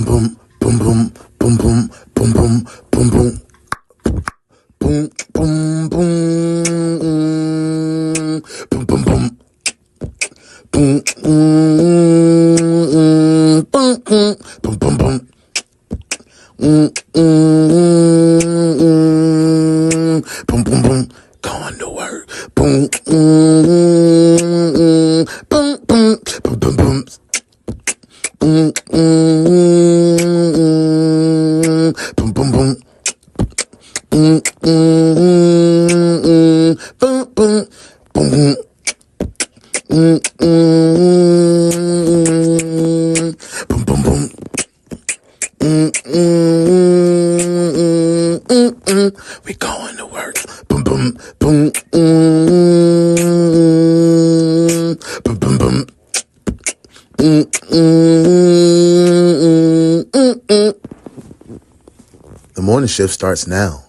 boom, boom, boom, boom, boom, boom, boom, boom, boom. Boom, boom, boom, boom, boom, boom, boom, boom, boom, boom, boom, boom. Boom, boom, boom, going to work. Boom, boom, boom, boom, boom, boom. Boom, boom, boom, boom. Boom, boom, boom, boom, boom. Boom, boom, boom. We going to work. Boom, boom, boom, boom, boom, boom. The morning shift starts now.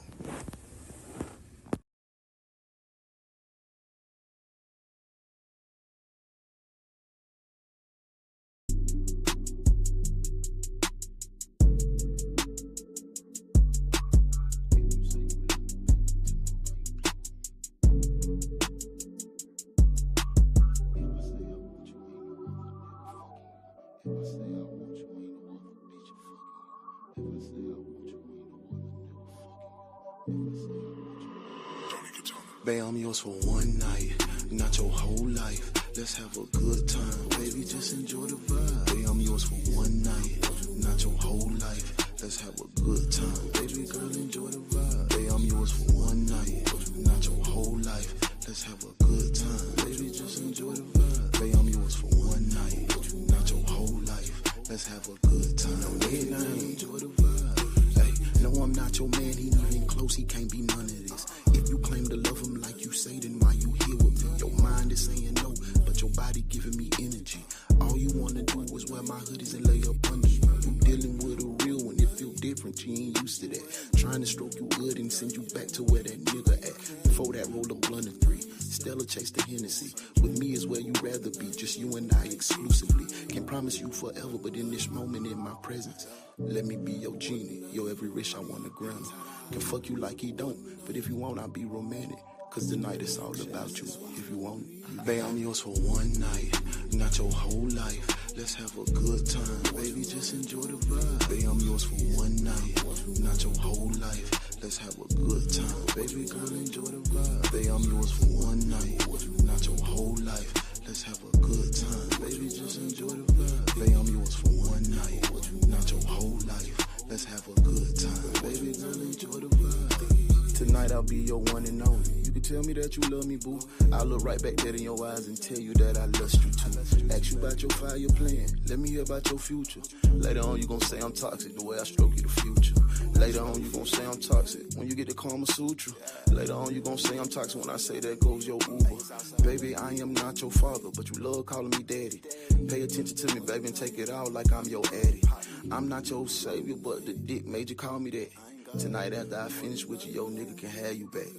Babe, I'm yours for one night, not your whole life. Let's have a good time, baby, just enjoy the vibe. Babe, I'm yours for one night, not your whole life. Let's have a good time, baby, girl, enjoy the vibe. Babe, I'm yours for one night, not your whole life. Let's have a good time, baby, just enjoy the vibe. Babe, I'm yours for one night, not your whole life. Let's have a good time, late night, enjoy the vibe. Hey, no, I'm not your man, he not even close, he can't be none of this. If you claim to love him like you say, then why you here with me? Your mind is saying no, but your body giving me energy. All you wanna do is wear my hoodies and lay up under you. You dealing with a real one, it feel different, you ain't used to that. Trying to stroke you good and send you back to where that nigga at. Before that, roll a blunt and three. Stella chase the Hennessy. With me is where you rather be, just you and I exclusively. Can't promise you forever, but in this moment in my presence, let me be your genie. Your every wish I want to grant. Can fuck you like he don't, but if you want, I'll be romantic. Cause tonight it's all about you, if you want it. Babe, I'm yours for one night, not your whole life. Let's have a good time, baby, just enjoy the vibe. Babe, I'm yours for one night, not your whole life. Let's have a good time, baby, girl, enjoy the vibe. Babe, I'm yours for one night, not your whole life. Let's have a good time, baby, just enjoy the vibe. Babe, I'm yours for one night, not your whole life. Let's have a good time, baby, girl, enjoy the vibe. Tonight I'll be your one and only. You can tell me that you love me, boo. I'll look right back dead in your eyes and tell you that I lust you too. Ask you about your 5-year plan. Let me hear about your future. Later on you gon' say I'm toxic the way I stroke you the future. Later on you gon' say I'm toxic when you get the Kama Sutra. Later on you gon' say I'm toxic when I say there goes your Uber. Baby, I am not your father, but you love calling me daddy. Pay attention to me, baby, and take it out like I'm your addy. I'm not your savior, but the dick made you call me that. Tonight after I finish with you, your nigga can have you back.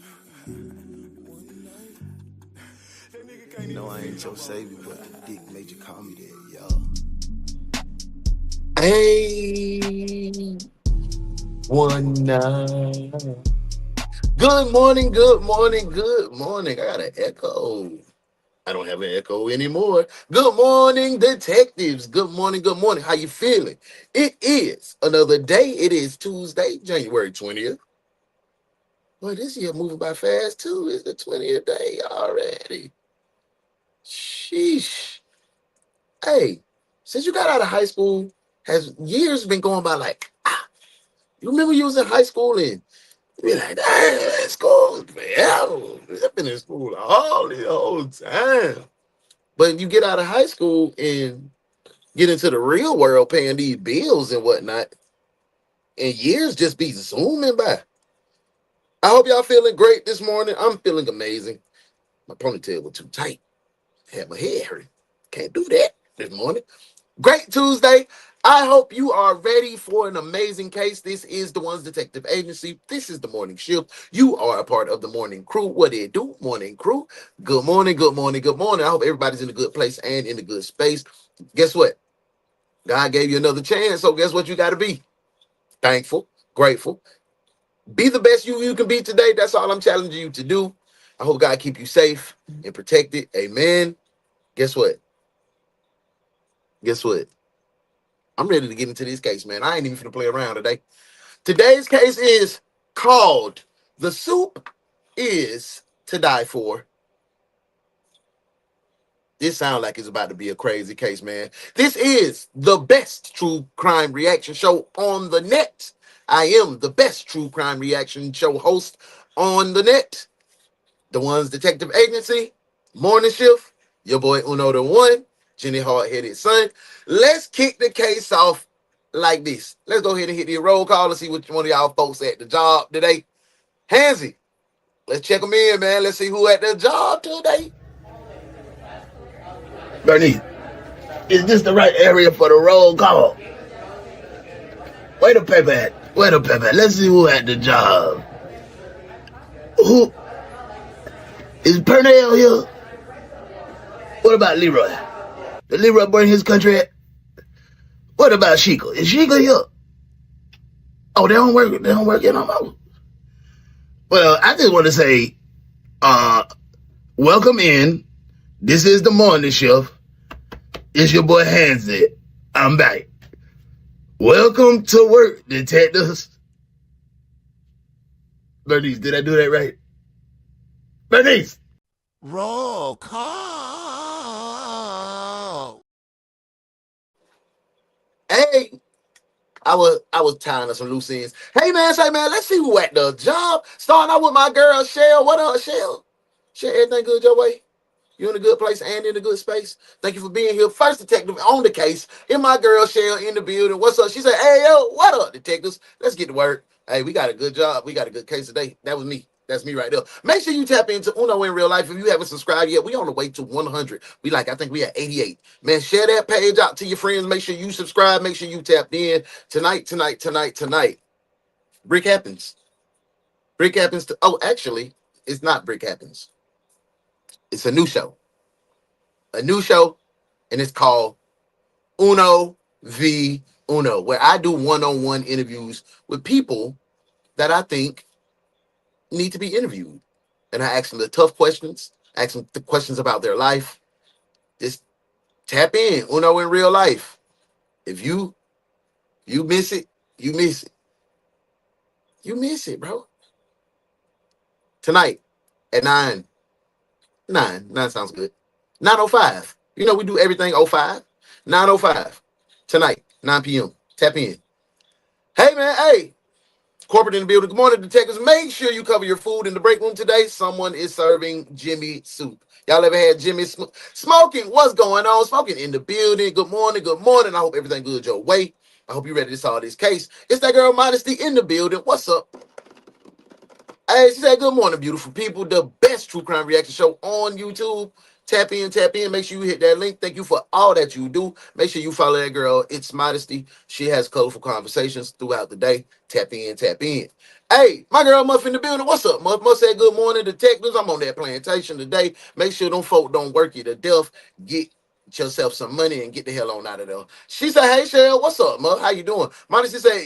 You know I ain't your savior, but the dick made you call me that, y'all. Hey, one night. Good morning, good morning, good morning. I got an echo. I don't have an echo anymore. Good morning, detectives. Good morning, good morning. How you feeling? It is another day. It is Tuesday, January 20th. Boy, this year moving by fast, too. It's the 20th day already. Sheesh. Hey, since you got out of high school, has years been going by like, you remember you was in high school and you be like, damn, school, man. I've been in school all the whole time. But you get out of high school and get into the real world paying these bills and whatnot, and years just be zooming by. I hope y'all feeling great this morning. I'm feeling amazing. My ponytail was too tight. Had my head hurt. Can't do that this morning. Great Tuesday. I hope you are ready for an amazing case. This is the One's Detective Agency. This is the morning shift. You are a part of the morning crew. What do it do? Morning crew. Good morning, good morning, good morning. I hope everybody's in a good place and in a good space. Guess what? God gave you another chance, so guess what you got to be? Thankful, grateful. Be the best you can be today. That's all I'm challenging you to do. I hope God keep you safe and protected. Amen. Guess what? Guess what? I'm ready to get into this case, man. I ain't even finna play around today. Today's case is called The Soup Is to Die For. This sounds like it's about to be a crazy case, man. This is the best true crime reaction show on the net. I am the best true crime reaction show host on the net. The One's Detective Agency, Morning Shift, your boy UnoDaOne, Jenny Hard-Headed Son. Let's kick the case off like this. Let's go ahead and hit the roll call and see which one of y'all folks at the job today. Hansy, let's check them in, man. Let's see who at the job today. Bernice, is this the right area for the roll call? Where the paper at? Where the paper at? Let's see who at the job. Who? Is Pernell here? What about Leroy? Did Leroy bring his country at? What about Sheikah? Is Sheikah here? Oh, they don't work in no more. Well, I just want to say, welcome in. This is the Morning Shift. It's your boy Hansy. I'm back. Welcome to work, detectives. Bernice, did I do that right? Bernice! Roll call. Hey, I was tying up some loose ends. Hey man, let's see who at the job. Starting out with my girl Shell. What up, Shell? Shell, everything good your way? You in a good place and in a good space. Thank you for being here. First detective on the case. And my girl Shell in the building. What's up? She said, hey, yo, what up, detectives? Let's get to work. Hey, we got a good job. We got a good case today. That was me. That's me right there. Make sure you tap into Uno in real life. If you haven't subscribed yet, we on the way to 100. I think we at 88. Man, share that page out to your friends. Make sure you subscribe. Make sure you tapped in. Tonight. Brick happens. Actually, it's not Brick Happens. It's a new show. And it's called Uno v Uno, where I do one-on-one interviews with people that I think need to be interviewed. And I ask them the tough questions, ask them the questions about their life. Just tap in, Uno in real life. If you miss it, you miss it. You miss it, bro. Tonight at 9 sounds good. 9:05. We do everything 05. 9:05. Tonight, 9 p.m. Tap in. Hey, man, hey. Corporate in the building. Good morning, detectives. Make sure you cover your food in the break room today. Someone is serving Jimmy soup. Y'all ever had Jimmy smoking? What's going on? Smoking in the building. Good morning. Good morning. I hope everything good your way. I hope you ready to solve this case. It's that girl Modesty in the building. What's up? Hey, she said, good morning, beautiful people. The best true crime reaction show on YouTube. Tap in. Make sure you hit that link. Thank you for all that you do. Make sure you follow that girl. It's Modesty. She has colorful conversations throughout the day. Tap in. Hey, my girl Muff in the building. What's up, Muff? Muff said, good morning, detectives. I'm on that plantation today. Make sure them folk don't work you to death. Get yourself some money and get the hell on out of there. She said, hey, Cheryl, what's up, Muff? How you doing? Modesty said,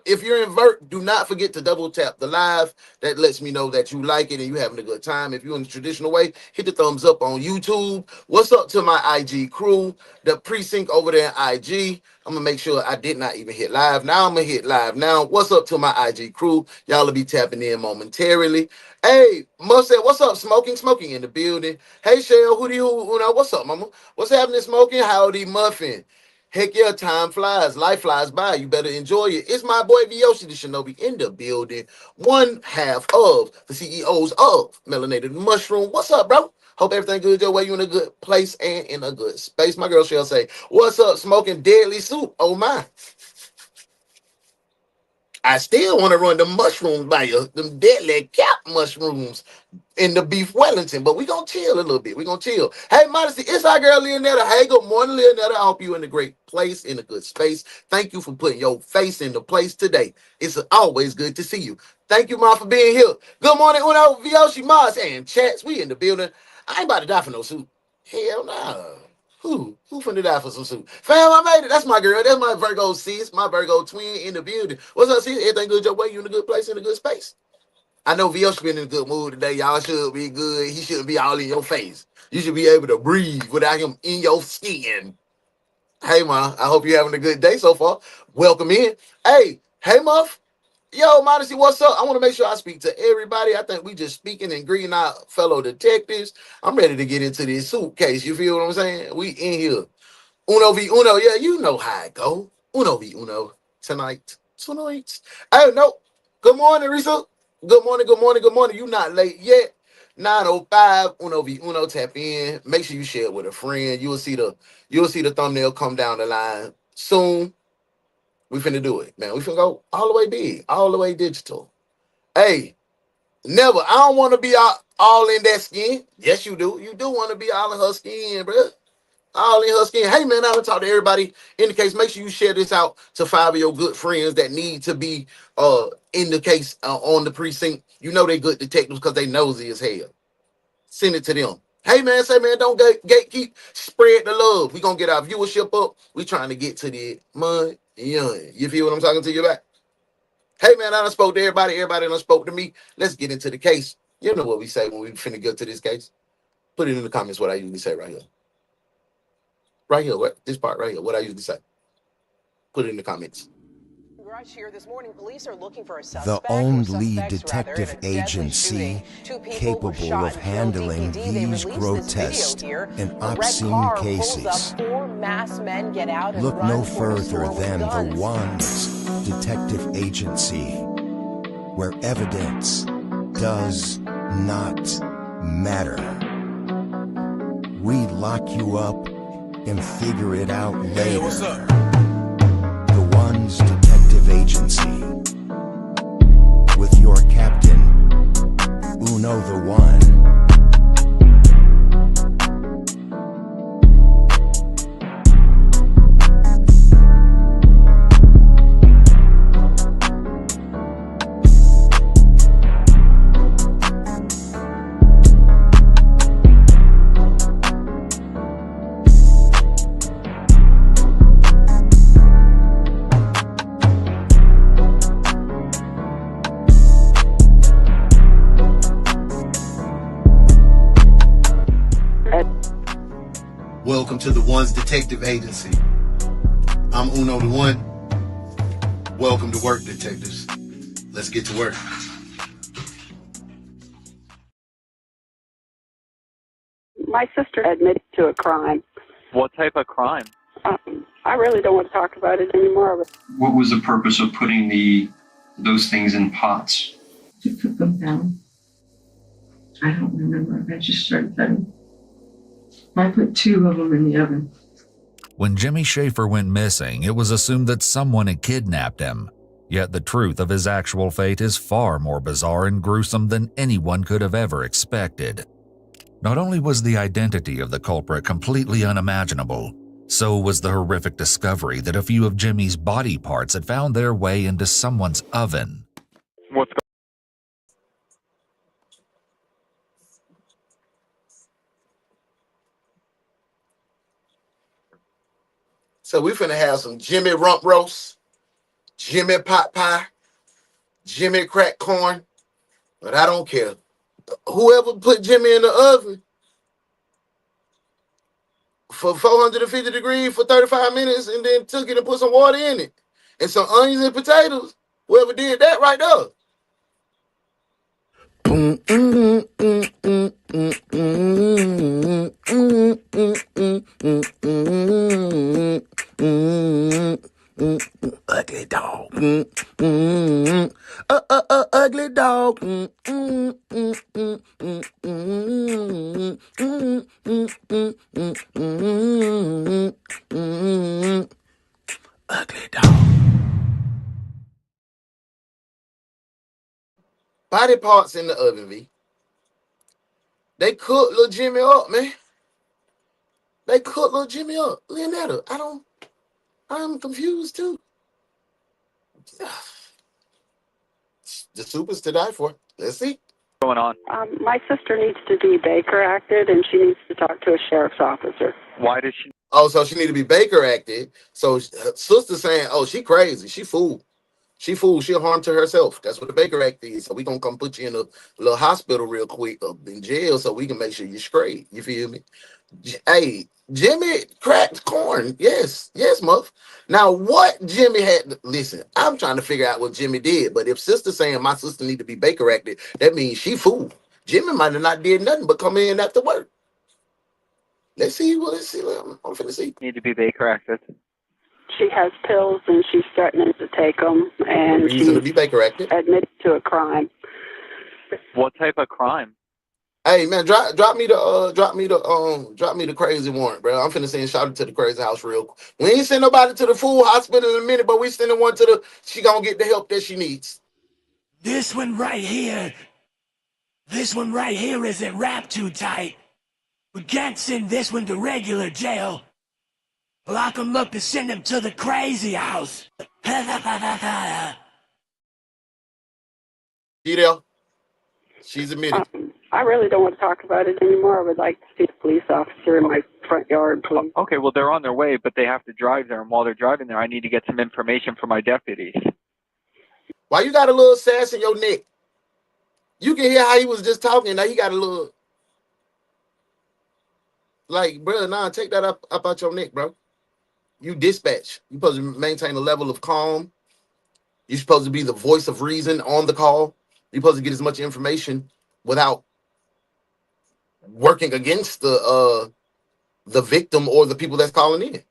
if you're in Vert, do not forget to double tap the live. That lets me know that you like it and you having a good time. If you're in the traditional way, hit the thumbs up on YouTube. What's up to my IG crew, the precinct over there in IG? I'm going to make sure I did not even hit live. Now I'm going to hit live now. What's up to my IG crew? Y'all will be tapping in momentarily. Hey, Muff said, what's up? Smoking in the building. Hey, Shell, what's up, mama? What's happening, Smoking? Howdy, Muffin. Heck yeah, time flies. Life flies by. You better enjoy it. It's my boy Vyoshi the Shinobi in the building. One half of the CEOs of Melanated Mushroom. What's up, bro? Hope everything good your way. You in a good place and in a good space. My girl Shell say, what's up, Smoking Deadly Soup? Oh, my. I still want to run the mushrooms by you, them deadly cap mushrooms in the beef Wellington, but we gonna chill a little bit. We gonna chill. Hey, Modesty, it's our girl Leonetta. Hey, good morning, Leonetta. I hope you in a great place, in a good space. Thank you for putting your face in the place today. It's always good to see you. Thank you, Mom, for being here. Good morning, Uno, Vyoshi, Mars, and Chats. We in the building. I ain't about to die for no soup. Hell no. Who finna die for some soup? Fam, I made it. That's my girl. That's my Virgo sis, my Virgo twin in the building. What's up, sis? Everything good your way? You in a good place, in a good space? I know VO should be in a good mood today. Y'all should be good. He shouldn't be all in your face. You should be able to breathe without him in your skin. Hey, ma, I hope you're having a good day so far. Welcome in. Hey, Muff. Yo, Modesty, what's up? I want to make sure I speak to everybody. I think we just speaking and greeting our fellow detectives. I'm ready to get into this suitcase. You feel what I'm saying? We in here. Uno v uno. Yeah, you know how it go. Uno v uno. Tonight. Oh, no. Good morning, Risa. Good morning, good morning, good morning. You not late yet. 9:05. Uno v uno. Tap in. Make sure you share it with a friend. You'll see the thumbnail come down the line soon. We finna do it, man. We finna go all the way big, all the way digital. Hey, never. I don't want to be all in that skin. Yes, you do. You do want to be all in her skin, bro. All in her skin. Hey, man, I want to talk to everybody. In the case, make sure you share this out to 5 of your good friends that need to be in the case on the precinct. You know they good detectives because they nosy as hell. Send it to them. Hey, man, say, man, don't gatekeep. Spread the love. We going to get our viewership up. We trying to get to the money. You feel what I'm talking to you about? Hey, man, I done spoke to everybody. Everybody done spoke to me. Let's get into the case. You know what we say when we finna get to this case. Put it in the comments what I usually say right here. Right here. This part right here. What I usually say. Put it in the comments. Here this morning, police are looking for a The only detective agency capable of handling these grotesque and obscene cases. Look no further than the One's detective agency, where evidence does not matter. We lock you up and figure it out later. Hey, what's up? The One's detective agency, with your captain, UnoDaOne. Welcome to the One's Detective Agency. I'm UnoDaOne. Welcome to work, detectives. Let's get to work. My sister admitted to a crime. What type of crime? I really don't want to talk about it anymore. What was the purpose of putting those things in pots? To cook them down. I don't remember. I just started cutting. I put 2 of them in the oven. When Jimmy Schaefer went missing, it was assumed that someone had kidnapped him. Yet the truth of his actual fate is far more bizarre and gruesome than anyone could have ever expected. Not only was the identity of the culprit completely unimaginable, so was the horrific discovery that a few of Jimmy's body parts had found their way into someone's oven. What's So we finna have some Jimmy rump roast, Jimmy pot pie, Jimmy crack corn, but I don't care. Whoever put Jimmy in the oven for 450 degrees for 35 minutes and then took it and put some water in it and some onions and potatoes, whoever did that right there. Ugly dog. Ugly dog. Ugly dog. Body parts in the oven, V. They cook little Jimmy up, man. They cook little Jimmy up. Leonetta, I'm confused too. The soup is to die for. Let's see. going on? My sister needs to be Baker acted, and she needs to talk to a sheriff's officer. Why does she Oh, so she need to be Baker acted. So her sister saying, "Oh, she crazy. She fool. She fool. She'll harm to herself." That's what the Baker Act is. So we gonna come put you in a little hospital real quick, in jail, so we can make sure you're straight. You feel me? Hey, Jimmy cracked corn. Yes, yes, muff. Now, what Jimmy had? Listen, I'm trying to figure out what Jimmy did. But if sister saying my sister need to be Baker acted, that means she fool. Jimmy might have not did nothing but come in after work. Let's see. Well, let's see. I'm finna see. need to be Baker acted? She has pills and she's threatening to take them, A and reason to she's be Baker acted. admitted to a crime. What type of crime? Hey man, drop me the crazy warrant, bro. I'm finna send shout out to the crazy house real quick. We ain't send nobody to the fool hospital in a minute, but we sending one to the. She gonna get the help that she needs. This one right here isn't wrapped too tight. We can't send this one to regular jail. Lock him up and send him to the crazy house. You there? She's admitted. I really don't want to talk about it anymore. I would like to see the police officer in my front yard, please. Okay, well, they're on their way, but they have to drive there. And while they're driving there, I need to get some information from my deputies. Why you got a little sass in your neck? You can hear how he was just talking. Now he got a little, like, bro, nah, take that up out your neck, bro. You dispatch. You supposed to maintain a level of calm. You're supposed to be the voice of reason on the call. You're supposed to get as much information without working against the victim or the people that's calling in.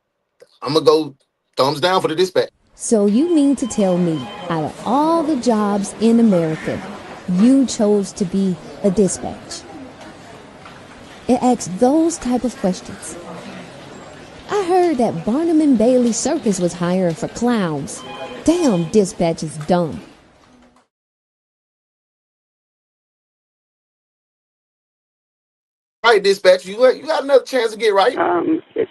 I'm gonna go thumbs down for the dispatch. So you mean to tell me, out of all the jobs in America, you chose to be a dispatch? It asks those type of questions. I heard that Barnum and Bailey Circus was hiring for clowns. Damn, dispatch is dumb. Right, dispatch. You got another chance to get right.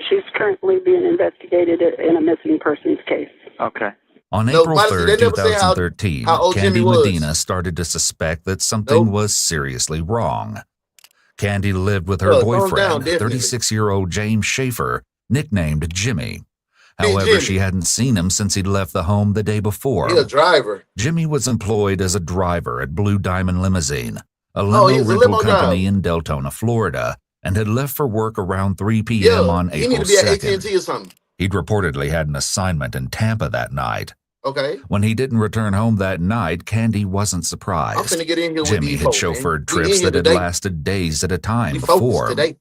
She's currently being investigated in a missing persons case. Okay. On No, April honestly, 3rd, they never say 2013, how old Candy Jimmy was. Medina started to suspect that something Nope. was seriously wrong. Candy lived with her Look, calm down, boyfriend, definitely. 36-year-old James Schaefer, nicknamed Jimmy. Big However, Jimmy. she hadn't seen him since he'd left the home the day before. He a driver. Jimmy was employed as a driver at Blue Diamond Limousine, a Oh, limo he's a rental limo company driver. in Deltona, Florida, and had left for work around 3 p.m. Yeah, on he need April to be at 2nd. AT&T or something. He'd reportedly had an assignment in Tampa that night. Okay. When he didn't return home that night, Candy wasn't I'm surprised. finna get in here with Jimmy these had folks, man. chauffeured We trips in here that had today. lasted days at a time We focused before. today.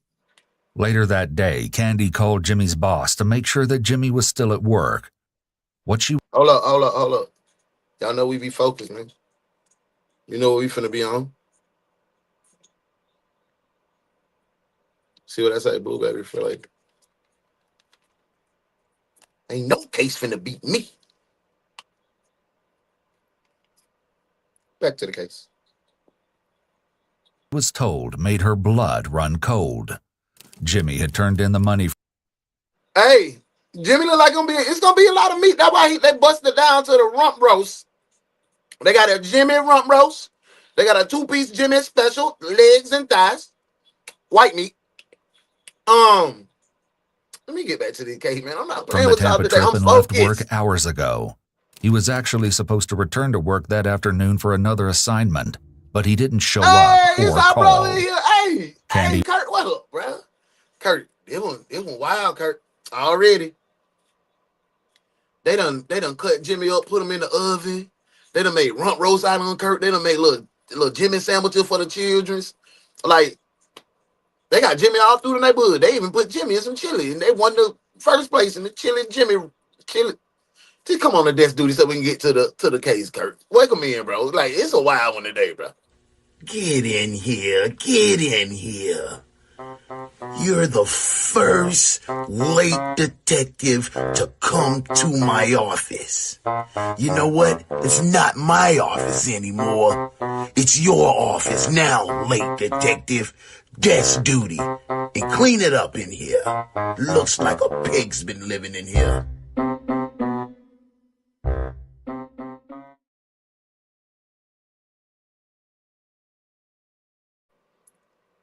Later that day, Candy called Jimmy's boss to make sure that Jimmy was still at work. What she Hold up. Y'all know we be focused, man. You know what we finna be on? See what I say, boo, baby? Feel like ain't no case finna beat me. Back to the case. was told made her blood run cold. Jimmy had turned in the money. Hey, Jimmy look like it's gonna be a lot of meat. That's why they busted down to the rump roast. They got a Jimmy rump roast. They got a 2-piece Jimmy special, legs and thighs, white meat. Let me get back to the case, man. I'm not From playing the with y'all Tampa today. trip I'm and left work focused. hours ago. He was actually supposed to return to work that afternoon for another assignment, but he didn't show up It's or our call. brother in here. Hey, Candy. Kurt, what up, bro? Kurt, it went wild, Kurt. Already. They done cut Jimmy up, put him in the oven. They done made rump roast out on Kurt. They done made little Jimmy sandwiches for the childrens. Like, they got Jimmy all through the neighborhood. They even put Jimmy in some chili, and they won the first place in the chili. Just come on to desk duty so we can get to the case, Kurt. Welcome in, bro. Like, it's a wild one today, bro. Get in here. You're the first late detective to come to my office. You know what? It's not my office anymore. It's your office now, late detective. Desk duty. And clean it up in here. Looks like a pig's been living in here.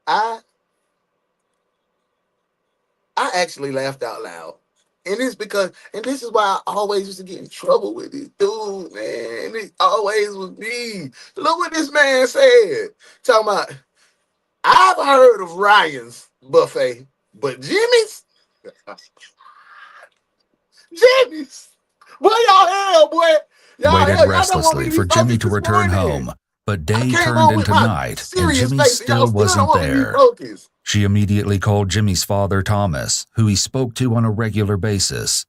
I actually laughed out loud. And this is why I always used to get in trouble with this dude, man. It always was me. Look what this man said. Talking about, I've heard of Ryan's buffet, but Jimmy's? Jimmy's? Boy, y'all hell, boy. Y'all Waited hell, y'all don't want me restlessly to for be Jimmy focused to this return morning. home, but I day came turned home with into my night and serious Jimmy face, and y'all still still don't wasn't want me to be there. focused. She immediately called Jimmy's father, Thomas, who he spoke to on a regular basis.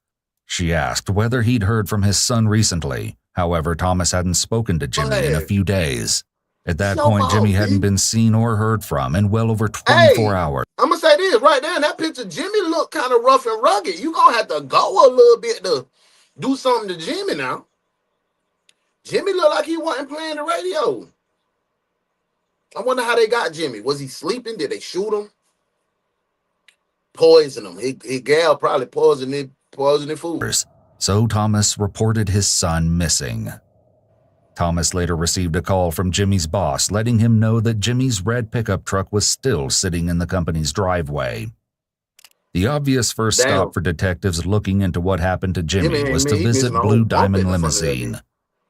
She asked whether he'd heard from his son recently. However, Thomas hadn't spoken to Jimmy in a few days. At that point, Jimmy hadn't been seen or heard from in well over 24 hours. I'm going to say this right there. In that picture, Jimmy looked kind of rough and rugged. You going to have to go a little bit to do something to Jimmy now. Jimmy looked like he wasn't playing the radio. I wonder how they got Jimmy. Was he sleeping? Did they shoot him? Poison him. His gal probably poisoned food. So Thomas reported his son missing. Thomas later received a call from Jimmy's boss letting him know that Jimmy's red pickup truck was still sitting in the company's driveway. The obvious first stop for detectives looking into what happened to Jimmy was to visit Blue Diamond Limousine.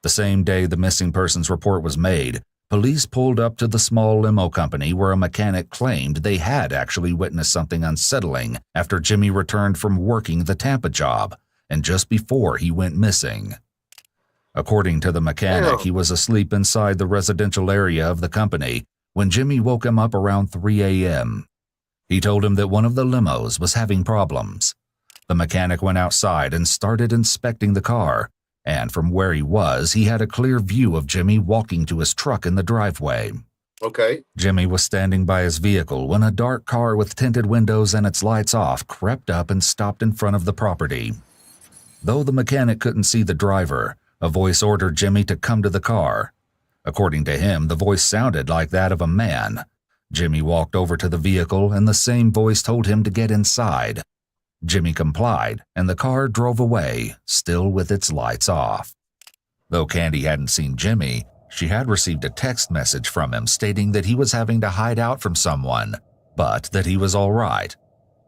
The same day the missing persons report was made, police pulled up to the small limo company where a mechanic claimed they had actually witnessed something unsettling after Jimmy returned from working the Tampa job and just before he went missing. According to the mechanic, he was asleep inside the residential area of the company when Jimmy woke him up around 3 a.m. He told him that one of the limos was having problems. The mechanic went outside and started inspecting the car, and from where he was, he had a clear view of Jimmy walking to his truck in the driveway. Okay. Jimmy was standing by his vehicle when a dark car with tinted windows and its lights off crept up and stopped in front of the property. Though the mechanic couldn't see the driver, a voice ordered Jimmy to come to the car. According to him, the voice sounded like that of a man. Jimmy walked over to the vehicle and the same voice told him to get inside. Jimmy complied and the car drove away, still with its lights off. Though Candy hadn't seen Jimmy, she had received a text message from him stating that he was having to hide out from someone, but that he was all right.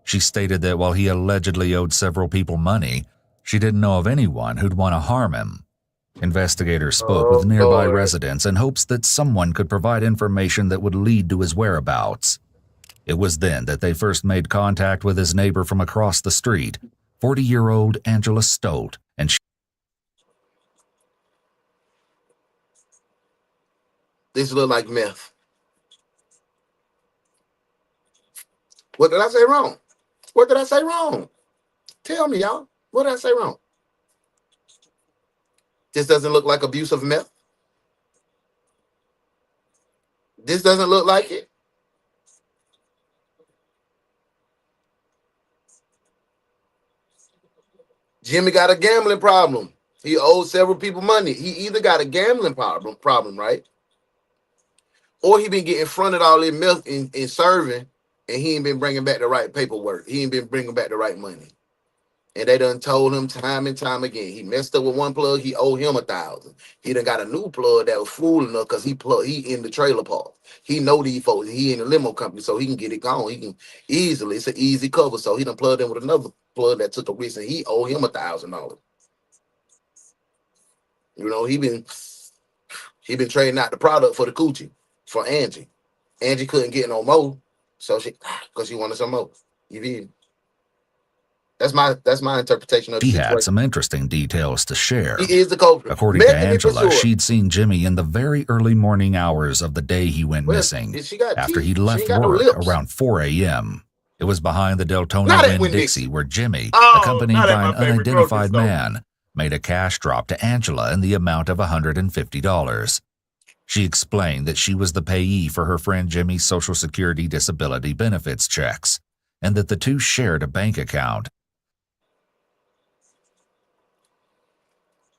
She stated that while he allegedly owed several people money, she didn't know of anyone who'd want to harm him. Investigators spoke with nearby residents in hopes that someone could provide information that would lead to his whereabouts. It was then that they first made contact with his neighbor from across the street, 40-year-old Angela Stolt, and This look like meth. What did I say wrong? What did I say wrong? Tell me, y'all. What did I say wrong? This doesn't look like abuse of meth. This doesn't look like it. Jimmy got a gambling problem. He owes several people money. He either got a gambling problem, right? Or he been getting fronted all this meth in serving, and he ain't been bringing back the right paperwork. He ain't been bringing back the right money. And they done told him time and time again. He messed up with one plug, he owed him $1,000. He done got a new plug that was fool enough because he in the trailer park. He know these folks. He in the limo company, so he can get it gone. He can easily, it's an easy cover. So he done plugged in with another plug that took a risk, and he owe him $1,000. You know, he been trading out the product for the coochie for Angie. Angie couldn't get no more, so because she wanted some more. You feel me? That's my interpretation of the situation. He had some interesting details to share. He is the culprit. According to Angela, she'd seen Jimmy in the very early morning hours of the day he went missing, after he left work around 4 a.m. It was behind the Deltona Winn-Dixie where Jimmy, accompanied by an unidentified man, made a cash drop to Angela in the amount of $150. She explained that she was the payee for her friend Jimmy's Social Security disability benefits checks, and that the two shared a bank account.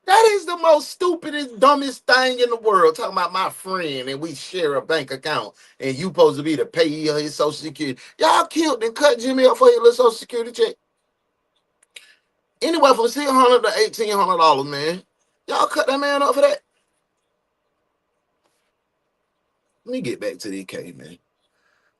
That is the most stupidest, dumbest thing in the world. Talking about my friend and we share a bank account and you supposed to be the payee of his Social Security. Y'all killed and cut Jimmy up for your little Social Security check. Anywhere from $600 to $1,800, man. Y'all cut that man up for that. Let me get back to the K, man.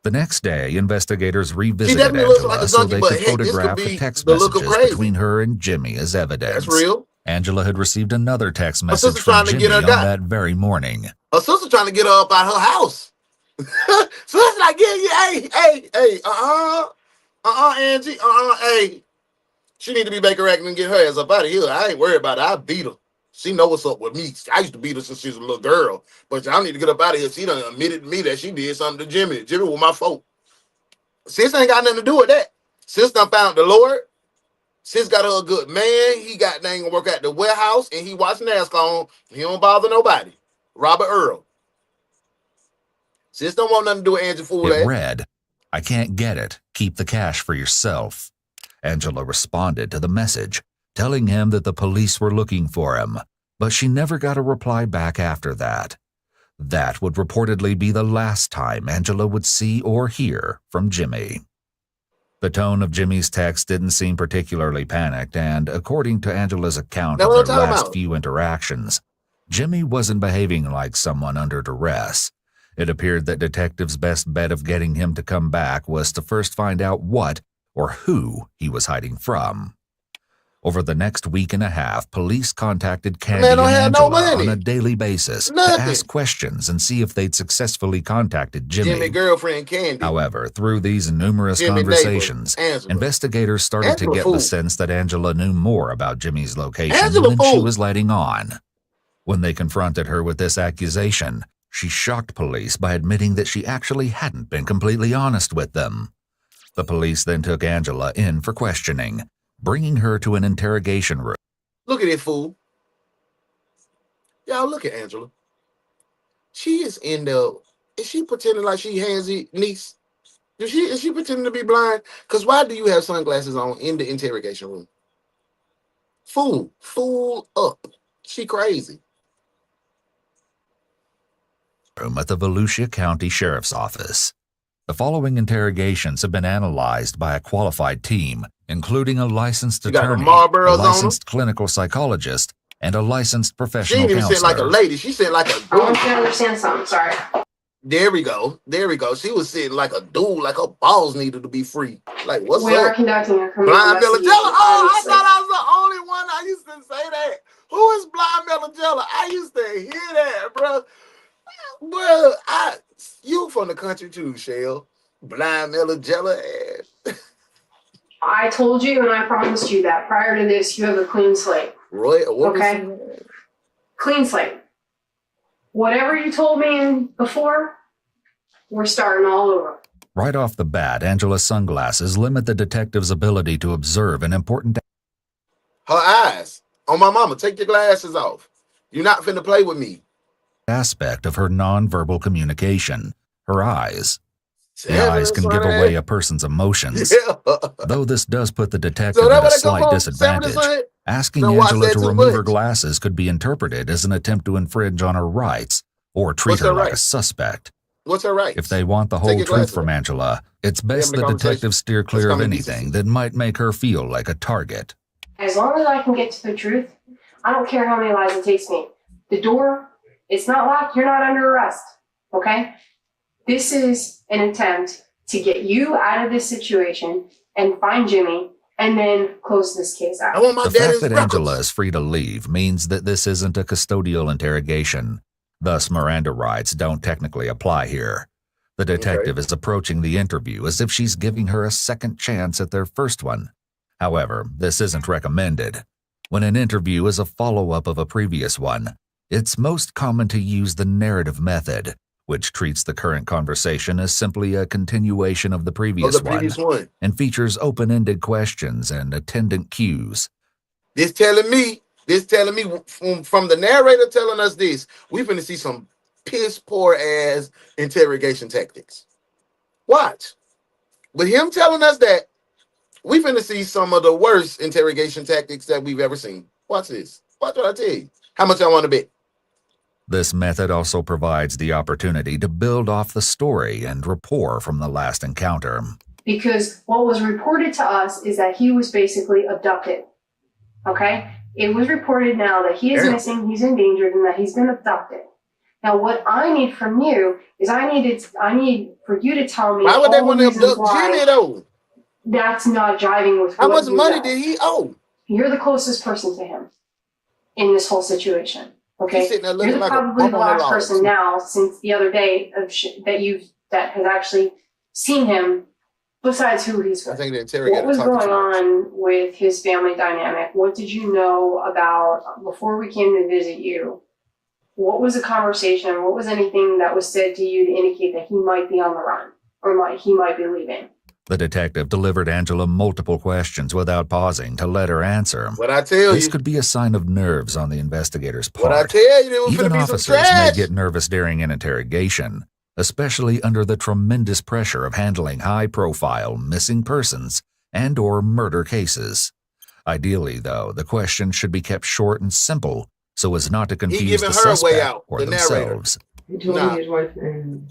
The next day, investigators She revisited definitely looks like Angela a so junkie, they but could heck, this could photograph the be text the look of messages crazy. between her and Jimmy as evidence. That's real. Angela had received another text Her message sister from trying to Jimmy get her on done. that very morning. Her sister trying to get her up out her house. So it's like, hey, Angie, hey. She need to be Baker acting and get her ass up out of here. I ain't worried about it. I beat her. She know what's up with me. I used to beat her since she was a little girl. But y'all need to get up out of here. She done admitted to me that she did something to Jimmy. Jimmy was my fault. Sis ain't got nothing to do with that. Sis done found the Lord. Sis got her a good man. He got dang gonna work at the warehouse and he watch NASCAR on. He don't bother nobody. Robert Earl. Sis don't want nothing to do with Angie Fool. It read, "I can't get it. Keep the cash for yourself." Angela responded to the message, telling him that the police were looking for him, but she never got a reply back after that. That would reportedly be the last time Angela would see or hear from Jimmy. The tone of Jimmy's text didn't seem particularly panicked, and according to Angela's account of their last few interactions, Jimmy wasn't behaving like someone under duress. It appeared that detectives' best bet of getting him to come back was to first find out what or who he was hiding from. Over the next week and a half, police contacted Candy and Angela on a daily basis to ask questions and see if they'd successfully contacted Jimmy. Jimmy girlfriend Candy. However, through these numerous conversations, investigators started to get the sense that Angela knew more about Jimmy's location than she was letting on. When they confronted her with this accusation, she shocked police by admitting that she actually hadn't been completely honest with them. The police then took Angela in for questioning, bringing her to an interrogation room. Look at it, fool. Y'all look at Angela. She is in the... Is she pretending like she handsy niece? Is she pretending to be blind? Because why do you have sunglasses on in the interrogation room? Fool up. She crazy. Room at the Volusia County Sheriff's Office. The following interrogations have been analyzed by a qualified team, including a licensed attorney, a licensed clinical psychologist, and a licensed professional counselor. She didn't even sit like a lady. She said like a dude. I want you to understand something. Sorry. There we go. She was sitting like a dude, like her balls needed to be free. Like, what's up? We are conducting a criminal Blind investigation. Melagella. Oh, I thought I was the only one. I used to say that. Who is Blind Melagella? I used to hear that, bro. Well, you from the country too, Shell. Blind Melagella ass. I told you and I promised you that prior to this, you have a clean slate. Roy, okay? Clean slate. Whatever you told me before, we're starting all over. Right off the bat, Angela's sunglasses limit the detective's ability to observe an important... Her eyes. On my mama, take your glasses off. You're not finna play with me. ...aspect of her nonverbal communication, her eyes. The eyes can give away a person's emotions. Though this does put the detective at a slight disadvantage, asking Angela to remove her glasses could be interpreted as an attempt to infringe on her rights or treat her like a suspect. What's her right? If they want the whole truth from Angela, it's best the detectives steer clear of anything that might make her feel like a target. As long as I can get to the truth, I don't care how many lies it takes me. The door, it's not locked. You're not under arrest. Okay? This is an attempt to get you out of this situation and find Jimmy and then close this case out. The fact that Angela is free to leave means that this isn't a custodial interrogation. Thus, Miranda rights don't technically apply here. The detective is approaching the interview as if she's giving her a second chance at their first one. However, this isn't recommended. When an interview is a follow-up of a previous one, it's most common to use the narrative method, which treats the current conversation as simply a continuation of the previous one and features open-ended questions and attendant cues. This telling me from the narrator telling us this, we finna see some piss poor ass interrogation tactics. Watch. With him telling us that, we finna see some of the worst interrogation tactics that we've ever seen. Watch this. Watch what I tell you. How much I want to bet? This method also provides the opportunity to build off the story and rapport from the last encounter. Because what was reported to us is that he was basically abducted. Okay? It was reported now that he is missing, he's endangered, and that he's been abducted. Now, what I need from you is I need for you to tell me Why would they all want the to reasons abduct why Jimmy though? that's not jiving with How what much you money got. did he owe? You're the closest person to him in this whole situation. Okay, He's sitting there looking you're like probably a the last person now since the other day that has actually seen him. Besides who he's with. I think the interrogator What was talking going too much. on with his family dynamic? What did you know about before we came to visit you? What was the conversation? What was anything that was said to you to indicate that he might be on the run or he might be leaving? The detective delivered Angela multiple questions without pausing to let her answer. What I tell This you. could be a sign of nerves on the investigator's part. What I tell you, there was Even finna be some officers may trash. get nervous during an interrogation, especially under the tremendous pressure of handling high-profile missing persons and or murder cases. Ideally, though, the questions should be kept short and simple so as not to confuse giving the her a way suspect out, or the narrator. themselves. He told Nah. me his wife and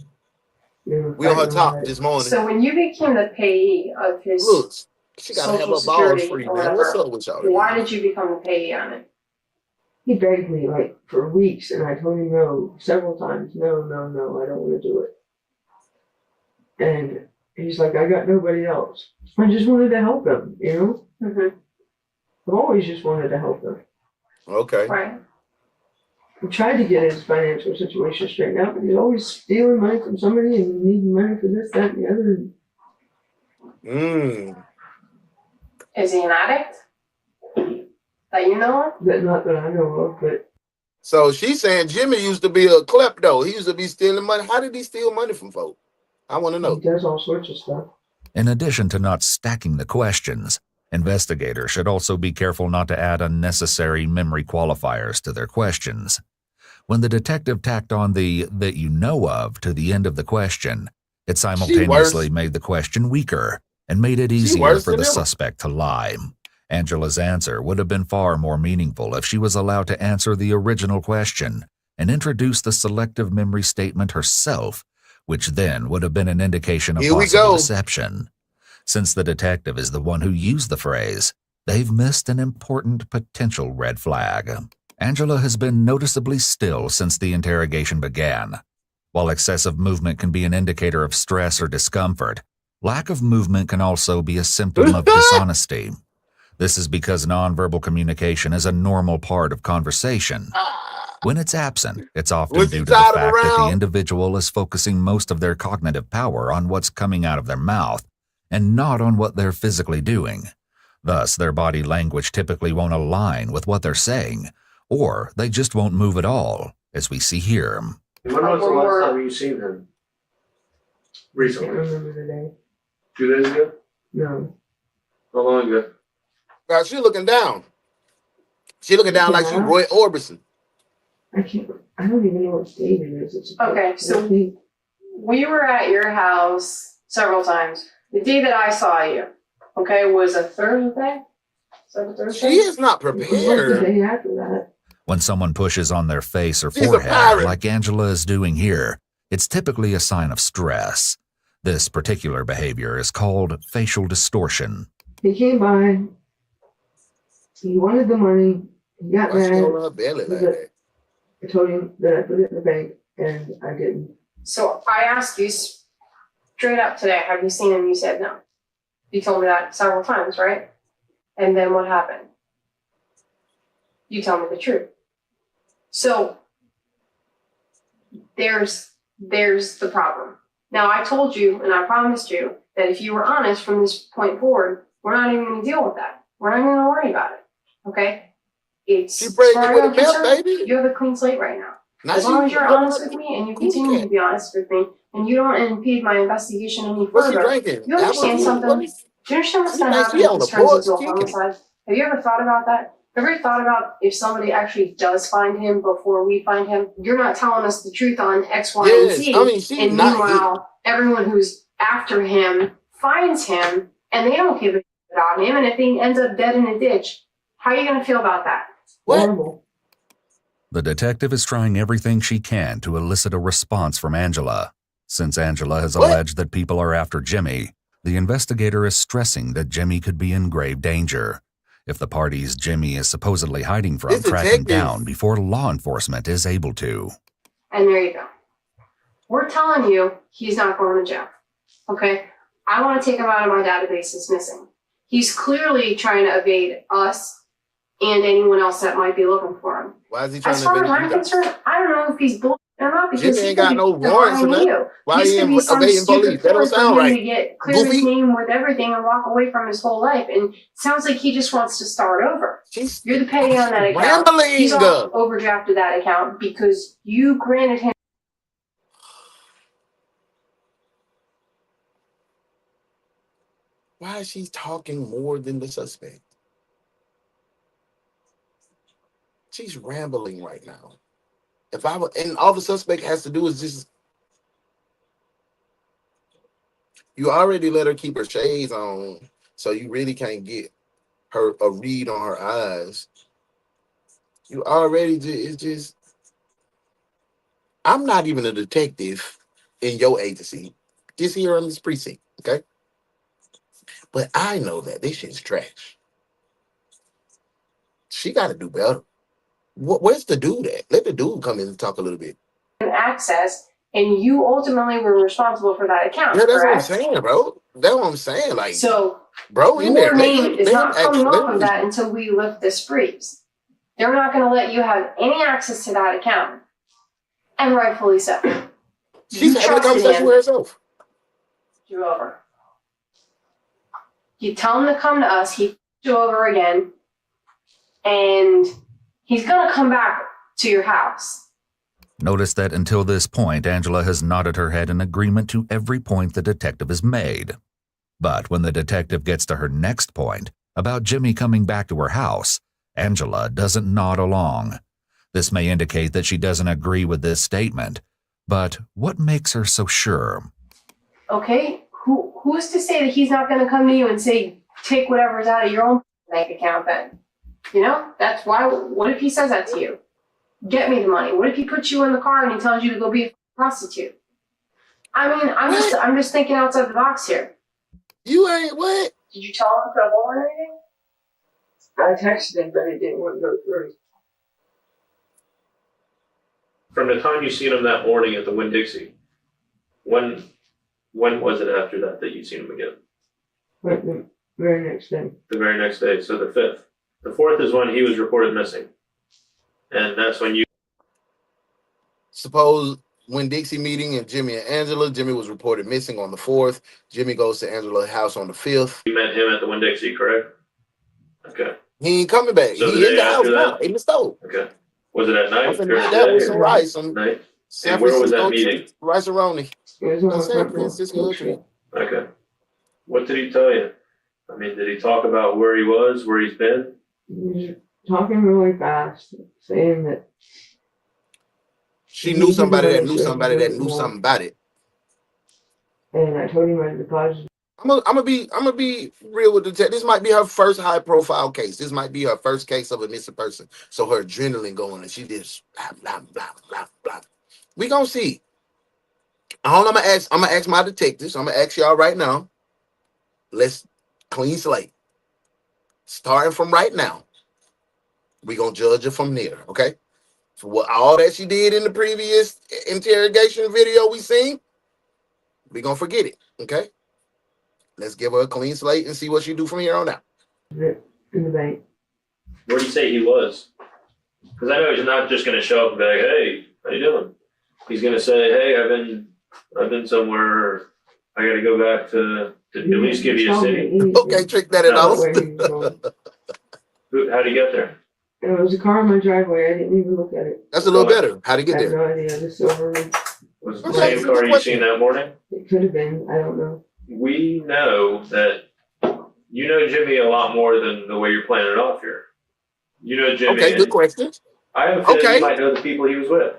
We on her top this morning. So when you became the payee of his Look, she gotta have Social her balls Security free, or man. What's whatever, up with y'all? why did you become the payee on it? he begged me like for weeks, and I told him no several times. No, I don't want to do it. And he's like, I got nobody else. I just wanted to help him, you know? Mm-hmm. I've always just wanted to help him. Okay. Right. I tried to get his financial situation straightened out, but he's always stealing money from somebody and needing money for this, that, and the other. Is he an addict? That you know of? Not that I know of, but. So she's saying Jimmy used to be a klepto. He used to be stealing money. How did he steal money from folks? I want to know. He does all sorts of stuff. In addition to not stacking the questions, investigators should also be careful not to add unnecessary memory qualifiers to their questions. When the detective tacked on the "that you know of" to the end of the question, it simultaneously made the question weaker and made it easier for the suspect to lie. Angela's answer would have been far more meaningful if she was allowed to answer the original question and introduce the selective memory statement herself, which then would have been an indication of possible deception. Since the detective is the one who used the phrase, they've missed an important potential red flag. Angela has been noticeably still since the interrogation began. While excessive movement can be an indicator of stress or discomfort, lack of movement can also be a symptom of dishonesty. This is because nonverbal communication is a normal part of conversation. When it's absent, it's often due to the fact that the individual is focusing most of their cognitive power on what's coming out of their mouth and not on what they're physically doing. Thus, their body language typically won't align with what they're saying, or they just won't move at all, as we see here. When was the last time you seen him? Recently? I can't remember the day. 2 days ago? No. How long ago? God, she looking down. She looking down like she Roy Orbison. I don't even know what date it is. It's Okay, so we were at your house several times. The day that I saw you, okay, was a Thursday? Is that a Thursday? She is not It was like prepared. the day after that. When someone pushes on their face or She's a forehead, pirate. like Angela is doing here, it's typically a sign of stress. This particular behavior is called facial distortion. He came by. He wanted the money. He got Why she mad. holding her belly like that? I told him that I put it in the bank, and I didn't. So I asked you straight up today, have you seen him? You said no. You told me that several times, right? And then what happened? You tell me the truth. So there's the problem. Now I told you and I promised you that if you were honest from this point forward, we're not even going to deal with that. We're not even going to worry about it. Okay? It's She pregnant as far with as a I'm milk, concerned, baby. you have a clean slate right now. Now As she- long as you're honest with me and you continue to be honest with me and you don't impede my investigation any What's she further, drinking? you understand Apple something? juice? Do you understand what's She going to thinks happen she if on this the turns porch into a kicking. homicide? Have you ever thought about that? Have you ever thought about if somebody actually does find him before we find him? You're not telling us the truth on X, Y, and Yes, Z. I mean, she's And not meanwhile, everyone who's after him finds him and they don't give a shit about him. And if he ends up dead in a ditch, how are you going to feel about that? Horrible. The detective is trying everything she can to elicit a response from Angela. Since Angela has alleged that people are after Jimmy, the investigator is stressing that Jimmy could be in grave danger. If the parties Jimmy is supposedly hiding from This track him detective- down before law enforcement is able to. And there you go. We're telling you he's not going to jail. Okay? I want to take him out of my database as missing. He's clearly trying to evade us and anyone else that might be looking for him. Why is he trying as to far as evade I'm you guys? concerned, I don't know if he's bullshit or not because Jimmy he ain't got no warrants or nothing. Why he evading evading police? That don't sound for him right. to get clear his Goofy. name with everything and walk away from his whole life. And it sounds like he just wants to start over. You're the payee on that account. Rambling. He's all overdrafted that account because you granted him. Why is she talking more than the suspect? She's rambling right now. If I were, and all the suspect has to do is just, you already let her keep her shades on, so you really can't get her a read on her eyes. You already it's just, I'm not even a detective in your agency, just here on this precinct, okay? But I know that this shit's trash. She got to do better. Where's the dude at? Let the dude come in and talk a little bit. Access, and you ultimately were responsible for that account. Yeah, that's correct? what I'm saying, bro. That's what I'm saying. Like, so, bro, in there, your name is not coming off of that until we lift this freeze. They're not going to let you have any access to that account, and rightfully so. She's having a conversation with herself. You over. You tell him to come to us. He you over again, and he's going to come back to your house. Notice that until this point, Angela has nodded her head in agreement to every point the detective has made. But when the detective gets to her next point, about Jimmy coming back to her house, Angela doesn't nod along. This may indicate that she doesn't agree with this statement, but what makes her so sure? Okay, who's to say that he's not going to come to you and say, take whatever's out of your own bank account then? You know, that's why, what if he says that to you? Get me the money. What if he puts you in the car and he tells you to go be a prostitute? I mean, I'm just thinking outside the box here. You ain't what? Did you tell him to put a hole in anything? I texted him, but it didn't want to go through. From the time you seen him that morning at the Winn-Dixie, when was it after that you seen him again? Like the very next day. The very next day, so the 5th. The 4th is when he was reported missing. And that's when you... Suppose Winn-Dixie meeting and Jimmy and Angela, Jimmy was reported missing on the 4th. Jimmy goes to Angela's house on the 5th. You met him at the Winn-Dixie, correct? Okay. He ain't coming back. So he in the house now, in the stove. Okay. Was it at night? That was some rice. Some night. San And where was Francisco that meeting? rice-a-roni. It was on San Francisco tree. Okay. What did he tell you? I mean, did he talk about where he was, where he's been? He was talking really fast, saying that she knew somebody that knew somebody that knew something about it. And I told him I deposited. I'm gonna be real with the detective. This might be her first high profile case. This might be her first case of a missing person. So her adrenaline going and she just blah blah blah blah blah. We gonna see. All I'm gonna ask my detectives. I'm gonna ask y'all right now. Let's clean slate. Starting from right now. We gonna judge her from there, okay? For what all that she did in the previous interrogation video we seen, we gonna forget it, okay? Let's give her a clean slate and see what she do from here on out. In the bank. Where did he say he was? Because I know he's not just going to show up and be like, "Hey, how you doing?" He's going to say, "Hey, I've been somewhere. I got to go back to at least give you a city." Okay, trick that at all. How'd he get there? It was a car in my driveway. I didn't even look at it. That's a little better. How'd he get there? I have no idea. The silver one. Was it the same car you seen that morning? It could have been. I don't know. We know that you know Jimmy a lot more than the way you're playing it off here. You know Jimmy. Okay, good question. I have a feeling you might know the people he was with.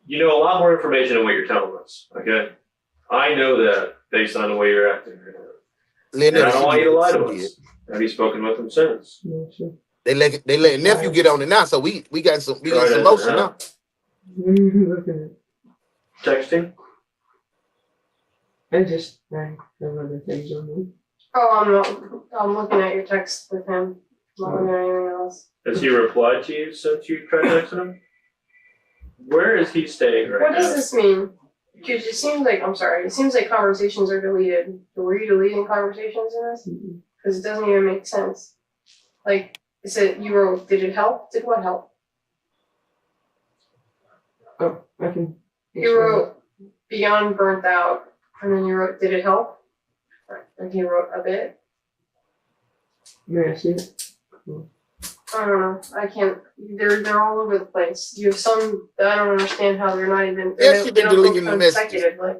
You know a lot more information than what you're telling us, okay? I know that based on the way you're acting right now. And I don't want you to lie to us. Have you spoken with him since? Yeah, sure. They let nephew get on it now, so we got some motion now. What are you looking at? Texting? I just have other things on me. Oh, I'm looking at your text with him. I'm not looking at anything else. Has he replied to you since you tried texting him? Where is he staying right What now? does this mean? Because it seems like, I'm sorry, it seems like conversations are deleted. Were you deleting conversations in this? Because it doesn't even make sense. Like, it said you wrote, did it help? Did what help? Oh, I can. You wrote beyond burnt out, and then you wrote, did it help? And he wrote a bit. May I see it? I don't know. I can't. They're all over the place. You have some that I don't understand how they're not even. Yeah, she been deleting the messages. consecutively.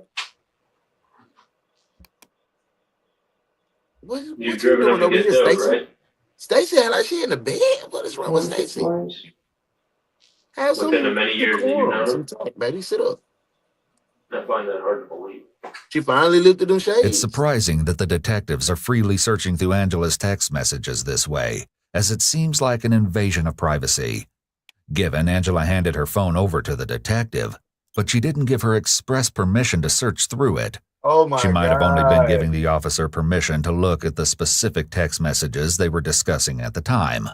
What You've you driven doing up to over get here, dope, Stacy? right? Stacy had like she in the bed. What is wrong with Stacy? Have some Within the many years that you know some her? talk, baby. Sit up. I find that hard to believe. She finally lifted them shades. It's surprising that the detectives are freely searching through Angela's text messages this way, as it seems like an invasion of privacy. Given, Angela handed her phone over to the detective, but she didn't give her express permission to search through it. Oh my She might God. have only been giving the officer permission to look at the specific text messages they were discussing at the time.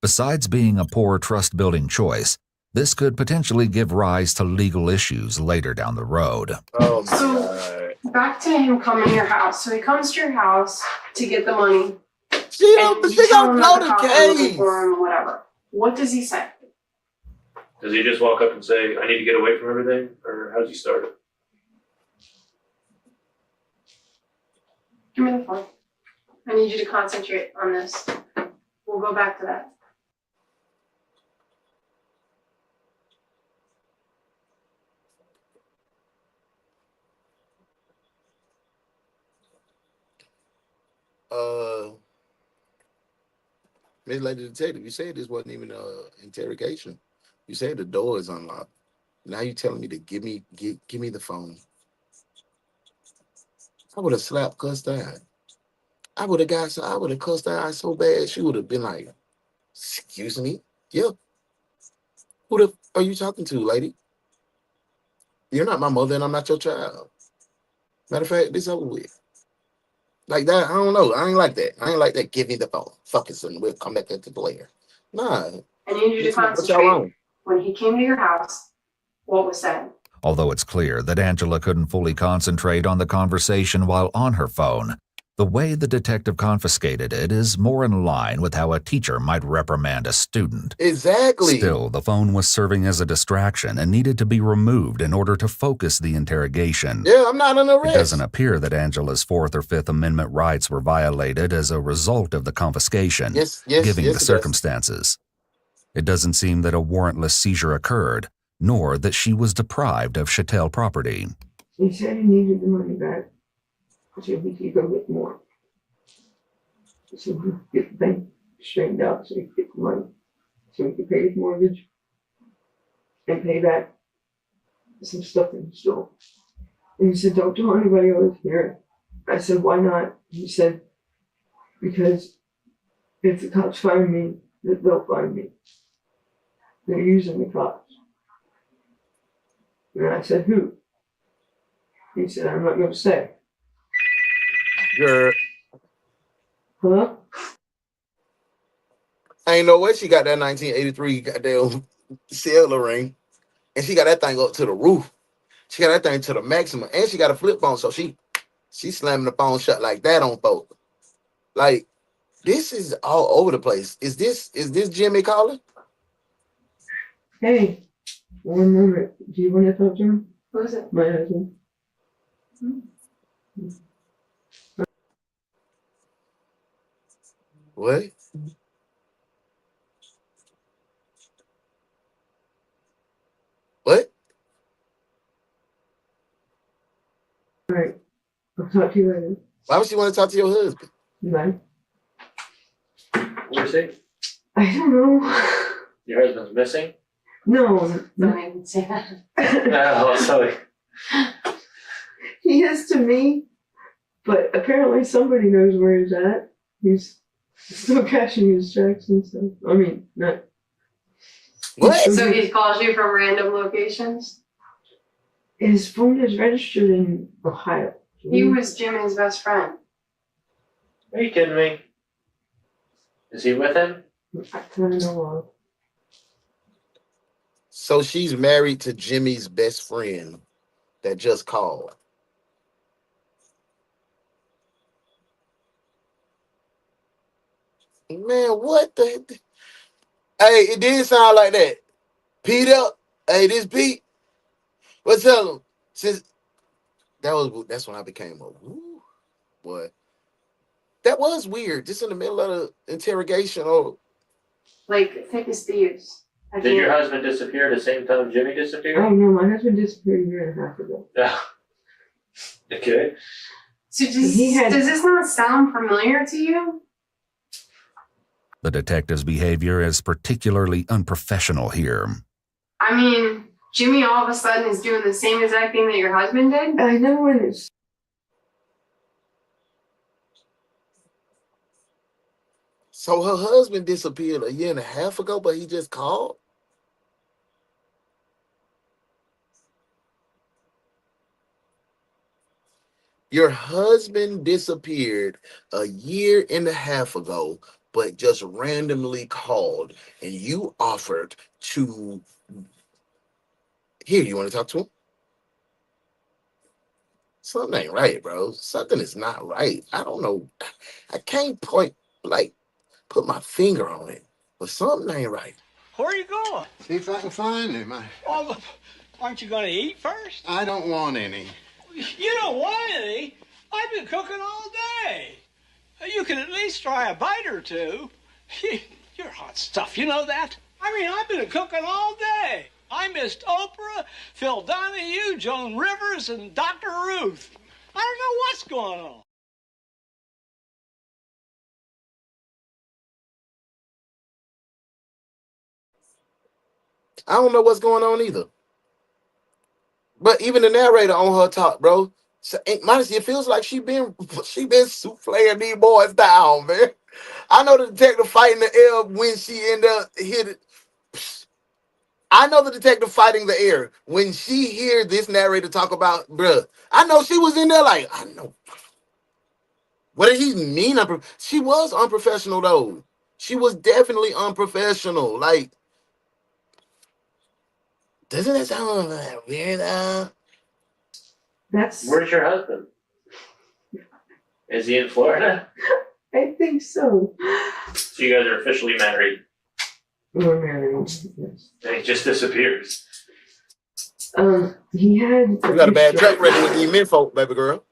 Besides being a poor trust-building choice, this could potentially give rise to legal issues later down the road. Oh my So, God. back to him coming to your house. So he comes to your house to get the money. She and don't you tell him that blow the the cops are looking case. for him or whatever. What does he say? Does he just walk up and say, I need to get away from everything? Or how does he start it? Give me the phone. I need you to concentrate on this. We'll go back to that. Miss Lady Detective, you said this wasn't even interrogation. You said the door is unlocked. Now you telling me to give me the phone. I would have slapped cussed out. I would have cussed her out so bad she would have been like, excuse me? Yeah. Who the are you talking to, lady? You're not my mother and I'm not your child. Matter of fact, this over with. Like that, I don't know. I ain't like that. I ain't like that. Give me the phone. Fuck it, son. We'll come back into the layer. Nah. I need you to What y'all concentrate. on? When he came to your house, what was said? Although it's clear that Angela couldn't fully concentrate on the conversation while on her phone, the way the detective confiscated it is more in line with how a teacher might reprimand a student. Exactly. Still, the phone was serving as a distraction and needed to be removed in order to focus the interrogation. Yeah, I'm not under arrest. It doesn't appear that Angela's Fourth or Fifth Amendment rights were violated as a result of the confiscation, given the circumstances. It doesn't seem that a warrantless seizure occurred, nor that she was deprived of chattel property. He said he needed the money back, so he could go get more. So he could get the bank straightened out so he could get the money. So he could pay his mortgage and pay back some stuff that he stole. And he said, don't tell anybody I was here. I said, why not? He said, because if the cops find me, they'll find me. They're using the cops. And I said, who? He said, I'm not going to say. Girl. Huh? Ain't no way she got that 1983 goddamn sailor ring. And she got that thing up to the roof. She got that thing to the maximum. And she got a flip phone. So she slamming the phone shut like that on folks. Like, this is all over the place. Is this Jimmy calling? Hey, one moment. Do you want to talk to him? Who is it? My husband. What? What? All right. I'll talk to you later. Why would she want to talk to your husband? Bye. Where's he? I don't know. Your husband's missing? No. Don't even say that. Oh, sorry. He is to me, but apparently somebody knows where he's at. He's still cashing his checks and stuff. I mean, not. What? So he calls you from random locations? His phone is registered in Ohio. He was Jimmy's best friend. Are you kidding me? Is he with him? I kind of know. So she's married to Jimmy's best friend that just called. Man, what the? Hey, it did sound like that. Pete up. Hey, this Pete. What's up? Since that's when I became a woo boy. That was weird. Just in the middle of the interrogation. Oh, Like thick as thieves. Did your husband disappear at the same time Jimmy disappeared? Oh no, my husband disappeared a year and a half ago. Yeah. Okay. So does this not sound familiar to you? The detective's behavior is particularly unprofessional here. I mean, Jimmy all of a sudden is doing the same exact thing that your husband did? I know when it's. so her husband disappeared a year and a half ago, but he just called? Your husband disappeared a year and a half ago, but just randomly called, and you offered to. Here, you want to talk to him? Something ain't right, bro. Something is not right. I don't know. I can't put my finger on it, but something ain't right. Where are you going? See if I can find him. Oh, aren't you going to eat first? I don't want any. You don't want any? I've been cooking all day. You can at least try a bite or two. You're hot stuff, you know that? I mean, I've been cooking all day. I missed Oprah, Phil Donahue, Joan Rivers, and Dr. Ruth. I don't know what's going on. I don't know what's going on either. But even the narrator on her talk, bro, so, honestly, it feels like she been souffling these boys down, man. I know the detective fighting the air when she ended up hit it. I know the detective fighting the air when she hear this narrator talk about, bruh. I know she was in there like, I know. What did he mean? She was unprofessional though. She was definitely unprofessional. Like, doesn't that sound like weird? Where's your husband? Is he in Florida? I think so. So you guys are officially married. We're married. Yes. And he just disappears. He had. You got a bad track record with the men folk, baby girl.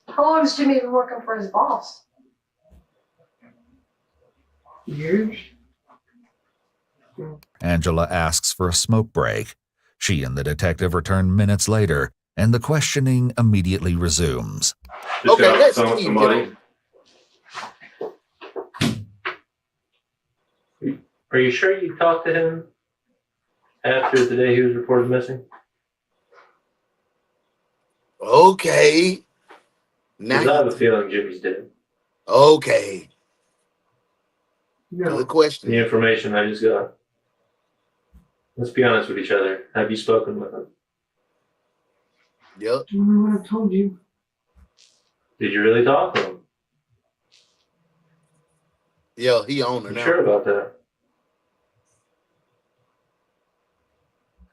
How long has Jimmy been working for his boss? Years. Angela asks for a smoke break. She and the detective return minutes later, and the questioning immediately resumes. Just got off the phone with somebody. Are you sure you talked to him after the day he was reported missing? Okay. Now I have a feeling Jimmy's dead. Okay. No. Good question. The information I just got. Let's be honest with each other. Have you spoken with him? Yep. I don't know what I told you. Did you really talk to him? Yeah, he owned her I'm now. sure about that.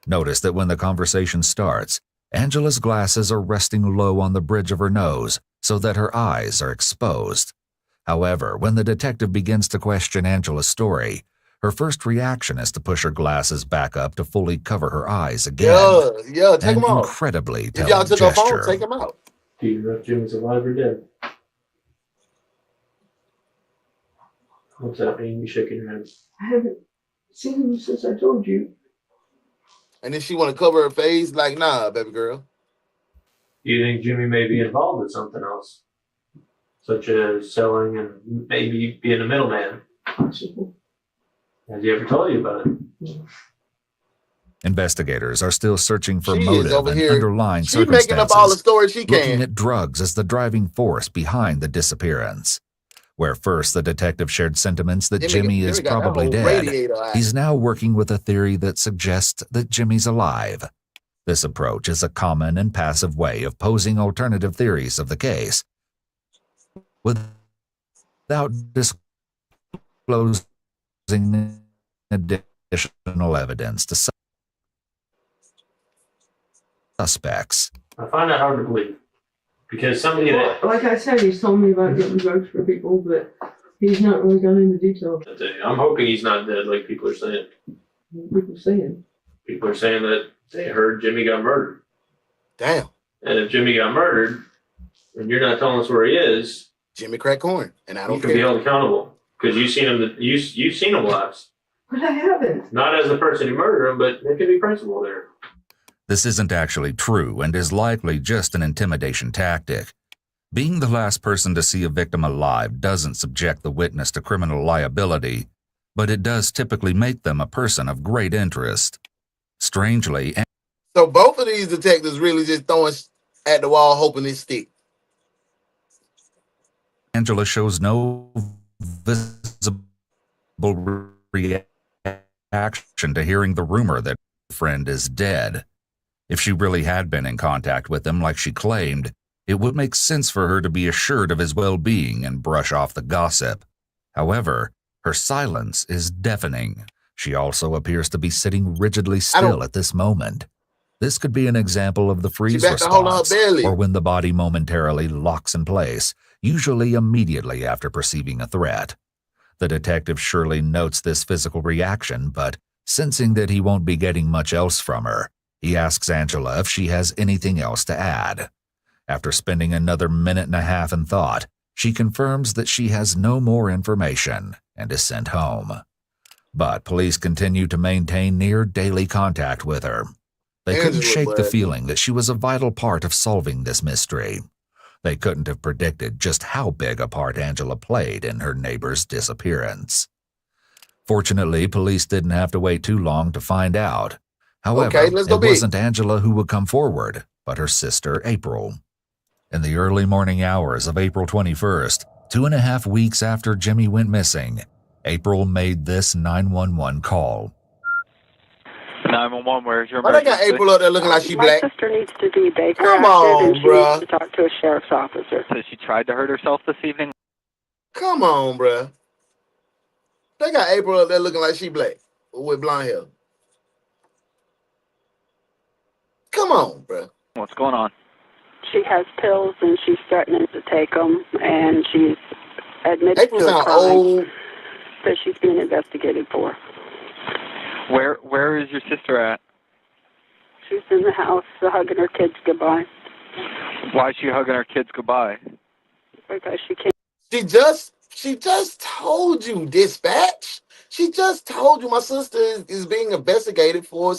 Notice that when the conversation starts, Angela's glasses are resting low on the bridge of her nose so that her eyes are exposed. However, when the detective begins to question Angela's story, her first reaction is to push her glasses back up to fully cover her eyes again. Yeah, take An them off. incredibly If y'all telling took her gesture. phone, take them out. Do you know if Jimmy's alive or dead? What's that mean? You shaking your head? I haven't seen him since I told you. And then she want to cover her face like, nah, baby girl. Do you think Jimmy may be involved with something else? Such as selling and maybe being a middleman? Possible. Has he ever told you about it? Investigators are still searching for She is motive over and here. underlying She's making up all the circumstances, stories she looking can. at drugs as the driving force behind the disappearance. Where first the detective shared sentiments that Jimmy is got that probably whole dead, radiator eye. he's now working with a theory that suggests that Jimmy's alive. This approach is a common and passive way of posing alternative theories of the case without disclosing additional evidence to suspects. I find that hard to believe because somebody that, like I said, he's told me about getting drugs for people, but he's not really gone into detail. I'm hoping he's not dead, like people are saying. People are saying that they heard Jimmy got murdered. Damn. And if Jimmy got murdered, and you're not telling us where he is, Jimmy crack corn, and I don't care. He can be held accountable because you've seen him. You've seen him lives. But I haven't. Not as the person who murdered him, but there could be principle there. This isn't actually true and is likely just an intimidation tactic. Being the last person to see a victim alive doesn't subject the witness to criminal liability, but it does typically make them a person of great interest. Strangely, so both of these detectives really just throwing at the wall hoping it stick. Angela shows no visible reaction to hearing the rumor that her friend is dead. If she really had been in contact with him like she claimed, it would make sense for her to be assured of his well-being and brush off the gossip. However, her silence is deafening. She also appears to be sitting rigidly still at this moment. This could be an example of the freeze response, or when the body momentarily locks in place, usually immediately after perceiving a threat. The detective surely notes this physical reaction, but sensing that he won't be getting much else from her, he asks Angela if she has anything else to add. After spending another minute and a half in thought, she confirms that she has no more information and is sent home. But police continue to maintain near daily contact with her. They couldn't shake the feeling that she was a vital part of solving this mystery. They couldn't have predicted just how big a part Angela played in her neighbor's disappearance. Fortunately, police didn't have to wait too long to find out. However, it wasn't Angela who would come forward, but her sister, April. In the early morning hours of April 21st, 2.5 weeks after Jimmy went missing, April made this 911 call. 911, where's your emergency? Why they got April up there looking like she black? My sister needs to be Baker. Come on, and she bruh. needs to talk to a sheriff's officer. So she tried to hurt herself this evening? Come on, bruh. They got April up there looking like she black with blonde hair. Come on, bruh. What's going on? She has pills and she's threatening to take them, and she's admitted to a crime that she's being investigated for. Where is your sister at? She's in the house hugging her kids goodbye. Why is she hugging her kids goodbye? Because she can't. She just told you, dispatch. She just told you my sister is being investigated for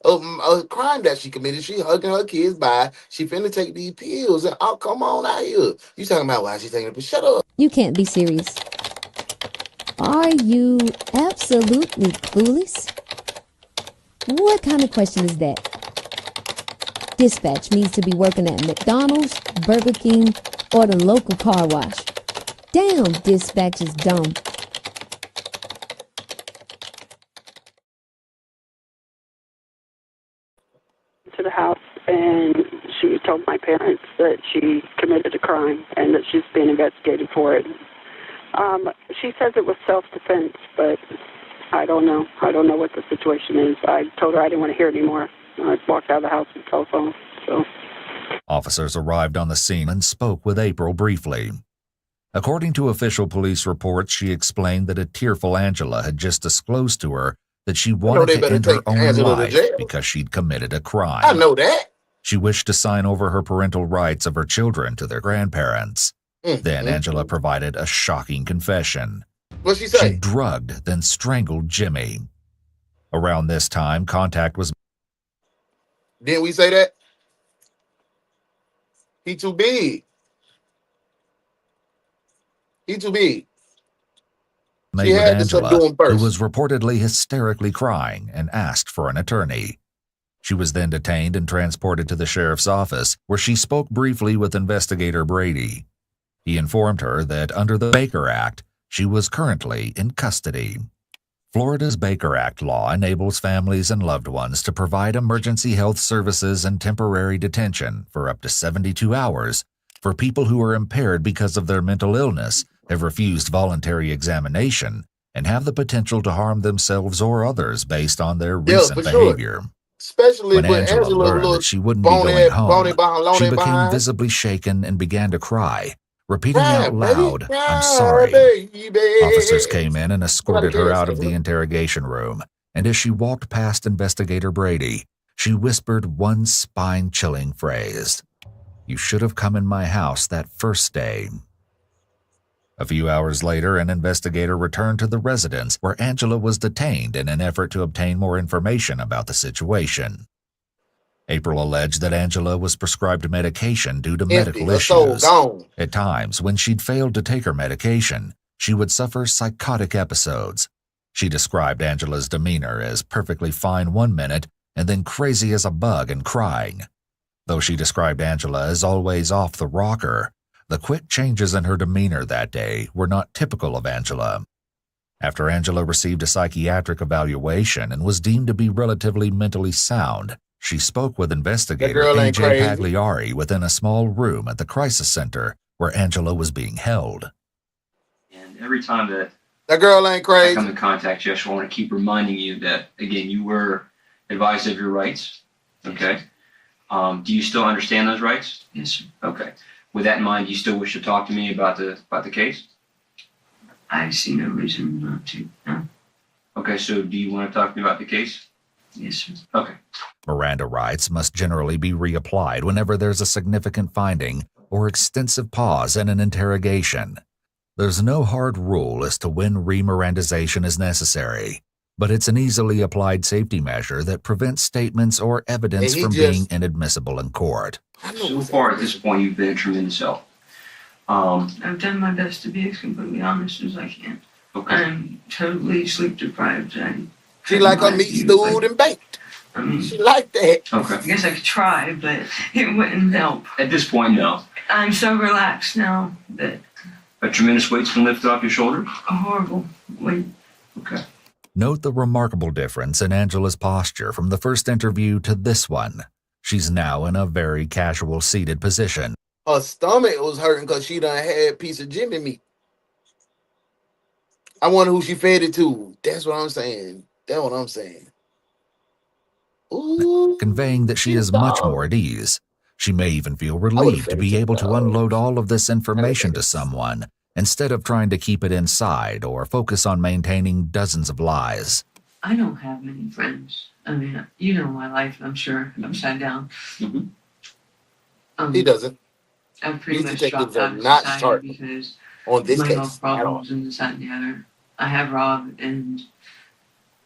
a crime that she committed. She hugging her kids by. She finna take these pills. And oh, come on out here. You talking about why she's taking it? But shut up. You can't be serious. Are you absolutely clueless? What kind of question is that? Dispatch needs to be working at McDonald's, Burger King, or the local car wash. Damn, dispatch is dumb. To the house, and she told my parents that she committed a crime and that she's being investigated for it. She says it was self-defense, but I don't know. I don't know what the situation is. I told her I didn't want to hear it anymore. I walked out of the house with the telephone. So, officers arrived on the scene and spoke with April briefly. According to official police reports, she explained that a tearful Angela had just disclosed to her that she wanted to end her own life because she'd committed a crime. I know that. She wished to sign over her parental rights of her children to their grandparents. Then Angela provided a shocking confession. What'd she say? She drugged, then strangled Jimmy. Around this time, contact was... Didn't we say that? He too big. He too big. Made with Angela, who was reportedly hysterically crying and asked for an attorney. She was then detained and transported to the sheriff's office, where she spoke briefly with investigator Brady. He informed her that under the Baker Act, she was currently in custody. Florida's Baker Act law enables families and loved ones to provide emergency health services and temporary detention for up to 72 hours for people who are impaired because of their mental illness, have refused voluntary examination, and have the potential to harm themselves or others based on their Yeah, recent for sure. behavior. Especially When with Angela Angela learned that look she wouldn't be going home, lonely she became behind. visibly shaken and began to cry, repeating Cry, out baby, loud, "I'm cry, sorry." baby. Officers came in and Get out escorted of her gas out of the station. interrogation room, and as she walked past Investigator Brady, she whispered one spine-chilling phrase: "You should have come in my house that first day." A few hours later, an investigator returned to the residence where Angela was detained in an effort to obtain more information about the situation. April alleged that Angela was prescribed medication due to Empty, medical her soul issues. gone. At times, when she'd failed to take her medication, she would suffer psychotic episodes. She described Angela's demeanor as perfectly fine one minute and then crazy as a bug and crying. Though she described Angela as always off the rocker, the quick changes in her demeanor that day were not typical of Angela. After Angela received a psychiatric evaluation and was deemed to be relatively mentally sound, she spoke with investigator girl ain't A.J. crazy. Pagliari within a small room at the crisis center where Angela was being held. And every time that girl ain't I crazy. come in contact, Josh, I want to keep reminding you that, again, you were advised of your rights, okay? Do you still understand those rights? Yes, sir. Okay. With that in mind, do you still wish to talk to me about the case? I see no reason not to. No. Okay, so do you want to talk to me about the case? Yes, sir. Okay. Miranda rights must generally be reapplied whenever there's a significant finding or extensive pause in an interrogation. There's no hard rule as to when re-Mirandization is necessary, but it's an easily applied safety measure that prevents statements or evidence And he from just- being inadmissible in court. So far at this point, you've been a tremendous help. I've done my best to be as completely honest as I can. Okay. I'm totally sleep deprived. She like her meat stewed and baked. She like that. Okay. I guess I could try, but it wouldn't help. At this point, no. I'm so relaxed now that A tremendous weight's been lifted off your shoulders? a horrible weight. Okay. Note the remarkable difference in Angela's posture from the first interview to this one. She's now in a very casual seated position. Her stomach was hurting because she done had a piece of Jimmy meat. I wonder who she fed it to. That's what I'm saying. That's what I'm saying. Ooh, Conveying that she is much more at ease. She may even feel relieved to be able to unload all of this information to someone instead of trying to keep it inside or focus on maintaining dozens of lies. I don't have many friends. I mean, you know my life, I'm sure, upside down. He doesn't. I've pretty These much detectives dropped are out of not society sharp because on this my case health at all. problems and this, that, and the other. I have Rob and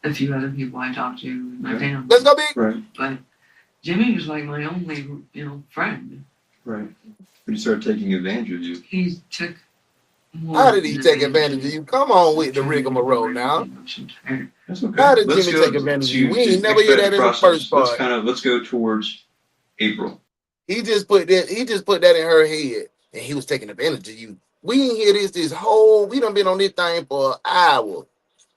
a few other people I talk to in my family. Let's go, big. Right. But Jimmy was like my only, friend. Right. But he started taking advantage of you. He took more How did he than take advantage of you? Come on with the rigmarole now. That's okay. How did Let's Jimmy go take advantage of you? to We ain't just never hear expedite that in the process. first part. Let's go towards April. He just put that in her head, and he was taking advantage of you. We ain't hear this whole. We done been on this thing for an hour.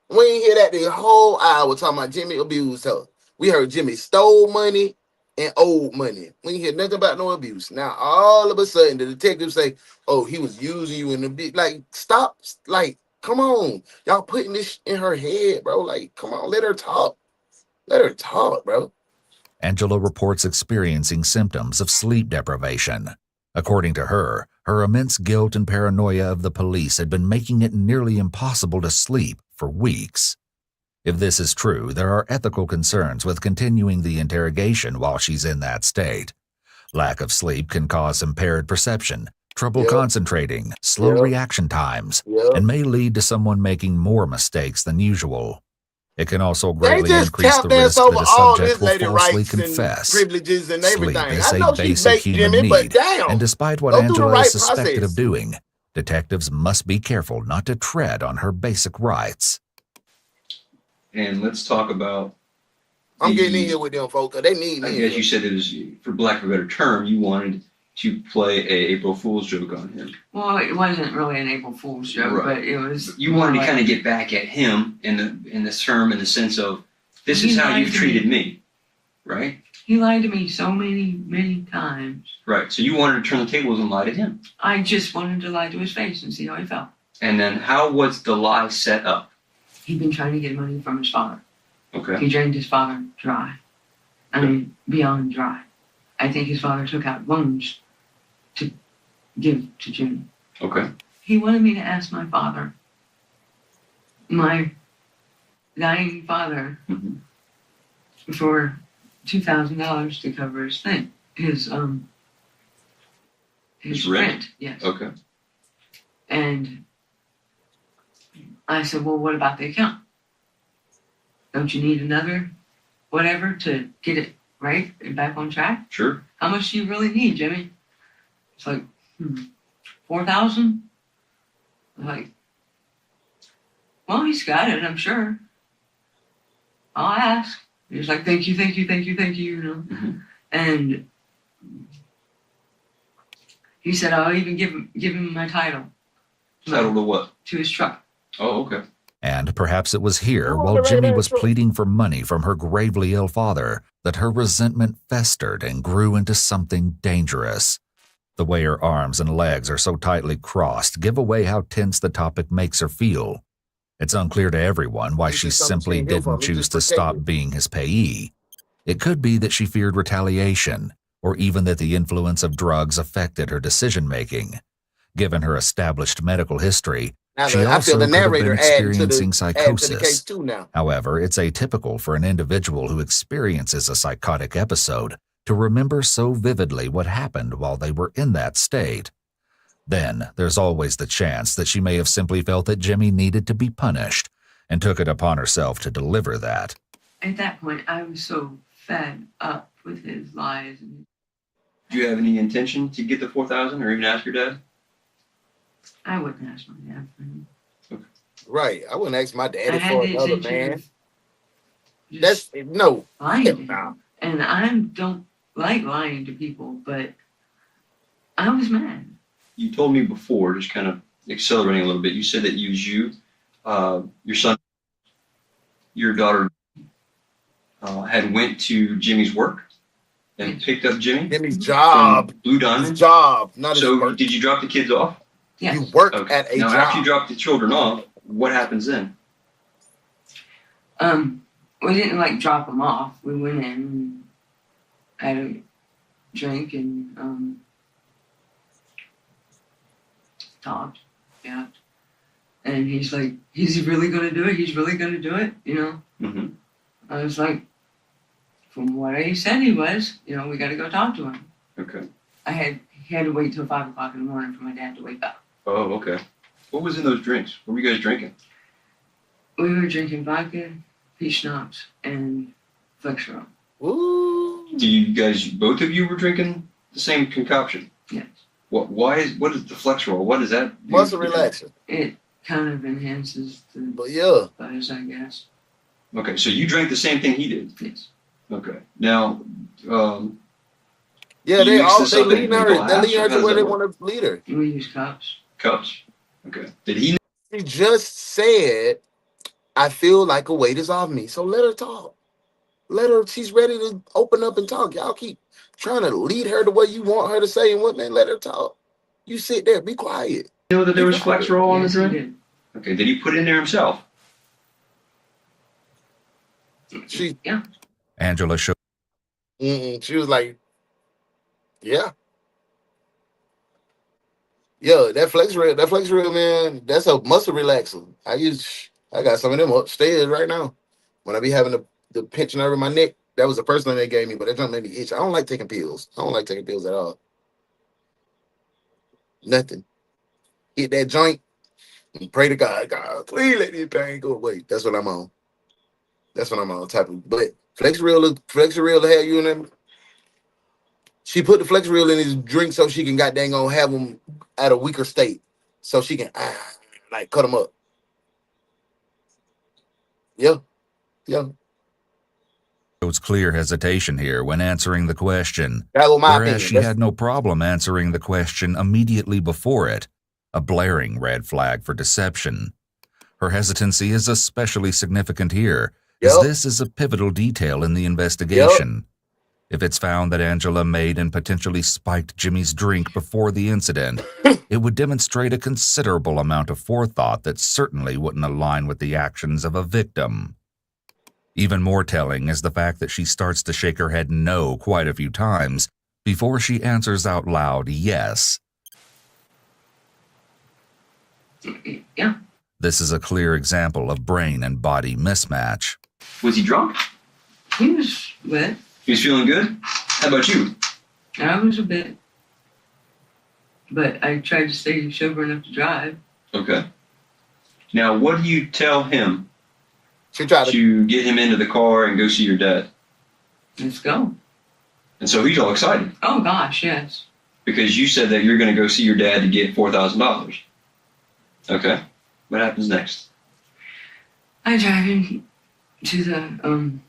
We ain't hear that this whole hour talking about Jimmy abused her. We heard Jimmy stole money and owed money. We ain't hear nothing about no abuse. Now all of a sudden the detectives say, "Oh, he was using you in the bit." Like, stop. Like, come on, y'all putting this in her head, bro. Like, come on, let her talk. Let her talk, bro. Angela reports experiencing symptoms of sleep deprivation. According to her, her immense guilt and paranoia of the police had been making it nearly impossible to sleep for weeks. If this is true, there are ethical concerns with continuing the interrogation while she's in that state. Lack of sleep can cause impaired perception, trouble concentrating, slow reaction times, and may lead to someone making more mistakes than usual. It can also greatly increase the risk that a subject will falsely confess. Privileges and Sleep everything. is I know a she basic baked human Jimmy, but need, damn. and despite what Go through the Angela right is suspected process. of doing, detectives must be careful not to tread on her basic rights. And let's talk about. I'm getting in here with them, folks. They need me. I guess you said it was, for lack of a better term, you wanted to play a April Fool's joke on him. Well, it wasn't really an April Fool's joke, Right. but it was. You wanted to more kind of like- get back at him in the term, in the sense of, this He is how lied you've to treated me, right? He lied to me so many times. Right. So you wanted to turn the tables and lie to him. I just wanted to lie to his face and see how he felt. And then how was the lie set up? he'd been trying to get money from his father. Okay. He drained his father dry. I mean, beyond dry. I think his father took out loans to give to Jimmy. Okay. He wanted me to ask my father, my dying father, for $2,000 to cover his thing, his rent. Yes. Okay. And I said, well, what about the account? Don't you need another whatever to get it right and back on track? Sure. How much do you really need, Jimmy? It's like, 4,000? I'm like, well, he's got it, I'm sure. I'll ask. He's like, thank you, you know. And he said, I'll even give him my title. Title to what? To his truck. Oh, okay. And perhaps it was here, while Jimmy was pleading for money from her gravely ill father, that her resentment festered and grew into something dangerous. The way her arms and legs are so tightly crossed give away how tense the topic makes her feel. It's unclear to everyone why she simply didn't choose to stop being his payee. It could be that she feared retaliation, or even that the influence of drugs affected her decision-making. Given her established medical history, she also could have been experiencing psychosis. However, it's atypical for an individual who experiences a psychotic episode to remember so vividly what happened while they were in that state. Then, there's always the chance that she may have simply felt that Jimmy needed to be punished and took it upon herself to deliver that. At that point, I was so fed up with his lies. Do you have any intention to get the 4,000 or even ask your dad? I wouldn't ask my dad for him. Okay. Right. I wouldn't ask my daddy I for had the another intention man. of That's no. lying to him. And I don't like lying to people, but I was mad. You told me before, just kind of accelerating a little bit, you said that it was you, your son, your daughter had went to Jimmy's work and picked up Jimmy? Jimmy's job. Blue Diamond? His job, not his So work. did you drop the kids off? Yes. You work Okay. at a Now, job. after you drop the children off, what happens then? We didn't like drop him off. We went in and had a drink and talked. Yeah. And he's like, he's really gonna do it? He's really gonna do it? You know? Mm-hmm. I was like, from what he said he was, you know, we gotta go talk to him. Okay. He had to wait till 5 o'clock in the morning for my dad to wake up. Oh, okay. What was in those drinks? What were you guys drinking? We were drinking vodka, peach schnapps, and Flexerol. Ooh. Do you guys, both of you were drinking the same concoction? Yes. What is the Flexerol? What does that do? Muscle relaxer. It kind of enhances the buzz, I guess. Okay, so you drank the same thing he did? Yes. Okay. Now, Yeah, they lean her. glass, They lean her or to how where they does that want to lead her. We use cups. Cups. Okay. Did he? She just said, "I feel like a weight is off me." So let her talk. Let her. She's ready to open up and talk. Y'all keep trying to lead her the way you want her to say, and what man, let her talk. You sit there, be quiet. You know that there was Flexerol on the Yes, drink? he did. Okay. Did he put it in there himself? She, Yeah. Angela shook. she was like, "Yeah, yeah, that Flexeril, man, that's a muscle relaxer. I got some of them upstairs right now. When I be having the pinch nerve in my neck, that was the first thing they gave me, but that don't make me itch. I don't like taking pills. I don't like taking pills at all. Nothing. Hit that joint and pray to God, God, please let this pain go away. That's what I'm on. Type of, but Flexeril to have you in them. She put the Flexeril in his drink so she can goddamn gonna have him at a weaker state, so she can like cut him up. Yeah. Shows clear hesitation here when answering the question, That was my whereas opinion. she had no problem answering the question immediately before it, a blaring red flag for deception. Her hesitancy is especially significant here, as this is a pivotal detail in the investigation. If it's found that Angela made and potentially spiked Jimmy's drink before the incident, it would demonstrate a considerable amount of forethought that certainly wouldn't align with the actions of a victim. Even more telling is the fact that she starts to shake her head no quite a few times before she answers out loud yes. Yeah. This is a clear example of brain and body mismatch. Was he drunk? He was wet. He was feeling good? How about you? I was a bit. But I tried to stay sober enough to drive. Okay. Now, what do you tell him to get him into the car and go see your dad? Let's go. And so he's all excited. Oh, gosh, yes. Because you said that you're going to go see your dad to get $4,000. Okay. What happens next? I drive him to the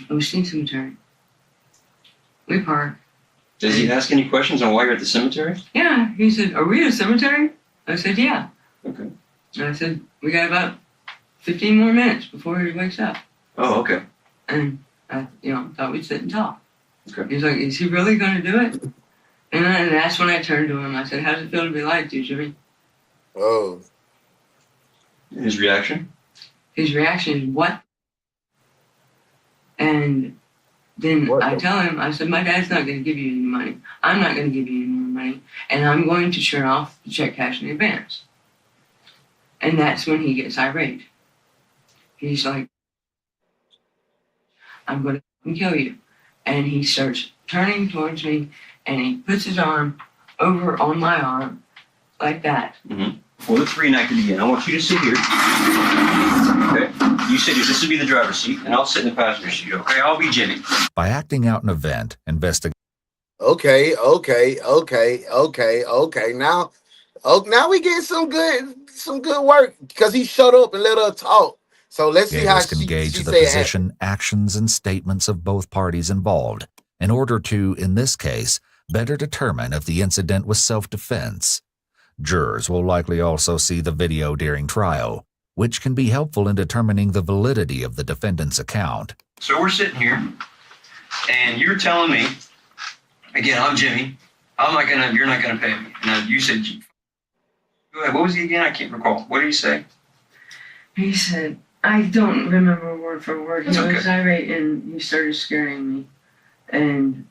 Osteen Cemetery. We park. Does he ask any questions on why you're at the cemetery? Yeah, he said, "Are we at a cemetery?" I said, "Yeah." Okay. And I said, "We got about 15 more minutes before he wakes up." Oh, okay. And I, thought we'd sit and talk. Okay. He's like, "Is he really going to do it?" And that's when I turned to him. I said, "How does it feel to be lied to, Jimmy?" Oh. His reaction? His reaction is, "What?" And then I tell him, I said, "My dad's not going to give you any money. I'm not going to give you any more money. And I'm going to turn off the check cash in advance." And that's when he gets irate. He's like, "I'm going to kill you." And he starts turning towards me, and he puts his arm over on my arm like that. Mm-hmm. Before the reenactment begin, I want you to sit here. Okay. You sit here. This will be the driver's seat, and I'll sit in the passenger seat. Okay. I'll be Jimmy. By acting out an event, Okay. Now we get some good work because he shut up and let her talk. So let's see how investigators can gauge she the say it position, actions, and statements of both parties involved in order to, in this case, better determine if the incident was self-defense. Jurors will likely also see the video during trial, which can be helpful in determining the validity of the defendant's account. So we're sitting here, and you're telling me, again, I'm Jimmy. You're not gonna pay me. Now you said, go ahead. What was he again? I can't recall. What did he say? He said, I don't remember word for word. That's he okay. was irate, and he started scaring me. And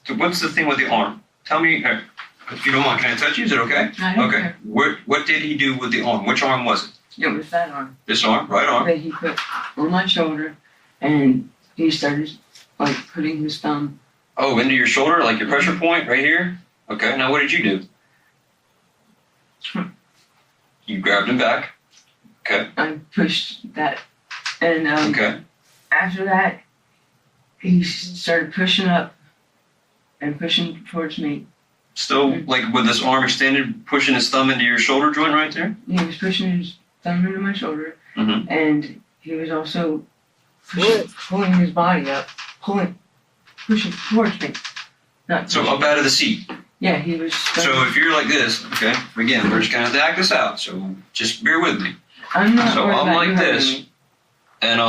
so what's the thing with the arm? Tell me, if you don't mind, can I touch you? Is it okay? I don't okay. care. What did he do with the arm? Which arm was it? It was that arm. This arm? Right arm? That he put on my shoulder, and he started putting his thumb. Oh, into your shoulder, like your pressure point right here? Okay, now what did you do? You grabbed him back. Okay. I pushed that. And okay. After that, he started pushing up and pushing towards me. Still, like with this arm extended, pushing his thumb into your shoulder joint right there? He was pushing his thumb into my shoulder, mm-hmm. and he was also pulling his body up, pushing towards me. So up out of the seat? Yeah, he was. So if you're like this, okay, again, we're just going to have to act this out, so just bear with me. I'm not So worried I'm about like you this, hurting me. and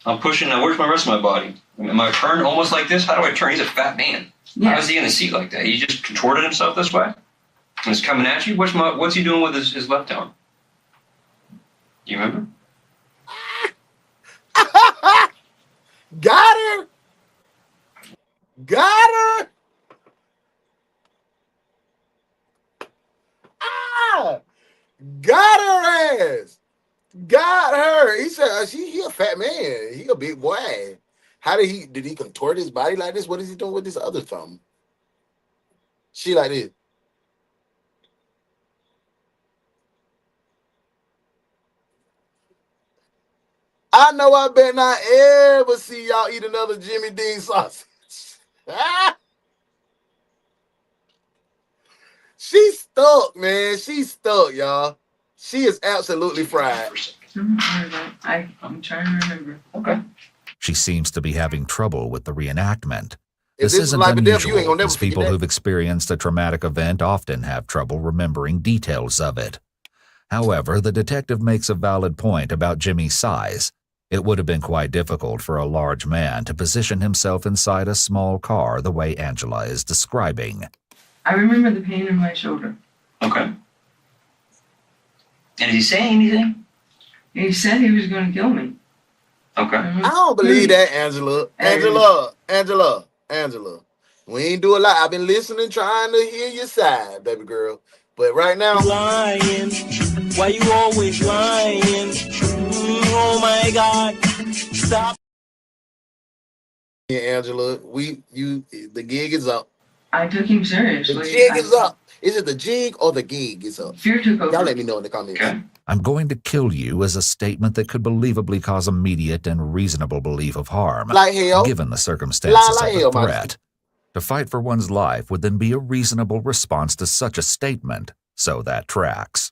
I'm pushing, now where's my rest of my body? Am I turned almost like this? How do I turn? He's a fat man. Yeah. How is he in the seat like that? He just contorted himself this way? And it's coming at you? What's he doing with his left arm? Do you remember? Got her. Got her ass. Got her. He said he a fat man. He a big boy. How did he contort his body like this? What is he doing with this other thumb? She like this. I know I better not ever see y'all eat another Jimmy Dean sausage. She's stuck, man. She's stuck, y'all. She is absolutely fried. I'm trying to remember. Okay. She seems to be having trouble with the reenactment. If This this is isn't life or death, you ain't unusual, gonna never as forget people that. who've experienced a traumatic event often have trouble remembering details of it. However, the detective makes a valid point about Jimmy's size. It would have been quite difficult for a large man to position himself inside a small car the way Angela is describing. I remember the pain in my shoulder. Okay. And did he say anything? He said he was going to kill me. Okay. I don't believe that, Angela. Angela. We ain't do a lot. I've been listening, trying to hear your side, baby girl. But right now, lying. Why you always lying? Oh my God! Stop. Yeah, Angela, the gig is up. I took him seriously. The jig is up. Is it the jig or the gig is up? Fear took over. Y'all let me know in the comments. Okay. I'm going to kill you is a statement that could believably cause immediate and reasonable belief of harm, like hell, given the circumstances like of hell, the threat. To fight for one's life would then be a reasonable response to such a statement, so that tracks.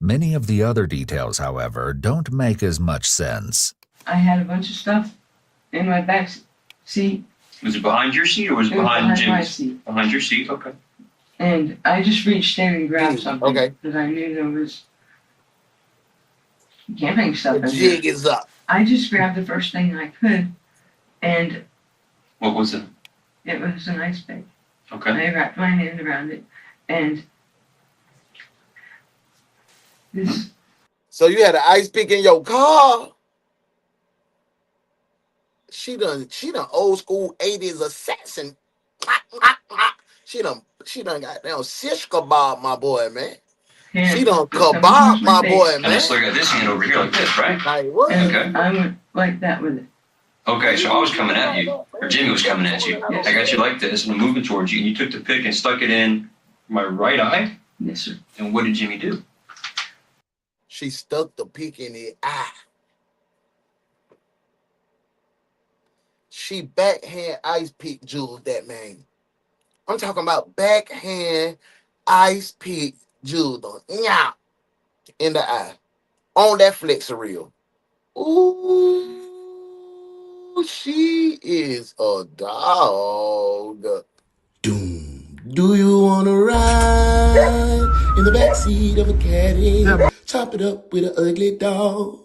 Many of the other details, however, don't make as much sense. I had a bunch of stuff in my back seat. Was it behind your seat or was it behind Jim's? My seat. Behind your seat, okay. And I just reached in and grabbed something. Okay. Because I knew there was camping stuff in The there. jig is up. I just grabbed the first thing I could, and What was it? it was an ice pick. Okay. I wrapped my hand around it, and this. So you had an ice pick in your car? She done old school 80s assassin. She done got down shish kebab, my boy, man. hand She done with something kebab, in my face. boy, And I man. still got this hand over here like this, right? Like what? And Okay. I went like that with it. Okay, so I was coming at you, or Jimmy was coming at you. Yes. I got you like this, and I'm moving towards you, and you took the pick and stuck it in my right eye. Yes, sir. And what did Jimmy do? She stuck the pick in the eye. She backhand ice pick jeweled that man. I'm talking about backhand ice pick jeweled on in the eye. On that flexor reel. Ooh, she is a dog. Do you wanna ride in the backseat of a caddy? Chop it up with an ugly dog.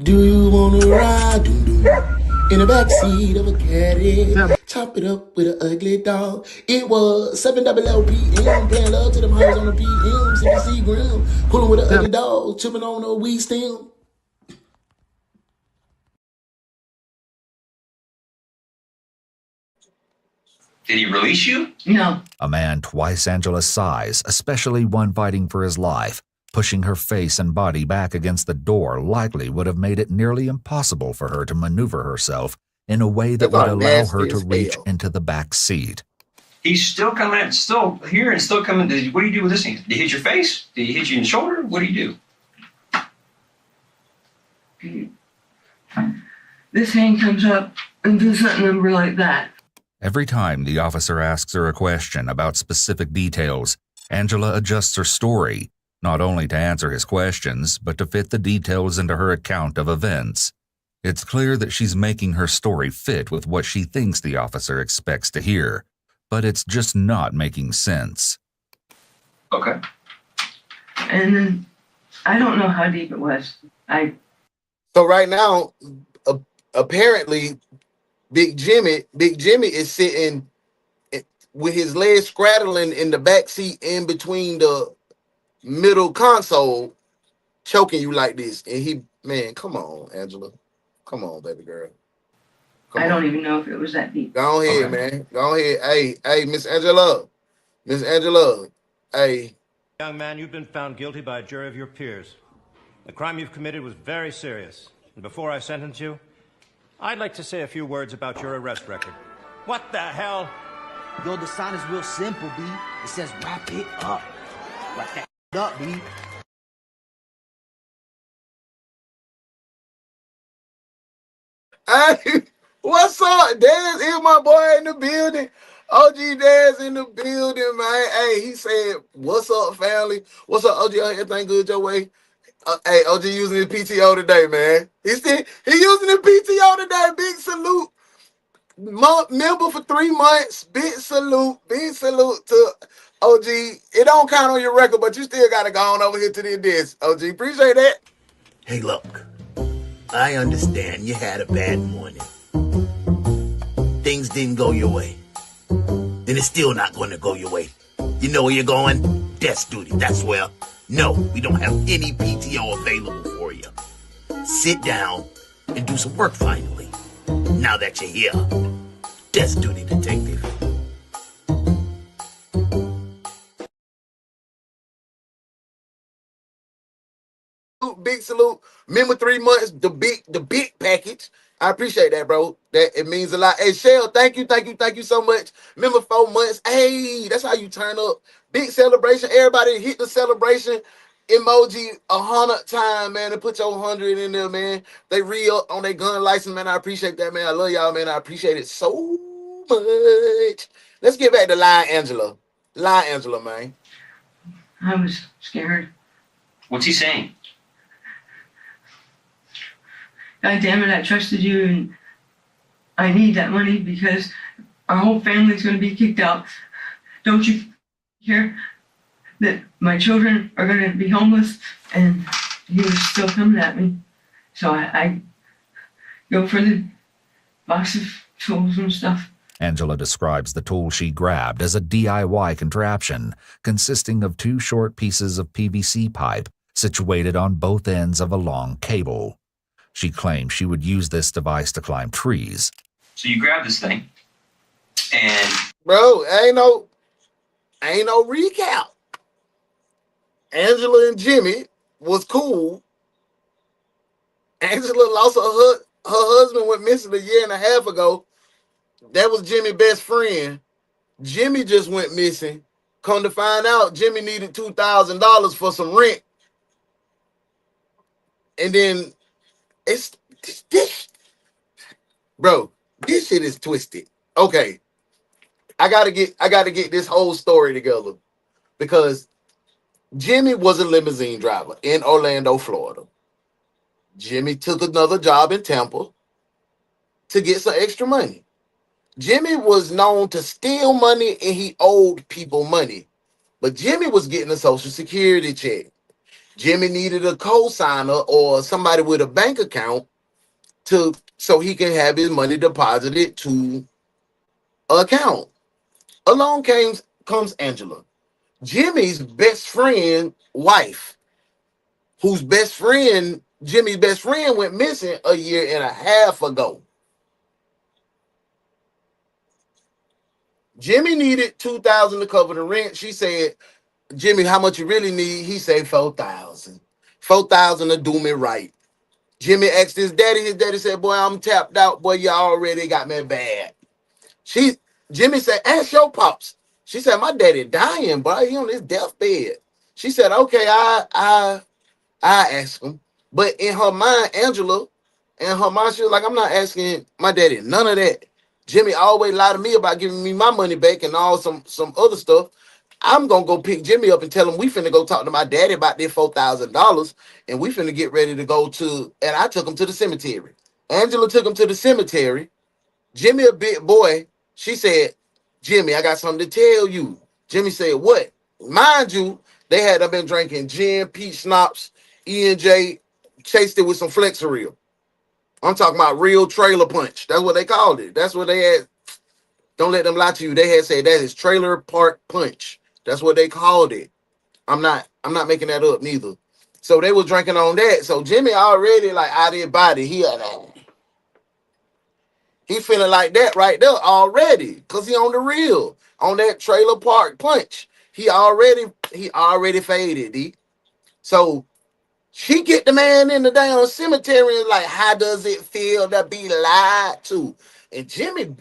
Do you wanna ride in the backseat of a caddy? Chop it up with an ugly dog. It was 700 PM, playing love to them hoes on the PM, CBC Grill, pulling with an ugly dog, chipping on a weed stem. Did he release you? No. A man twice Angela's size, especially one fighting for his life, pushing her face and body back against the door likely would have made it nearly impossible for her to maneuver herself in a way that would allow her to reach into the back seat. He's still coming at, still here and still coming. What do you do with this hand? Did he hit your face? Did he hit you in the shoulder? What do you do? This hand comes up and does that number like that. Every time the officer asks her a question about specific details, Angela adjusts her story, not only to answer his questions, but to fit the details into her account of events. It's clear that she's making her story fit with what she thinks the officer expects to hear, but it's just not making sense. Okay. And then I don't know how deep it was. So right now, apparently, Big Jimmy is sitting with his legs straddling in the back seat in between the middle console, choking you like this. And he, man, come on, Angela. Come on, baby girl. I don't even know if it was that deep. Go ahead, man. Go ahead. Hey, Miss Angela. Miss Angela. Hey. Young man, you've been found guilty by a jury of your peers. The crime you've committed was very serious. And before I sentence you, I'd like to say a few words about your arrest record. What the hell? Yo, the sign is real simple, B. It says wrap it up. Wrap that up, B. Hey, what's up? Daz is my boy in the building. OG Daz in the building, man. Hey, he said, what's up, family? What's up, OG? Everything good your way? Hey, OG using his PTO today, man. He using his PTO today. Big salute. Member for 3 months. Big salute to OG. It don't count on your record, but you still got to go on over here to the desk, OG. Appreciate that. Hey, look. I understand you had a bad morning. Things didn't go your way. Then it's still not going to go your way. You know where you're going? Desk duty, that's where. No, we don't have any PTO available for you. Sit down and do some work finally. Now that you're here. Desk duty, detective. Big salute. Remember 3 months, the big package. I appreciate that, bro. That it means a lot. Hey, Shell, thank you so much. Remember 4 months. Hey, that's how you turn up. Big celebration. Everybody hit the celebration emoji 100 times, man, and put your 100 in there, man. They re-up on their gun license, man. I appreciate that, man. I love y'all, man. I appreciate it so much. Let's get back to Lion Angela. Lion Angela, man. I was scared. What's he saying? God damn it, I trusted you and I need that money because our whole family's going to be kicked out. Don't you care that my children are going to be homeless? And he was still coming at me. So I go for the box of tools and stuff. Angela describes the tool she grabbed as a DIY contraption consisting of 2 short pieces of PVC pipe situated on both ends of a long cable. She claimed she would use this device to climb trees. So you grab this thing, and bro, ain't no recap. Angela and Jimmy was cool. Angela lost her husband, went missing a year and a half ago. That was Jimmy's best friend. Jimmy just went missing. Come to find out, Jimmy needed $2,000 for some rent. And then it's this. Bro, this shit is twisted. Okay. I gotta get this whole story together because Jimmy was a limousine driver in Orlando, Florida. Jimmy took another job in Tampa to get some extra money. Jimmy was known to steal money and he owed people money. But Jimmy was getting a Social Security check. Jimmy needed a co-signer or somebody with a bank account so he can have his money deposited to an account. Along comes Angela, Jimmy's best friend wife, whose Jimmy's best friend went missing a year and a half ago. Jimmy needed $2,000 to cover the rent. She said, Jimmy, how much you really need? He said $4,000. $4,000 to do me right. Jimmy asked his daddy. His daddy said, boy, I'm tapped out. Boy, you already got me bad. Jimmy said, ask your pops. She said, my daddy dying, boy. He on his deathbed. She said, okay, I ask him. But in her mind, Angela, in her mind, she was like, I'm not asking my daddy none of that. Jimmy always lied to me about giving me my money back and all some other stuff. I'm going to go pick Jimmy up and tell him we finna go talk to my daddy about this $4,000 and we finna get ready to go to, and I took him to the cemetery. Angela took him to the cemetery. Jimmy, a big boy, she said, Jimmy, I got something to tell you. Jimmy said, what? Mind you, they had been drinking gin, peach schnapps, E&J, chased it with some Flexeril. I'm talking about real trailer punch. That's what they called it. That's what they had. Don't let them lie to you. They had said that is trailer park punch. That's what they called it. I'm not making that up neither. So they was drinking on that. So Jimmy already like out of his body. He feeling like that right there already. Cause he on the real. On that trailer park punch. He already faded, D. So she get the man in the damn cemetery and like, how does it feel to be lied to? And Jimmy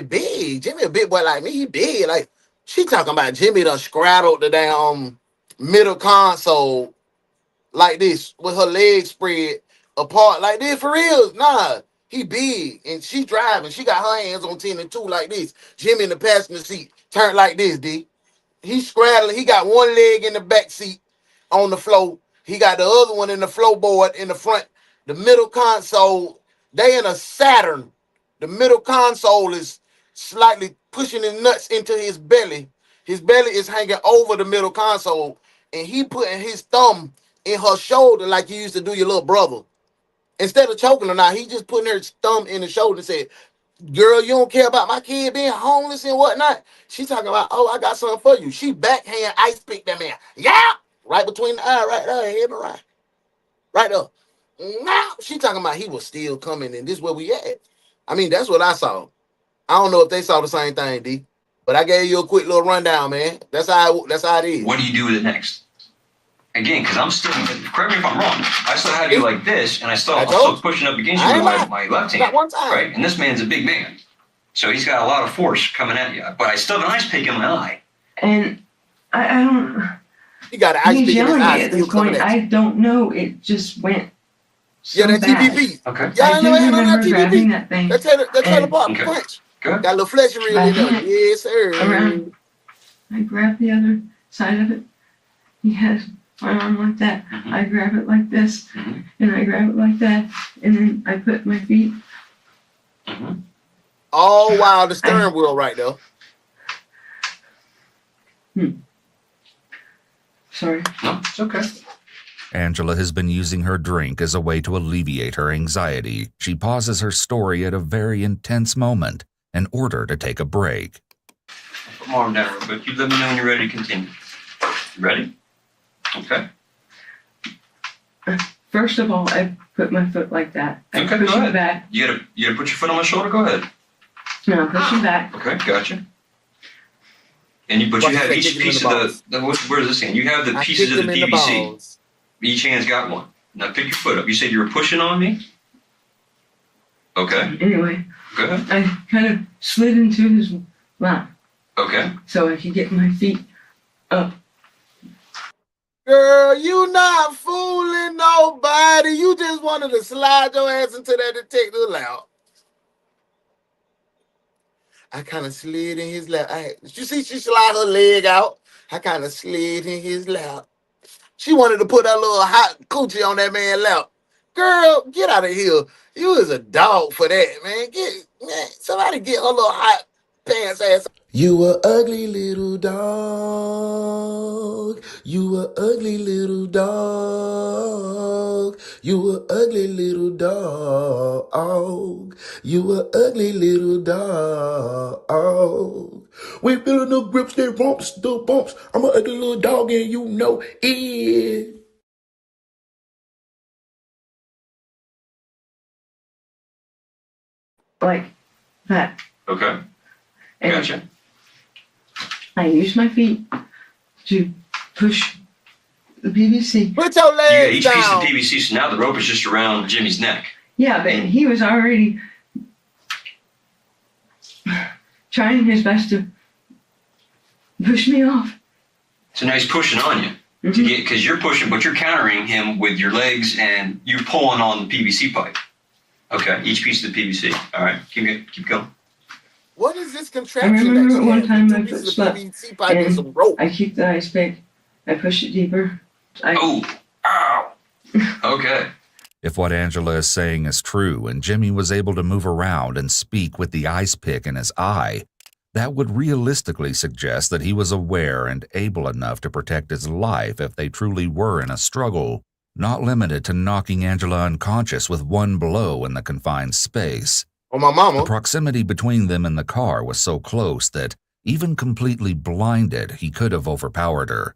big. Jimmy a big boy like me. He big. Like, she talking about Jimmy done straddled the damn middle console like this with her legs spread apart like this for real. Nah, he big. And she driving. She got her hands on 10 and 2 like this. Jimmy in the passenger seat turned like this, D. He's straddling. He got one leg in the back seat on the floor. He got the other one in the floorboard in the front. The middle console, they in a Saturn. The middle console is slightly pushing his nuts into his belly. His belly is hanging over the middle console. And he putting his thumb in her shoulder like you used to do your little brother. Instead of choking her, now he just putting her thumb in the shoulder and said, "Girl, you don't care about my kid being homeless and whatnot." She talking about, "Oh, I got something for you." She backhand ice picked that man. Yeah, right between the eye, right there, hit me right up. Now she talking about he was still coming, and this is where we at. I mean, that's what I saw. I don't know if they saw the same thing, D. But I gave you a quick little rundown, man. That's how it is. What do you do with it next? Again, because I'm still, correct me if I'm wrong, I still had you like this, and I'm still pushing up against you with my left hand. Not one time. Right, and this man's a big man. So he's got a lot of force coming at you. But I still have an ice pick in my eye. And I don't. You got an ice pick in his eye. At this point, I don't know. It just went. So that TPP. Okay. Yeah, I do remember grabbing that thing. That's the part punch. Good. Got a little flesh reel in there. Yes, sir. I grabbed the other side of it. He has my arm like that. I grab it like this, and I grab it like that, and then I put my feet. All while the steering wheel right though. Sorry. No, it's okay. Angela has been using her drink as a way to alleviate her anxiety. She pauses her story at a very intense moment in order to take a break. Put my arm down real quick. You let me know when you're ready to continue. You ready? Okay. First of all, I put my foot like that. I Okay, push go it ahead. back. You gotta put your foot on my shoulder? Go ahead. No, I'm pushing back. Okay, gotcha. And you have each piece of where is this in? You have the pieces of the PVC. Each hand's got one. Now pick your foot up. You said you were pushing on me? Okay. Anyway, go ahead. I kind of slid into his lap Okay. so I could get my feet up. Girl, you not fooling nobody. You just wanted to slide your ass into that detective lap. I kind of slid in his lap. You see, she slide her leg out. I kind of slid in his lap. She wanted to put her little hot coochie on that man's lap. Girl, get out of here. You is a dog for that, man. Somebody get her little hot pants ass. You a ugly little dog. You a ugly little dog. You a ugly little dog. You a ugly little dog. We feeling the grips, they bumps, the bumps. I'm a ugly little dog and you know it. Like that. Okay. Gotcha. I use my feet to push the PVC. Put your legs each piece of PVC, so now the rope is just around Jimmy's neck. Yeah, but he was already trying his best to push me off. So now he's pushing on you to get, because you're pushing, but you're countering him with your legs and you pulling on the PVC pipe. Okay, each piece of the PVC. All right, keep going. What is this I contraption? remember that one time my my foot slipped and I kicked the ice pick. I pushed it deeper. Ow. Okay. If what Angela is saying is true and Jimmy was able to move around and speak with the ice pick in his eye, that would realistically suggest that he was aware and able enough to protect his life if they truly were in a struggle, not limited to knocking Angela unconscious with one blow in the confined space. Oh, my mama. The proximity between them and the car was so close that, even completely blinded, he could have overpowered her.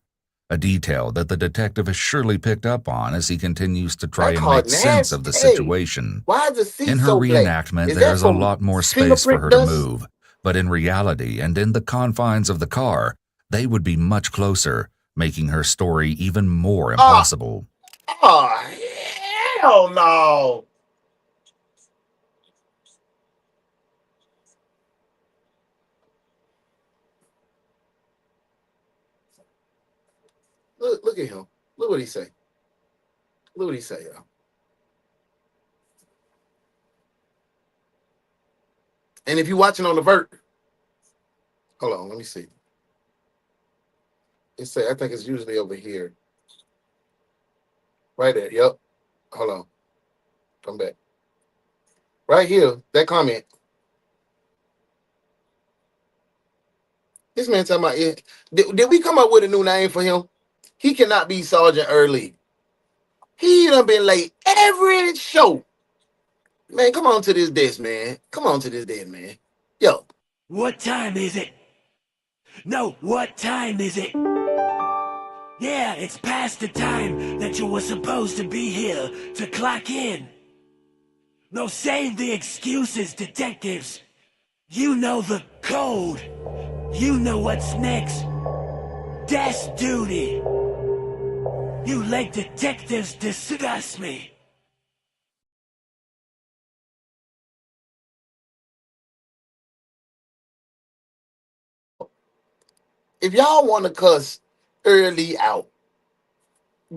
A detail that the detective has surely picked up on as he continues to try and make sense of the situation. Why is the seat in her so black? reenactment, Is that there's a from lot more space for her fingerprint to dust? move, but in reality and in the confines of the car, they would be much closer, making her story even more impossible. Oh, hell no. Look at him. Look what he say. Look what he say, y'all. And if you're watching on the vert, hold on, let me see. It say, I think it's usually over here. Right there, yep. Hold on. Come back. Right here, that comment. This man talking about it. Did we come up with a new name for him? He cannot be Sergeant Early. He done been late every show. Man, come on to this desk, man. Come on to this desk, man. Yo. What time is it? No, what time is it? Yeah, it's past the time that you were supposed to be here to clock in. No, save the excuses, detectives. You know the code. You know what's next. Desk duty. You late detectives disgust me. If y'all want to cuss early out,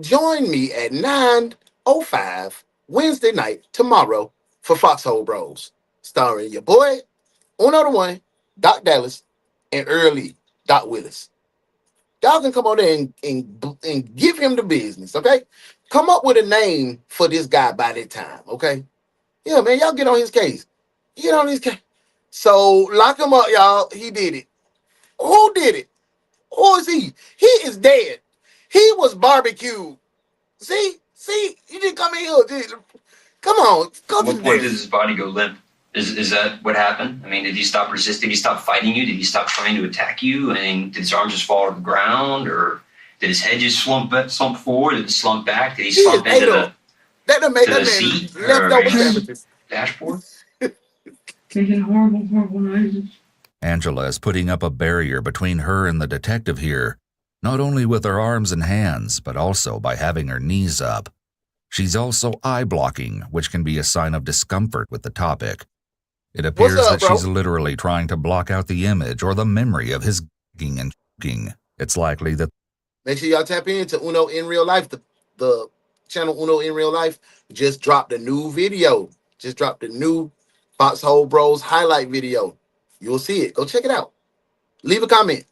join me at 9:05 Wednesday night tomorrow for Foxhole Bros, starring your boy, UnoDaOne, Doc Dallas, and Early Doc Willis. Y'all can come on there and give him the business, okay? Come up with a name for this guy by that time, okay? Yeah, man, y'all get on his case. Get on his case. So lock him up, y'all. He did it. Who did it? Who is he? He is dead. He was barbecued. See, you didn't come in here. Come on, go At to what the point desk. does his body go limp? Is that what happened? I mean, did he stop resisting? Did he stop fighting you? Did he stop trying to attack you? I mean, did his arms just fall to the ground, or did his head just slump forward? Did it slump back? Did he slump into the seat or dashboard? Making horrible noises. Angela is putting up a barrier between her and the detective here, not only with her arms and hands, but also by having her knees up. She's also eye blocking, which can be a sign of discomfort with the topic. It appears What's up, that bro? she's literally trying to block out the image or the memory of his g***ing and f***ing. It's likely that Make sure y'all tap into Uno in Real Life. The channel Uno in Real Life just dropped a new video. Just dropped a new Foxhole Bros highlight video. You'll see it. Go check it out. Leave a comment.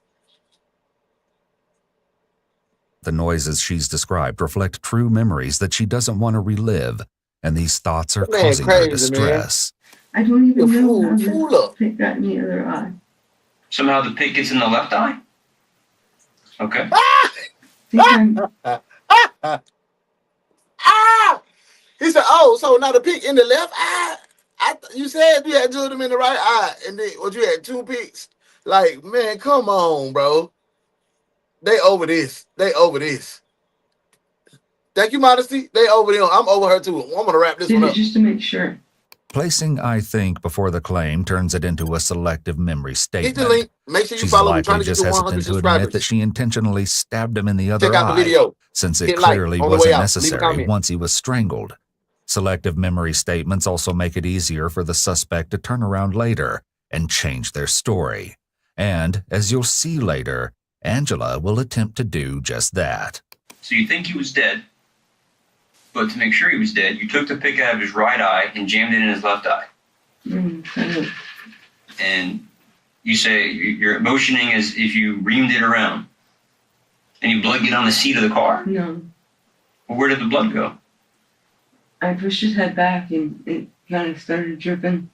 the noises she's described reflect true memories that she doesn't want to relive, and these thoughts are Man, causing her crazy, distress. I don't even know fool how to up. pick that in the other eye. Somehow the pick gets in the left eye? Okay. He said, "Oh, so now the pick in the left eye? You said you had two of them in the right eye, and then what you had two picks? Like, man, come on, bro. They over this. They over this. Thank you, Modesty. They over them. I'm over her too. I'm gonna wrap this one up. Just to make sure. Placing "I think" before the claim turns it into a selective memory Hit the statement. link. Make sure you She's follow me. Trying likely to get just to 100 hesitant to admit subscribers. that she intentionally stabbed him in the other Check out the eye, video. since it Hit like clearly on the way wasn't out. Leave a necessary comment. once he was strangled. Selective memory statements also make it easier for the suspect to turn around later and change their story. And, as you'll see later, Angela will attempt to do just that. So you think he was dead, but to make sure he was dead, you took the pick out of his right eye and jammed it in his left eye. And you say you're motioning as if you reamed it around. Any blood get on the seat of the car? No. Well, where did the blood go? I pushed his head back and it kind of started dripping.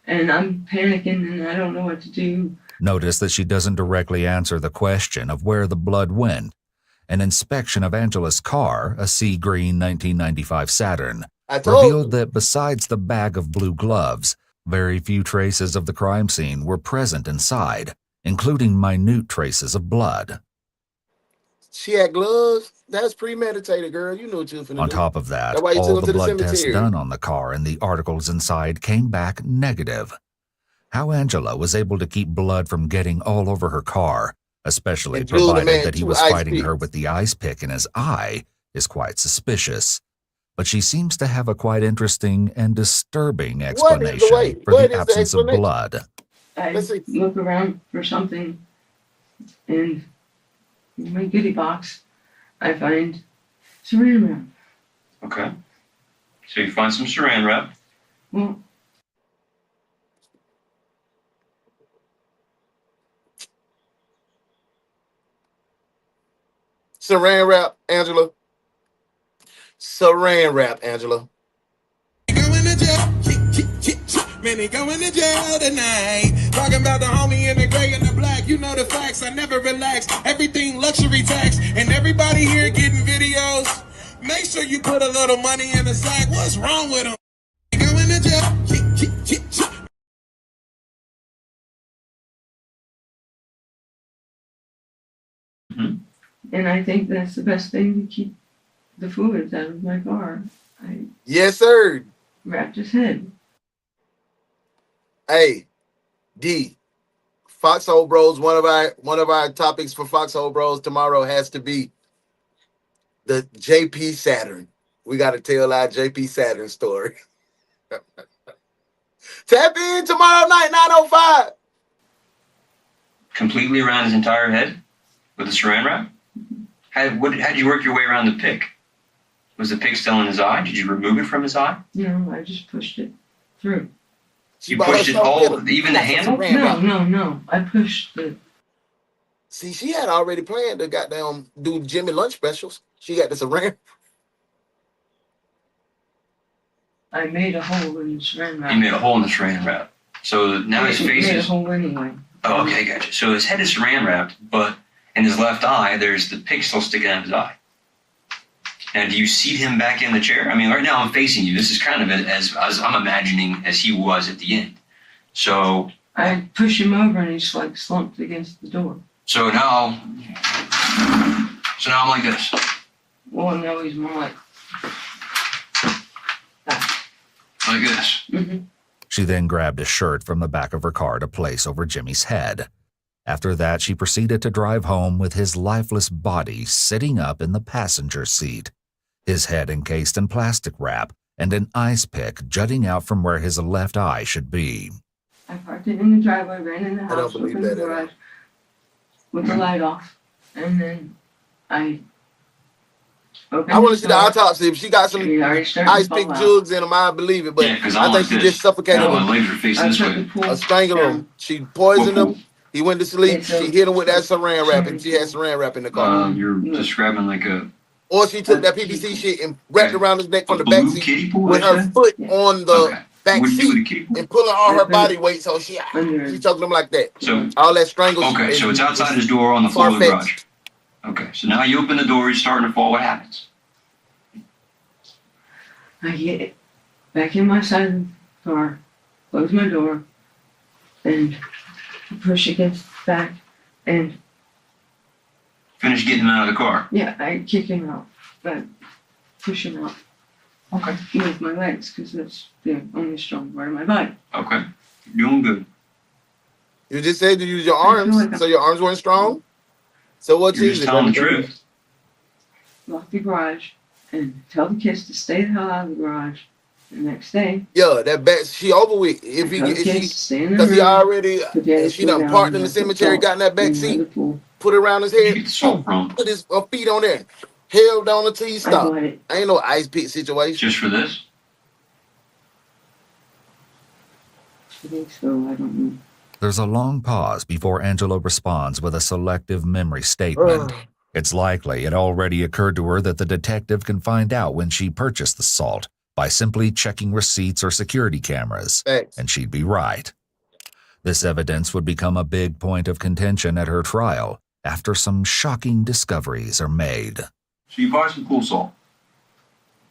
And I'm panicking and I don't know what to do. Notice that she doesn't directly answer the question of where the blood went. An inspection of Angela's car, a sea green 1995 Saturn, revealed that besides the bag of blue gloves, very few traces of the crime scene were present inside, including minute traces of blood. She had gloves. That's premeditated, girl. You know what you're finna On do. top of that, That's why you took all him the to the blood tests cemetery. done on the car and the articles inside came back negative. How Angela was able to keep blood from getting all over her car, especially And blew the man provided that he 2 was ice fighting picks. her with the ice pick in his eye, is quite suspicious. But she seems to have a quite interesting and disturbing What is the explanation way? for What the is absence of explanation? blood. I look around for something and in my goodie box I find saran wrap. Okay. So you find some saran wrap. Well, Saran wrap, Angela. Saran wrap, Angela. Man, they going to jail tonight. Talking about the homie in the gray and the black. You know the facts, I never relax. Everything luxury tax. And everybody here getting videos. Make sure you put a little money in the sack. What's wrong with them? Going to jail. And I think that's the best thing to keep the fluids out of my car. I Yes, sir. wrapped his head. Hey, D. Foxhole Bros. One of our topics for Foxhole Bros tomorrow has to be the JP Saturn. We got to tell our JP Saturn story. Tap in tomorrow night, 9:05. Completely around his entire head with a saran wrap? How'd you work your way around the pick? Was the pick still in his eye? Did you remove it from his eye? No, I just pushed it through. You pushed it all, even the handle? No. I pushed the. See, she had already planned to goddamn do Jimmy lunch specials. She got this around. I made a hole in the saran wrap. You made a hole in the saran wrap. So now his face made is. a hole anyway. Oh, okay, gotcha. So his head is saran wrapped, but in his left eye, there's the pick still sticking out of his eye. And do you seat him back in the chair? I mean, right now I'm facing you. This is kind of as I'm imagining as he was at the end. So I push him over and he's like slumped against the door. So now I'm like this. Well, no, he's more like that. Like this. Mm-hmm. She then grabbed a shirt from the back of her car to place over Jimmy's head. After that, she proceeded to drive home with his lifeless body sitting up in the passenger seat, his head encased in plastic wrap and an ice pick jutting out from where his left eye should be. I parked it in the driveway, ran in the house, opened the garage with the light off, and then I opened I want to see the autopsy. If she got some ice pick fall out. jugs in them, I believe it. But Yeah, 'cause I I'm think like she this. just suffocated No, him. my legs are facing this way. Strangled him. She poisoned him. He went to sleep. She hit him with that saran wrap, and she had saran wrap in the car. You're describing like a. Or she took that PVC shit and wrapped it around his neck from the back blue seat kiddie pool, with that's her that? foot on the back What'd you do with the seat kiddie pool? and pulling all her body weight. So she choking him like that. So all that strangle. Okay, so it's outside his door on the floor of the garage. Okay, so now you open the door, he's starting to fall. What happens? I get back in my side of the car, close my door, and push against the back, and Finish getting him out of the car. yeah, I kick him out, but push him out. Okay. With my legs, because that's the only strong part of my body. Okay, you're doing good. You just said to use your arms, so your arms weren't strong. So what You're just telling the truth. Lock the garage and tell the kids to stay the hell out of the garage. The next day, Yeah, that back she over with. If he because he already she done parked in the cemetery, got in that back seat, put it around his head, put his feet on there, held down until he stopped. Ain't no ice pick situation. Just for this? I think so. I don't know. There's a long pause before Angela responds with a selective memory statement. It's likely it already occurred to her that the detective can find out when she purchased the salt by simply checking receipts or security cameras, and she'd be right. This evidence would become a big point of contention at her trial after some shocking discoveries are made. So you buy some pool salt,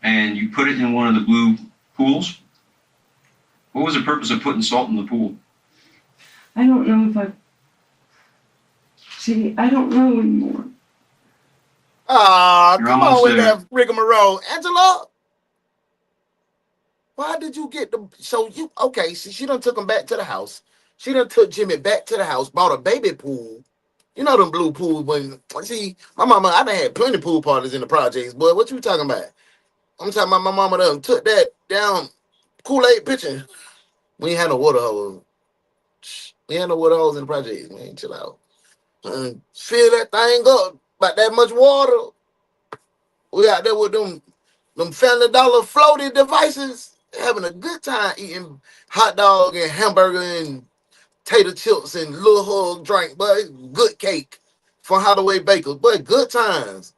and you put it in one of the blue pools. What was the purpose of putting salt in the pool? I don't know if I don't know anymore. Ah, You're come on almost with there. that rigmarole, Angela. Why did you get the? So you okay? See, she done took him back to the house. She done took Jimmy back to the house. Bought a baby pool. You know them blue pools. When see my mama, I done had plenty pool parties in the projects. But what you talking about? I'm talking about my mama done took that down Kool-Aid pitcher. We ain't had no water hose. We ain't had no water hose in the projects. Man, chill out. Fill that thing up. About that much water. We out there with them Family Dollar floating devices, having a good time eating hot dog and hamburger and tater chips and little hug drink, but good cake from Holloway Bakers, but good times.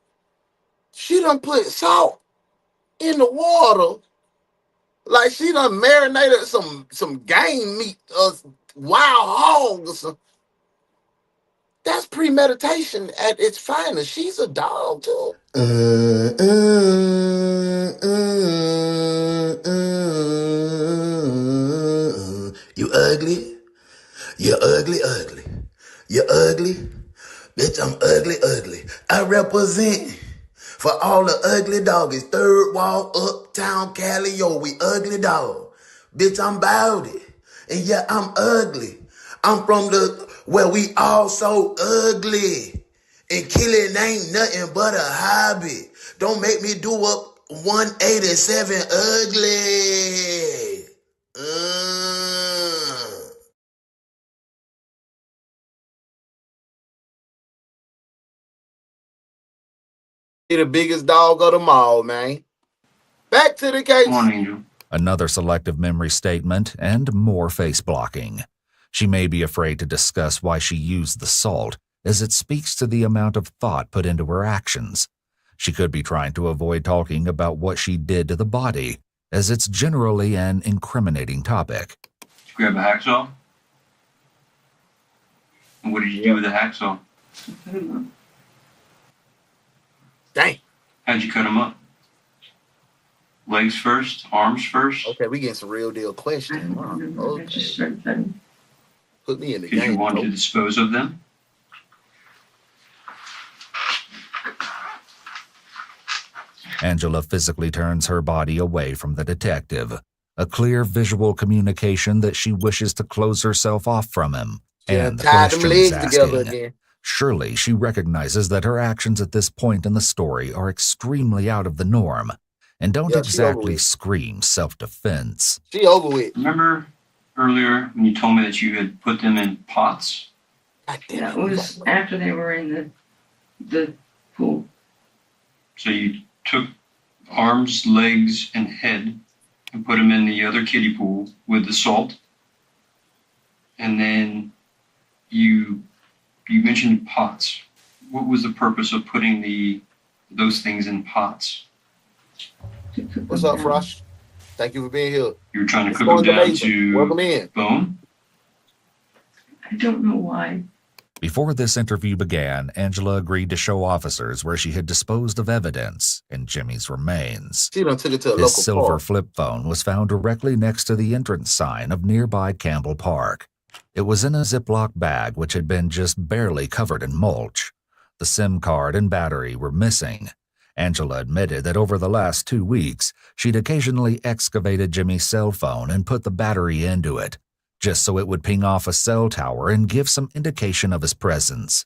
She done put salt in the water like she done marinated some game meat or wild hog or something. That's premeditation at its finest. She's a dog too. You ugly. You're ugly, ugly. You're ugly Bitch, I'm ugly, ugly. I represent for all the ugly doggies. Third wall, uptown, Cali, yo, we ugly dog. Bitch, I'm about it. And yeah, I'm ugly. I'm from where we all so ugly. And killing ain't nothing but a hobby. Don't make me do up 187 ugly. He the biggest dog of them all, man. Back to the case. Come on, Angel. Another selective memory statement and more face blocking. She may be afraid to discuss why she used the salt, as it speaks to the amount of thought put into her actions. She could be trying to avoid talking about what she did to the body, as it's generally an incriminating topic. Did you grab a hacksaw? And what did you do with the hacksaw? Dang. How'd you cut him up? Legs first, arms first? Okay, we getting some real deal questions. Wow. Okay. Put me in the game. Did you want to dispose of them? Angela physically turns her body away from the detective, a clear visual communication that she wishes to close herself off from him. And the tie them legs questions together asking. again. Surely she recognizes that her actions at this point in the story are extremely out of the norm and don't exactly scream self-defense. She over with. Remember earlier when you told me that you had put them in pots? Yeah, it was after they were in the pool. So you took arms, legs, and head and put them in the other kiddie pool with the salt. And then you mentioned pots. What was the purpose of putting those things in pots? What's up, Frosh? Thank you for being here. You were trying to cook them down to welcome in. Bone? I don't know why. Before this interview began, Angela agreed to show officers where she had disposed of evidence in Jimmy's remains. She done took it to a His local silver park. flip phone was found directly next to the entrance sign of nearby Campbell Park. It was in a Ziploc bag which had been just barely covered in mulch. The SIM card and battery were missing. Angela admitted that over the last 2 weeks, she'd occasionally excavated Jimmy's cell phone and put the battery into it, just so it would ping off a cell tower and give some indication of his presence.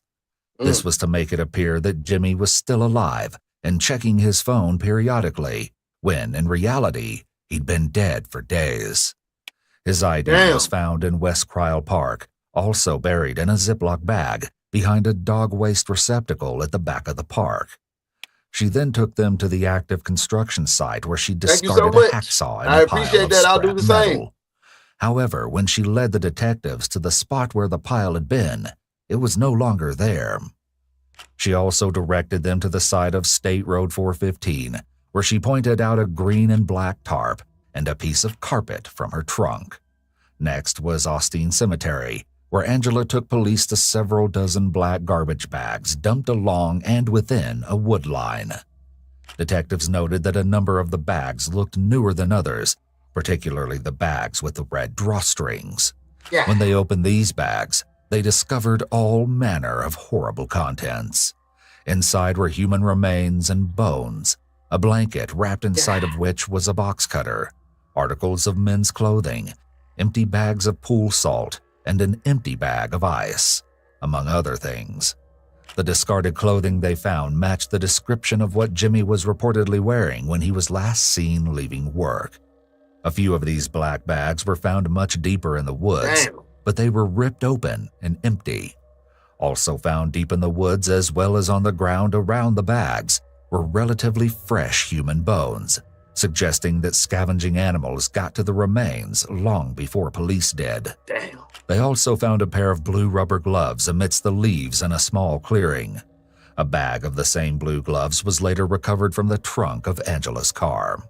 This was to make it appear that Jimmy was still alive and checking his phone periodically, when in reality, he'd been dead for days. His ID was found in West Cryle Park, also buried in a Ziploc bag behind a dog waste receptacle at the back of the park. She then took them to the active construction site where she discarded a hacksaw in a pile of scrap metal. However, when she led the detectives to the spot where the pile had been, it was no longer there. She also directed them to the side of State Road 415, where she pointed out a green and black tarp and a piece of carpet from her trunk. Next was Austin Cemetery, where Angela took police to several dozen black garbage bags dumped along and within a wood line. Detectives noted that a number of the bags looked newer than others, particularly the bags with the red drawstrings. When they opened these bags, they discovered all manner of horrible contents. Inside were human remains and bones, a blanket wrapped inside of which was a box cutter, articles of men's clothing, empty bags of pool salt, and an empty bag of ice, among other things. The discarded clothing they found matched the description of what Jimmy was reportedly wearing when he was last seen leaving work. A few of these black bags were found much deeper in the woods, but they were ripped open and empty. Also found deep in the woods as well as on the ground around the bags were relatively fresh human bones, suggesting that scavenging animals got to the remains long before police did. They also found a pair of blue rubber gloves amidst the leaves in a small clearing. A bag of the same blue gloves was later recovered from the trunk of Angela's car.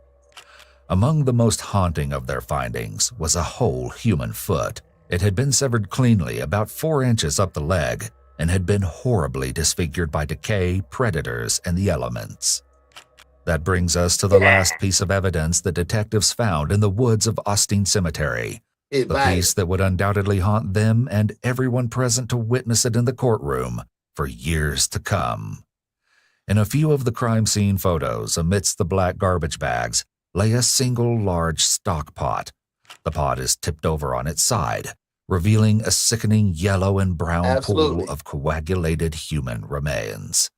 Among the most haunting of their findings was a whole human foot. It had been severed cleanly about 4 inches up the leg and had been horribly disfigured by decay, predators, and the elements. That brings us to the last piece of evidence the detectives found in the woods of Austin Cemetery, the piece that would undoubtedly haunt them and everyone present to witness it in the courtroom for years to come. In a few of the crime scene photos, amidst the black garbage bags, lay a single large stock pot. The pot is tipped over on its side, revealing a sickening yellow and brown pool of coagulated human remains.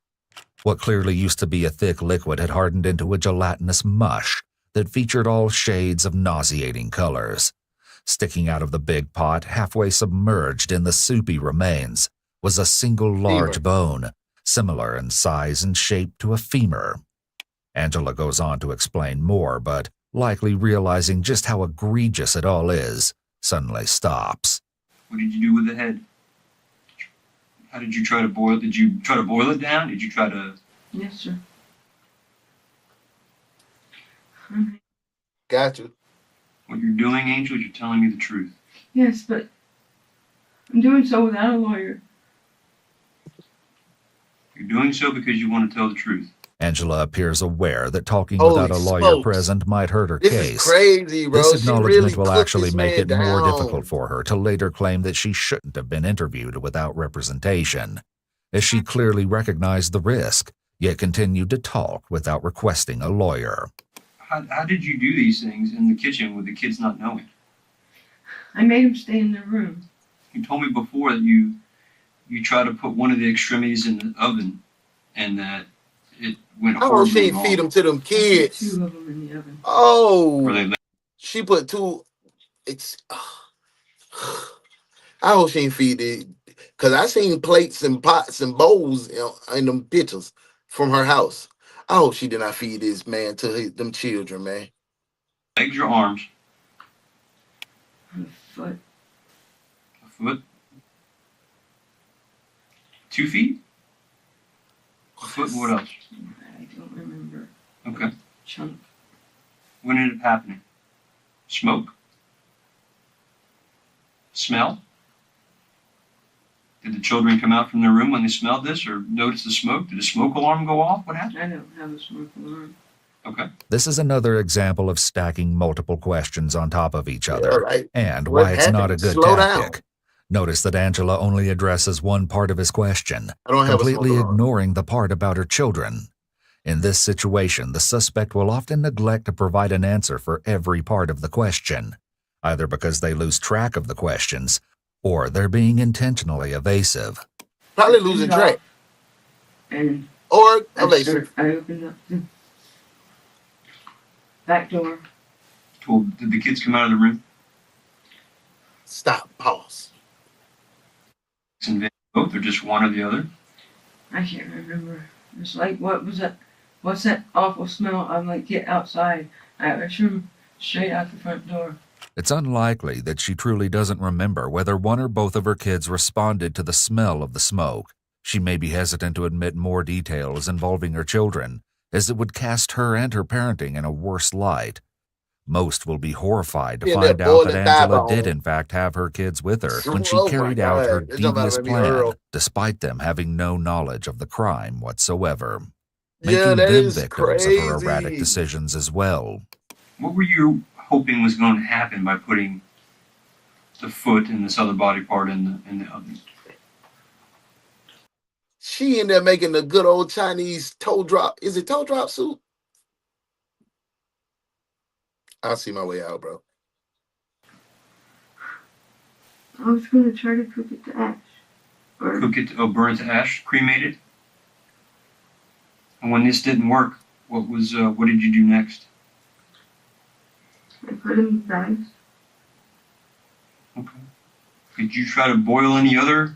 What clearly used to be a thick liquid had hardened into a gelatinous mush that featured all shades of nauseating colors. Sticking out of the big pot, halfway submerged in the soupy remains, was a single large bone, similar in size and shape to a femur. Angela goes on to explain more, but likely realizing just how egregious it all is, suddenly stops. What did you do with the head? How did you try to boil? Did you try to boil it down? Did you try to? Yes, sir. Got you. What you're doing, Angel, you're telling me the truth. Yes, but I'm doing so without a lawyer. You're doing so because you want to tell the truth. Angela appears aware that talking Holy without a lawyer smokes. present might hurt her This case. is crazy, bro. This She acknowledgement really will cooked actually this make it man more down. difficult for her to later claim that she shouldn't have been interviewed without representation, as she clearly recognized the risk, yet continued to talk without requesting a lawyer. How did you do these things in the kitchen with the kids not knowing? I made him stay in their room. You told me before that you tried to put one of the extremities in the oven and that it went I hope horribly she ain't wrong. feed them to them kids. 2 of them in the oven. Oh, she put 2. It's. I hope she ain't feed it, cause I seen plates and pots and bowls in them pictures from her house. I hope she did not feed this man to them children, man. Legs or arms? A foot. A foot? 2 feet? A foot and what else? I don't remember. Okay. Chunk. When did it happen? Smoke? Smell? Did the children come out from their room when they smelled this or noticed the smoke? Did the smoke alarm go off? What happened? I don't have a smoke alarm. Okay. This is another example of stacking multiple questions on top of each other, right. and What why it's not a happened? good Slow tactic. down. Notice that Angela only addresses one part of his question, I don't have a completely smoke alarm. ignoring the part about her children. In this situation, the suspect will often neglect to provide an answer for every part of the question, either because they lose track of the questions or they're being intentionally evasive. Probably losing track. And Or I evasive. opened up the back door. Well, did the kids come out of the room? Stop. Pause. Both or just one or the other? I can't remember. It's like, what was that? What's that awful smell? I'm like, get outside. I ushered him straight out the front door. It's unlikely that she truly doesn't remember whether one or both of her kids responded to the smell of the smoke. She may be hesitant to admit more details involving her children, as it would cast her and her parenting in a worse light. Most will be horrified to find out that Angela did in fact have her kids with her when she carried out her devious plan, despite them having no knowledge of the crime whatsoever, making them victims of her erratic decisions as well. What were you hoping was going to happen by putting the foot and this other body part in the oven? She in there making the good old Chinese toe drop. Is it toe drop soup? I'll see my way out, bro. I was going to try to cook it to ash. Cook it, burn it to ash, cremate it. And when this didn't work, what did you do next? I put in bags. Okay. Did you try to boil any other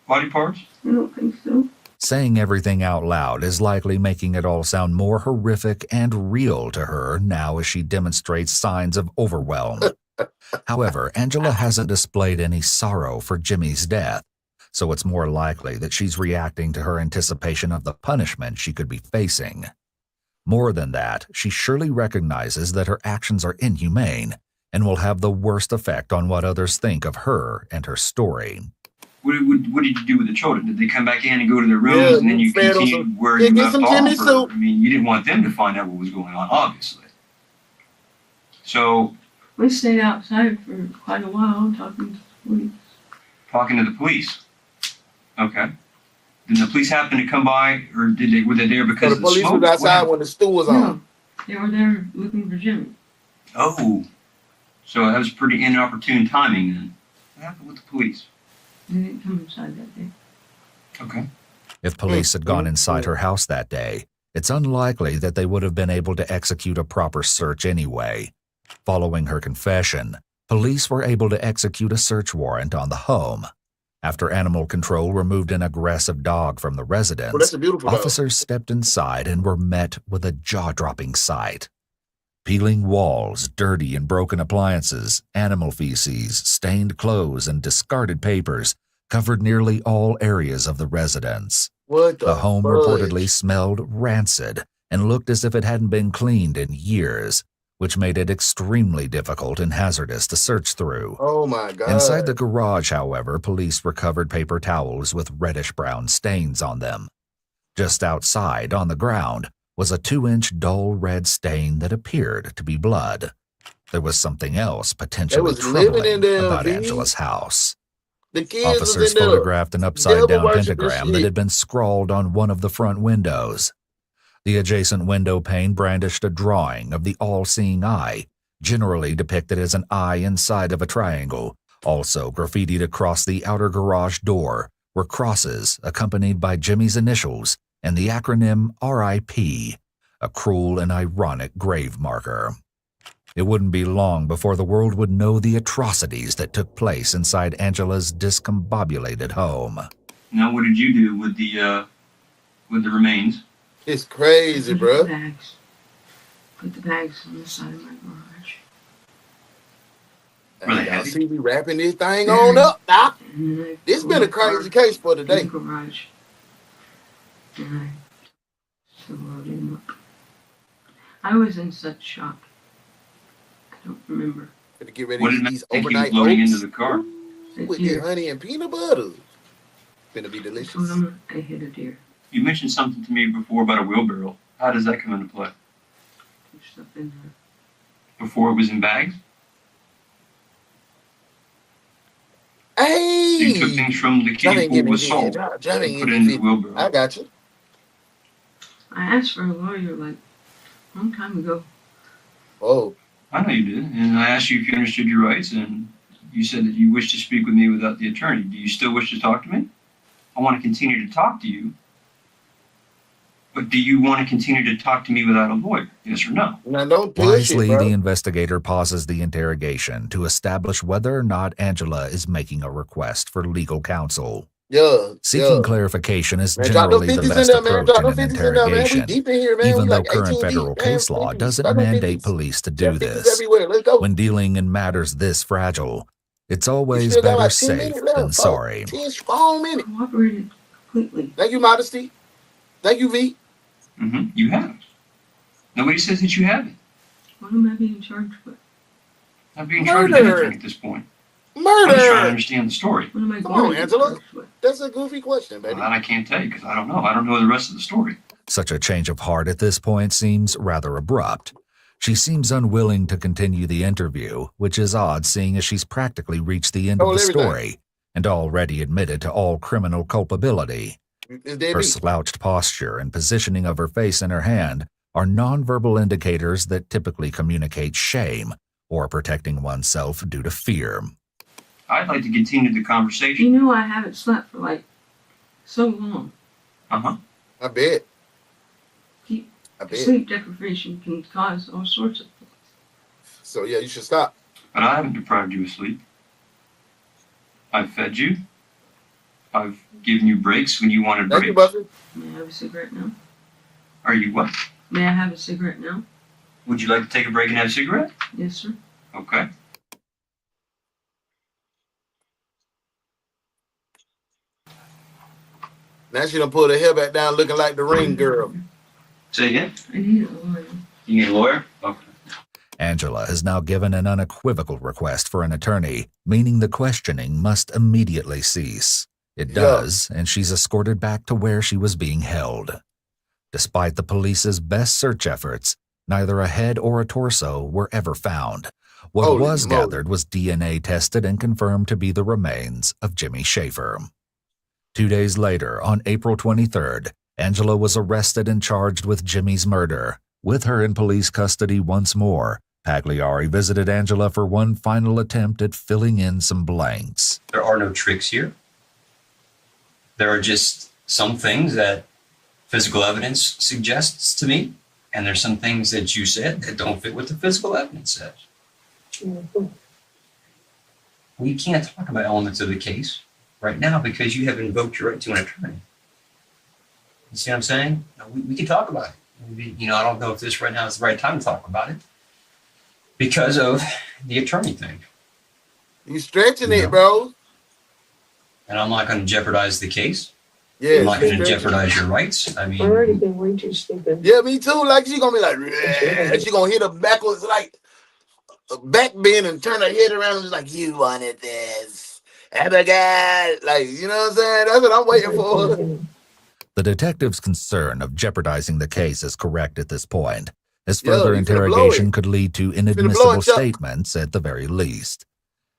body parts? I don't think so. Saying everything out loud is likely making it all sound more horrific and real to her now as she demonstrates signs of overwhelm. However, Angela hasn't displayed any sorrow for Jimmy's death, so it's more likely that she's reacting to her anticipation of the punishment she could be facing. More than that, she surely recognizes that her actions are inhumane and will have the worst effect on what others think of her and her story. What did you do with the children? Did they come back in and go to their rooms and then you continued where you left off? Or, I mean, you didn't want them to find out what was going on, obviously. So... we stayed outside for quite a while talking to the police. Talking to the police? Okay. Did the police happen to come by, or were they there because So of the the police smoke? was outside when the stew was on. They were there looking for Jimmy. Oh, so that was pretty inopportune timing then. What happened with the police? They didn't come inside that day. Okay. If police had gone inside her house that day, it's unlikely that they would have been able to execute a proper search anyway. Following her confession, police were able to execute a search warrant on the home. After animal control removed an aggressive dog from the residence, Well, that's a beautiful dog. officers stepped inside and were met with a jaw-dropping sight. Peeling walls, dirty and broken appliances, animal feces, stained clothes, and discarded papers covered nearly all areas of the residence. What The home fudge? reportedly smelled rancid and looked as if it hadn't been cleaned in years, which made it extremely difficult and hazardous to search through. Oh my God. Inside the garage, however, police recovered paper towels with reddish-brown stains on them. Just outside, on the ground, was a 2-inch dull red stain that appeared to be blood. There was something else potentially was living in troubling there, about V. Angela's house. The kids Officers was in there. photographed an upside-down devil worshiping pentagram shit. that had been scrawled on one of the front windows. The adjacent window pane brandished a drawing of the all-seeing eye, generally depicted as an eye inside of a triangle. Also graffitied across the outer garage door were crosses accompanied by Jimmy's initials and the acronym RIP, a cruel and ironic grave marker. It wouldn't be long before the world would know the atrocities that took place inside Angela's discombobulated home. Now, what did you do with the remains? It's crazy, bro. Put the bags on the side of my garage. Y'all see me wrapping this thing on up, Doc. This been a crazy case for today. Garage. And I loaded him up. I was in such shock. I don't remember. To get ready What to did eat it these take you overnight loading oats into the car? with the honey and peanut butter. Gonna be I delicious. told him I hit a deer. You mentioned something to me before about a wheelbarrow. How does that come into play? Put stuff in there. Before it was in bags? Hey! So you took things from the kiddie pool with salt and put it in the wheelbarrow. I got you. I asked for a lawyer like a long time ago. Oh. I know you did. And I asked you if you understood your rights, and you said that you wished to speak with me without the attorney. Do you still wish to talk to me? I want to continue to talk to you. But do you want to continue to talk to me without a lawyer? Yes or no? Now, don't Wisely, the investigator pauses the interrogation to establish whether or not Angela is making a request for legal counsel. Yeah. Seeking clarification is Man, drop them generally the 50s best in there, man. approach Drop in them an 50s in there, man. We interrogation, deep in here, man. even We though like current 18 federal deep, man. case law doesn't Drop them mandate 50s. police to do 50s this. everywhere. Let's go. When dealing in matters this fragile, it's always Still got better like 10 safe minutes left, than folks. sorry. 10 strong minutes. Cooperated completely. Thank you, Modesty. Thank you, V. Mm-hmm. You have. Nobody says that you haven't. What am I being charged with? Not being charged with Murder. anything at this point. I'm just trying to Murder. understand the story. What am I Come going on, to be Angela. charged with? That's a goofy question, Well, baby. that I can't tell you because I don't know. I don't know the rest of the story. Such a change of heart at this point seems rather abrupt. She seems unwilling to continue the interview, which is odd seeing as she's practically reached the end of the Everything. story and already admitted to all criminal culpability. It's Her Debbie. slouched posture and positioning of her face and her hand are nonverbal indicators that typically communicate shame or protecting oneself due to fear. I'd like to continue the conversation. You know I haven't slept for like so long. Uh-huh. I bet. Keep I bet. sleep deprivation can cause all sorts of things. So, yeah, you should stop. But I haven't deprived you of sleep. I've fed you. I've given you breaks when you wanted Thank you, breaks. Buster. May I have a cigarette now? Are you what? May I have a cigarette now? Would you like to take a break and have a cigarette? Yes, sir. Okay. Now she done pulled her hair back down looking like the ring girl. Say again? I need a lawyer. You need a lawyer? Okay. Angela has now given an unequivocal request for an attorney, meaning the questioning must immediately cease. It does, and she's escorted back to where she was being held. Despite the police's best search efforts, neither a head or a torso were ever found. What Holy was moly. gathered was DNA tested and confirmed to be the remains of Jimmy Schaefer. 2 days later, on April 23rd, Angela was arrested and charged with Jimmy's murder. With her in police custody once more, Pagliari visited Angela for one final attempt at filling in some blanks. There are no tricks here. There are just some things that physical evidence suggests to me, and there's some things that you said that don't fit what the physical evidence says. Mm-hmm. We can't talk about elements of the case right now because you have invoked your right to an attorney. You see what I'm saying? We can talk about it. I don't know if this right now is the right time to talk about it because of the attorney thing. You stretching it, bro. And I'm not going to jeopardize the case. Yeah, I'm not going to jeopardize your rights. I mean, I've already been way too stupid. Yeah, me too. Like she gonna be like, and she gonna hit her backwards like a back bend and turn her head around and just like, you wanted this. And the guy, like, you know what I'm saying? That's what I'm waiting for. The detective's concern of jeopardizing the case is correct at this point, as further interrogation could lead to inadmissible statements at the very least.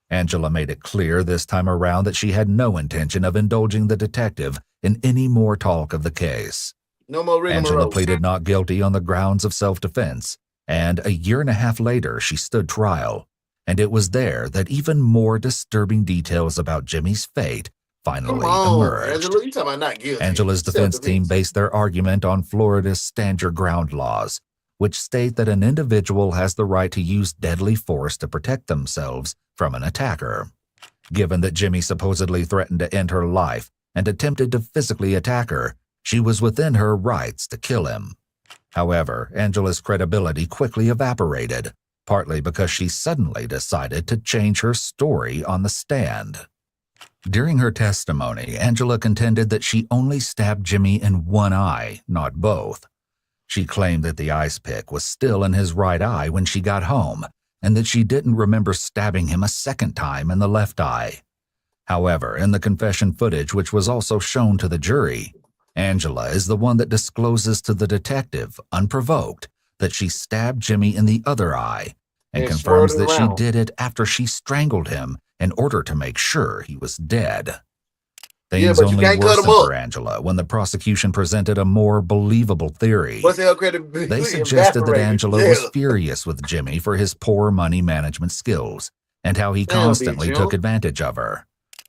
Angela made it clear this time around that she had no intention of indulging the detective in any more talk of the case. No more rigmarole. Angela pleaded not guilty on the grounds of self-defense, and a year and a half later she stood trial, and it was there that even more disturbing details about Jimmy's fate finally emerged. Angela, you talking about not guilty. Angela's defense team based their argument on Florida's Stand Your Ground laws, which state that an individual has the right to use deadly force to protect themselves from an attacker. Given that Jimmy supposedly threatened to end her life and attempted to physically attack her, she was within her rights to kill him. However, Angela's credibility quickly evaporated, partly because she suddenly decided to change her story on the stand. During her testimony, Angela contended that she only stabbed Jimmy in one eye, not both. She claimed that the ice pick was still in his right eye when she got home, and that she didn't remember stabbing him a second time in the left eye. However, in the confession footage, which was also shown to the jury, Angela is the one that discloses to the detective, unprovoked, that she stabbed Jimmy in the other eye, and confirms that she did it after she strangled him in order to make sure he was dead. Things only worsened for Angela when the prosecution presented a more believable theory. They suggested that Angela was furious with Jimmy for his poor money management skills and how he constantly took advantage of her.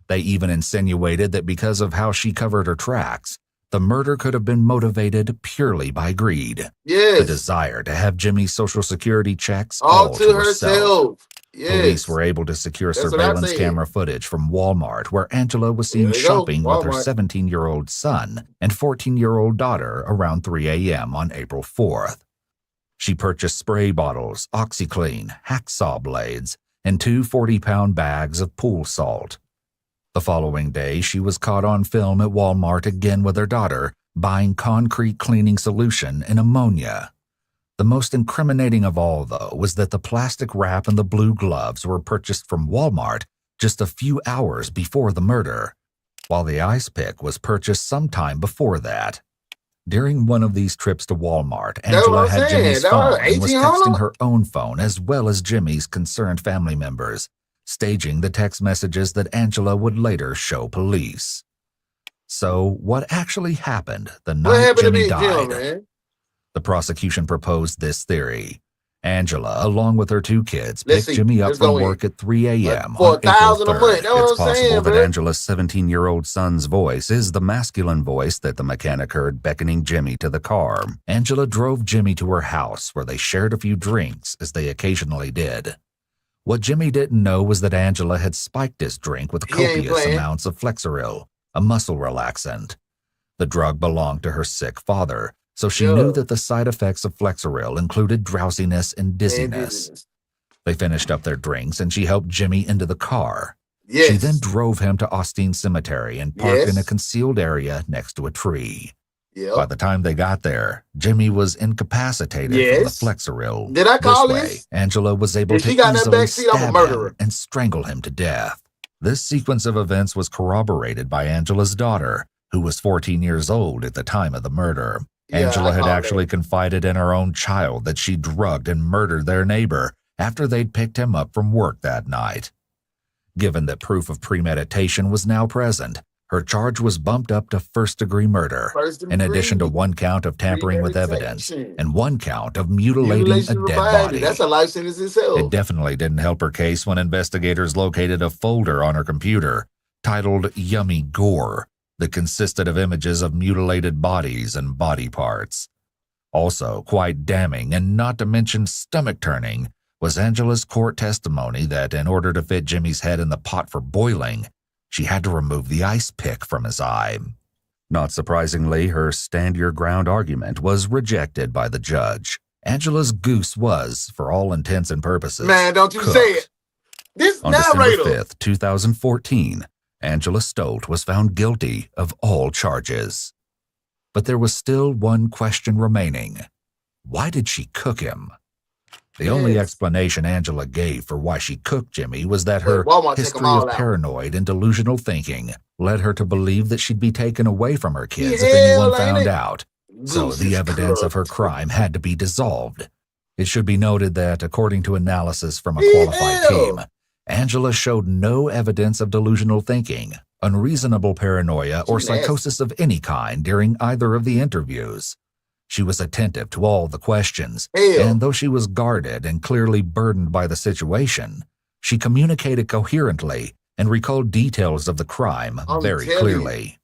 They even insinuated that because of how she covered her tracks, the murder could have been motivated purely by greed. The desire to have Jimmy's Social Security checks all to herself. Police were able to secure surveillance camera footage from Walmart where Angela was seen shopping with her 17-year-old son and 14-year-old daughter around 3 a.m. on April 4th. She purchased spray bottles, OxyClean, hacksaw blades, and 2 40-pound bags of pool salt. The following day, she was caught on film at Walmart again with her daughter, buying concrete cleaning solution and ammonia. The most incriminating of all, though, was that the plastic wrap and the blue gloves were purchased from Walmart just a few hours before the murder, while the ice pick was purchased sometime before that. During one of these trips to Walmart, Angela had Jimmy's phone and was texting her own phone as well as Jimmy's concerned family members, staging the text messages that Angela would later show police. So, what actually happened the night Jimmy died? The prosecution proposed this theory. Angela, along with her 2 kids, picked Jimmy up from work at 3 a.m. on April 3rd. It's possible that Angela's 17-year-old son's voice is the masculine voice that the mechanic heard beckoning Jimmy to the car. Angela drove Jimmy to her house, where they shared a few drinks, as they occasionally did. What Jimmy didn't know was that Angela had spiked his drink with copious amounts of Flexeril, a muscle relaxant. The drug belonged to her sick father, so she knew that the side effects of Flexeril included drowsiness and dizziness. They finished up their drinks and she helped Jimmy into the car. She then drove him to Austin Cemetery and parked in a concealed area next to a tree. By the time they got there, Jimmy was incapacitated from the Flexeril. Did I call this way, Angela was able to easily stab him and strangle him to death. This sequence of events was corroborated by Angela's daughter, who was 14 years old at the time of the murder. Angela had actually confided in her own child that she drugged and murdered their neighbor after they'd picked him up from work that night. Given that proof of premeditation was now present, Her charge was bumped up to first-degree murder, in addition to 1 count of tampering with evidence and 1 count of mutilating a dead body. That's a life sentence itself. It definitely didn't help her case when investigators located a folder on her computer titled Yummy Gore that consisted of images of mutilated bodies and body parts. Also, quite damning and not to mention stomach-turning was Angela's court testimony that in order to fit Jimmy's head in the pot for boiling, she had to remove the ice pick from his eye. Not surprisingly, her stand-your-ground argument was rejected by the judge. Angela's goose was, for all intents and purposes, man, don't you cooked. say it. This On narrator. December 5th, 2014, Angela Stolt was found guilty of all charges. But there was still one question remaining. Why did she cook him? The only explanation Angela gave for why she cooked Jimmy was that her history of paranoid and delusional thinking led her to believe that she'd be taken away from her kids if anyone found out. So the evidence of her crime had to be dissolved. It should be noted that, according to analysis from a qualified team, Angela showed no evidence of delusional thinking, unreasonable paranoia, or psychosis of any kind during either of the interviews. She was attentive to all the questions, and though she was guarded and clearly burdened by the situation, she communicated coherently and recalled details of the crime very clearly.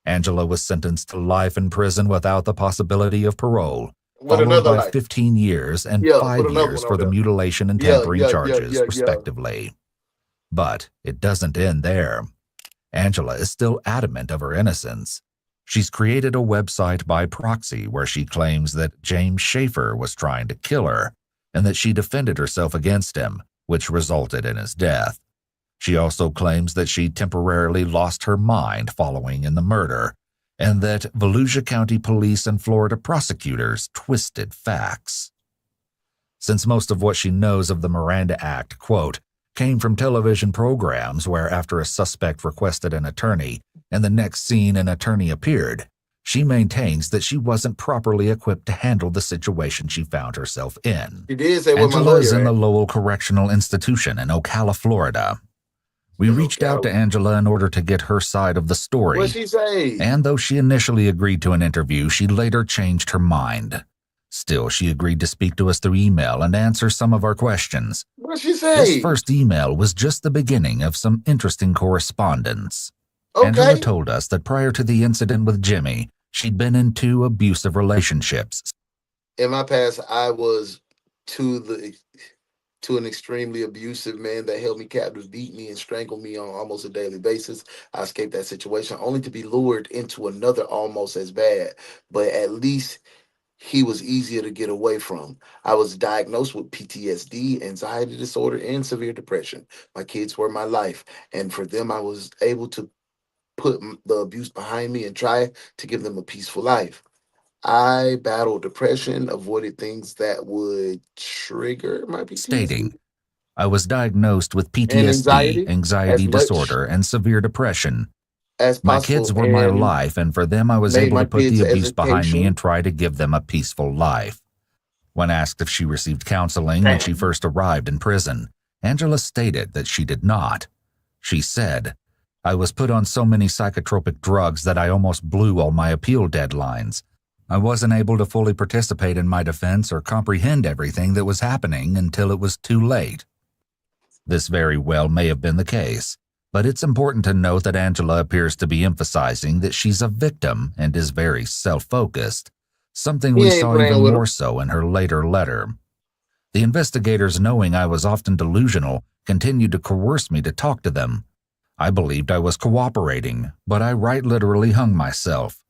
Angela was sentenced to life in prison without the possibility of parole, followed by 15 years and 5 years for the mutilation and tampering charges, respectively. But it doesn't end there. Angela is still adamant of her innocence. She's created a website by proxy where she claims that James Schaefer was trying to kill her and that she defended herself against him, which resulted in his death. She also claims that she temporarily lost her mind following in the murder and that Volusia County Police and Florida prosecutors twisted facts. Since most of what she knows of the Miranda Act, quote, came from television programs where after a suspect requested an attorney and the next scene an attorney appeared, she maintains that she wasn't properly equipped to handle the situation she found herself in. She did say Angela is in the Lowell Correctional Institution in Ocala, Florida. We reached out to Angela in order to get her side of the story. What'd she say? And though she initially agreed to an interview, she later changed her mind. Still, she agreed to speak to us through email and answer some of our questions. What'd she say? This first email was just the beginning of some interesting correspondence. Angela told us that prior to the incident with Jimmy, she'd been in 2 abusive relationships. In my past, I was to an extremely abusive man that held me captive, beat me, and strangled me on almost a daily basis. I escaped that situation only to be lured into another almost as bad, but at least he was easier to get away from. I was diagnosed with PTSD, anxiety disorder, and severe depression. My kids were my life, and for them, I was able to put the abuse behind me and try to give them a peaceful life. I battled depression, avoided things that would trigger my PTSD. Stating, I was diagnosed with PTSD, anxiety disorder, and severe depression. My kids were my life, and for them I was able to put the abuse behind me and try to give them a peaceful life. When asked if she received counseling when she first arrived in prison, Angela stated that she did not. She said, I was put on so many psychotropic drugs that I almost blew all my appeal deadlines. I wasn't able to fully participate in my defense or comprehend everything that was happening until it was too late. This very well may have been the case, but it's important to note that Angela appears to be emphasizing that she's a victim and is very self-focused, something we saw even more so in her later letter. The investigators, knowing I was often delusional, continued to coerce me to talk to them. I believed I was cooperating, but I right literally hung myself.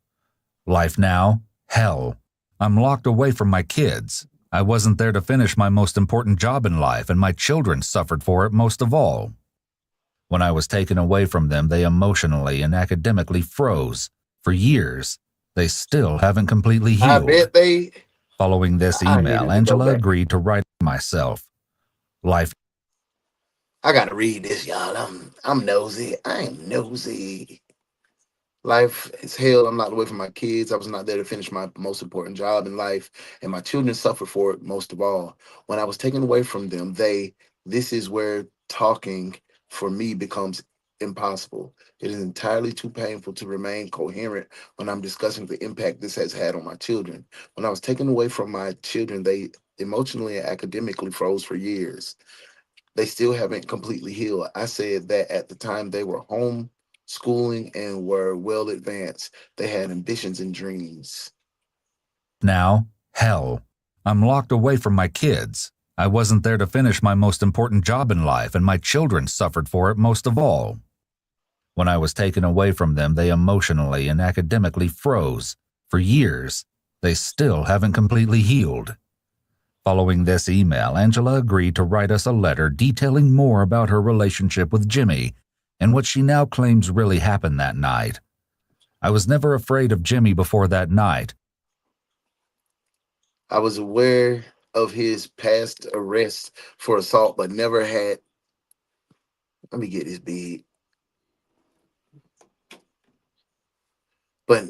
Life now? Hell. I'm locked away from my kids. I wasn't there to finish my most important job in life, and my children suffered for it most of all. When I was taken away from them, they emotionally and academically froze. For years, they still haven't completely healed. I bet they... Following this email, Angela agreed to write myself. Life. I gotta read this, y'all. I'm nosy. I am nosy. Life is hell. I'm not away from my kids. I was not there to finish my most important job in life, and my children suffered for it most of all. When I was taken away from them, this is where talking for me becomes impossible. It is entirely too painful to remain coherent when I'm discussing the impact this has had on my children. When I was taken away from my children, they emotionally and academically froze for years. They still haven't completely healed. I said that at the time they were home schooling and were well advanced. They had ambitions and dreams. Now, hell. I'm locked away from my kids. I wasn't there to finish my most important job in life, and my children suffered for it most of all. When I was taken away from them, they emotionally and academically froze. For years, they still haven't completely healed. Following this email, Angela agreed to write us a letter detailing more about her relationship with Jimmy and what she now claims really happened that night. I was never afraid of Jimmy before that night. I was aware of his past arrests for assault, but never had. Let me get this big. But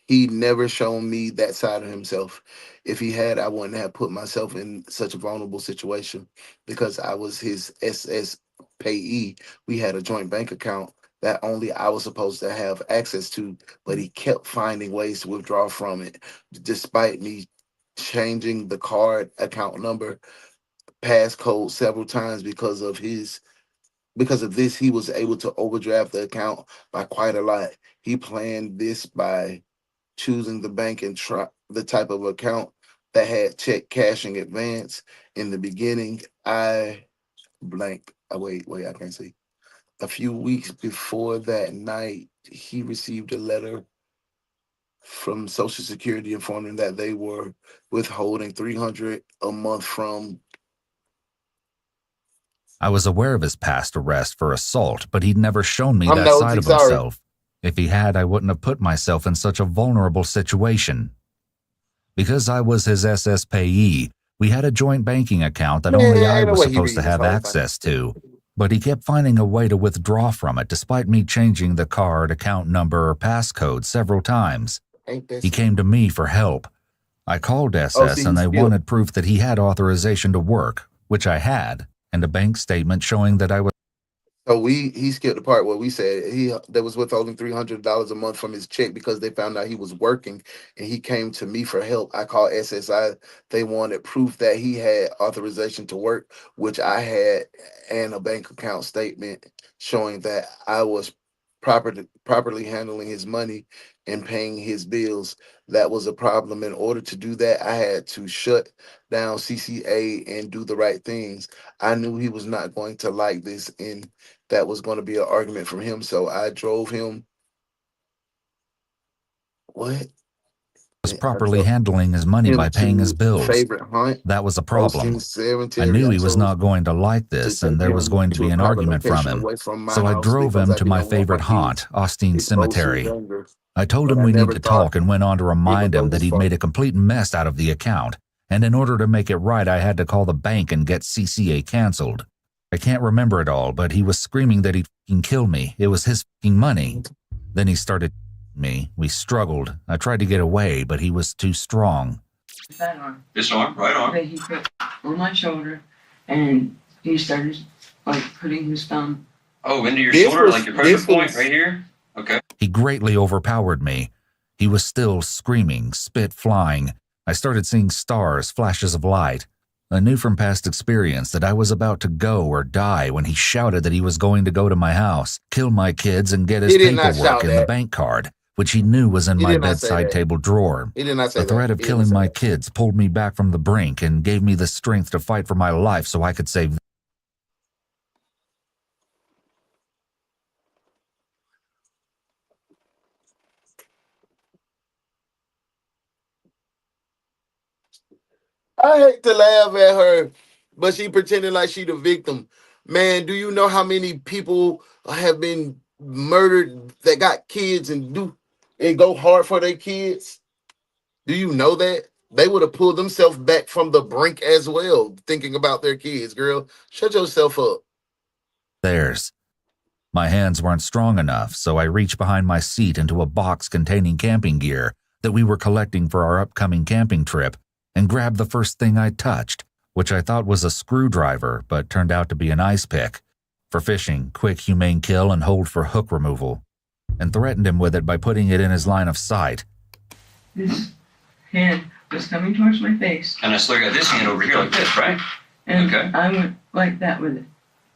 he never shown me that side of himself. If he had, I wouldn't have put myself in such a vulnerable situation because I was his SS payee. We had a joint bank account that only I was supposed to have access to, but he kept finding ways to withdraw from it, despite me changing the card account number passcode several times because of this. He was able to overdraft the account by quite a lot. He planned this by choosing the bank and the type of account that had check cashing advance. In the beginning, I blank. Wait, I can't see. A few weeks before that night, he received a letter from Social Security informing that they were withholding $300 a month from. I was aware of his past arrest for assault, but he'd never shown me that side of himself. If he had, I wouldn't have put myself in such a vulnerable situation. Because I was his SS payee, we had a joint banking account that only I was supposed to have access to, but he kept finding a way to withdraw from it despite me changing the card, account number, or passcode several times. He came to me for help. I called SS and they wanted proof that he had authorization to work, which I had, and a bank statement showing that I was. So he skipped the part where we said that was withholding $300 a month from his check because they found out he was working, and he came to me for help. I called SSI. They wanted proof that he had authorization to work, which I had, and a bank account statement showing that I was properly handling his money and paying his bills. That was a problem. In order to do that, I had to shut down CCA and do the right things. I knew he was not going to like this, and that was going to be an argument from him. So I drove him. What? Was properly handling his money by paying his bills. That was a problem. I knew he was not going to like this, and there was going to be an argument from him. So I drove him to my favorite haunt, Austin Cemetery. I told him we need to talk and went on to remind him that he'd made a complete mess out of the account, and in order to make it right, I had to call the bank and get CCA canceled. I can't remember it all, but he was screaming that he'd f***ing kill me. It was his f***ing money. Then he started me. We struggled. I tried to get away, but he was too strong. That arm. This arm, right arm. But he put on my shoulder, and he started putting his thumb. Oh, into your shoulder, like your pressure point right here? Okay. He greatly overpowered me. He was still screaming, spit flying. I started seeing stars, flashes of light. I knew from past experience that I was about to go or die when he shouted that he was going to go to my house, kill my kids, and get his paperwork and the bank card, which he knew was in my bedside table drawer. The threat of killing my kids pulled me back from the brink and gave me the strength to fight for my life so I could save them. I hate to laugh at her, but she pretending like she the victim. Man, do you know how many people have been murdered that got kids and go hard for their kids? Do you know that? They would have pulled themselves back from the brink as well, thinking about their kids, girl. Shut yourself up. Theirs. My hands weren't strong enough, so I reached behind my seat into a box containing camping gear that we were collecting for our upcoming camping trip, and grabbed the first thing I touched, which I thought was a screwdriver, but turned out to be an ice pick. for fishing, quick, humane kill, and hold for hook removal, and threatened him with it by putting it in his line of sight. This hand was coming towards my face. And I still got this hand over here like this, right? And okay. I went like that with it.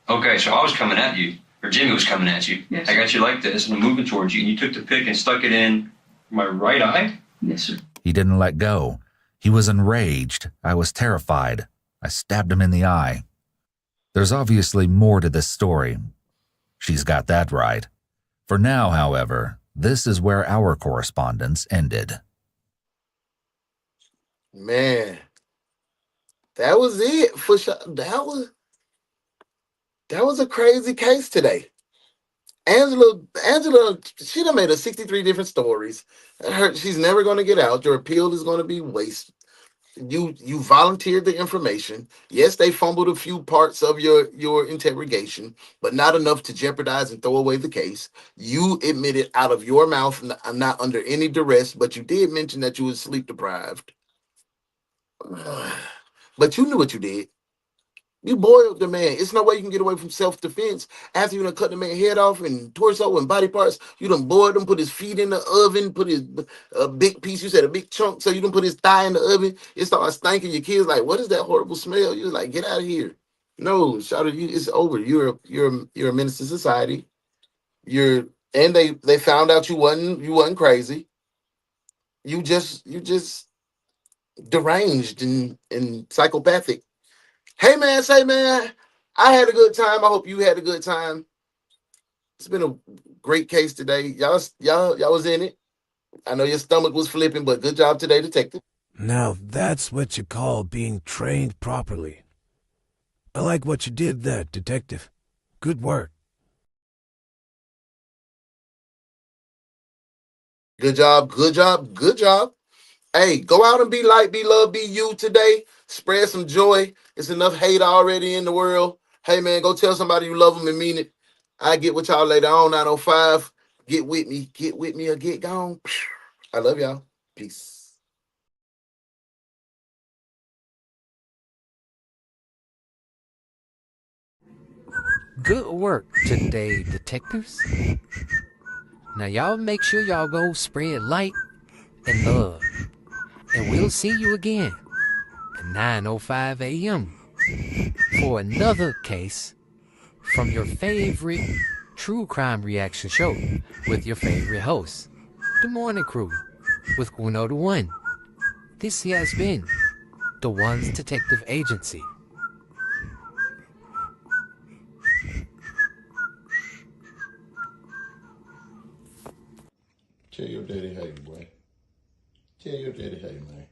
Okay, so I was coming at you, or Jimmy was coming at you. Yes. I got you like this, and I'm moving towards you, and you took the pick and stuck it in my right eye? Yes, sir. He didn't let go. He was enraged. I was terrified. I stabbed him in the eye. There's obviously more to this story. She's got that right. For now, however, this is where our correspondence ended. Man, that was it for sure. That was a crazy case today. Angela, she done made her 63 different stories. She's never going to get out. Your appeal is going to be wasted. You volunteered the information. Yes, they fumbled a few parts of your interrogation, but not enough to jeopardize and throw away the case. You admitted out of your mouth, not under any duress, but you did mention that you were sleep deprived. But you knew what you did. You boiled the man. It's no way you can get away from self-defense after you done cut the man's head off and torso and body parts. You done boiled him, put his feet in the oven, put his a big piece, you said a big chunk, so you done put his thigh in the oven. It started stinking. Your kids like, what is that horrible smell? You're like, get out of here. No, shout out, it's over. You're a menace to society. They found out you wasn't crazy. You just deranged and psychopathic. Hey man, I had a good time. I hope you had a good time. It's been a great case today. Y'all was in it. I know your stomach was flipping, but good job today, detective. Now that's what you call being trained properly. I like what you did there, detective. Good work. Good job. Hey, go out and be light, be love, be you today. Spread some joy. It's enough hate already in the world. Hey, man, go tell somebody you love them and mean it. I get with y'all later on, 905. Get with me or get gone. I love y'all. Peace. Good work today, detectives. Now y'all make sure y'all go spread light and love. And we'll see you again at 9:05 a.m. for another case from your favorite true crime reaction show with your favorite host, the Morning Krewe with UnoDaOne. This has been the One's Detective Agency. Tell your daddy hey, boy. Tell your daddy hey, man.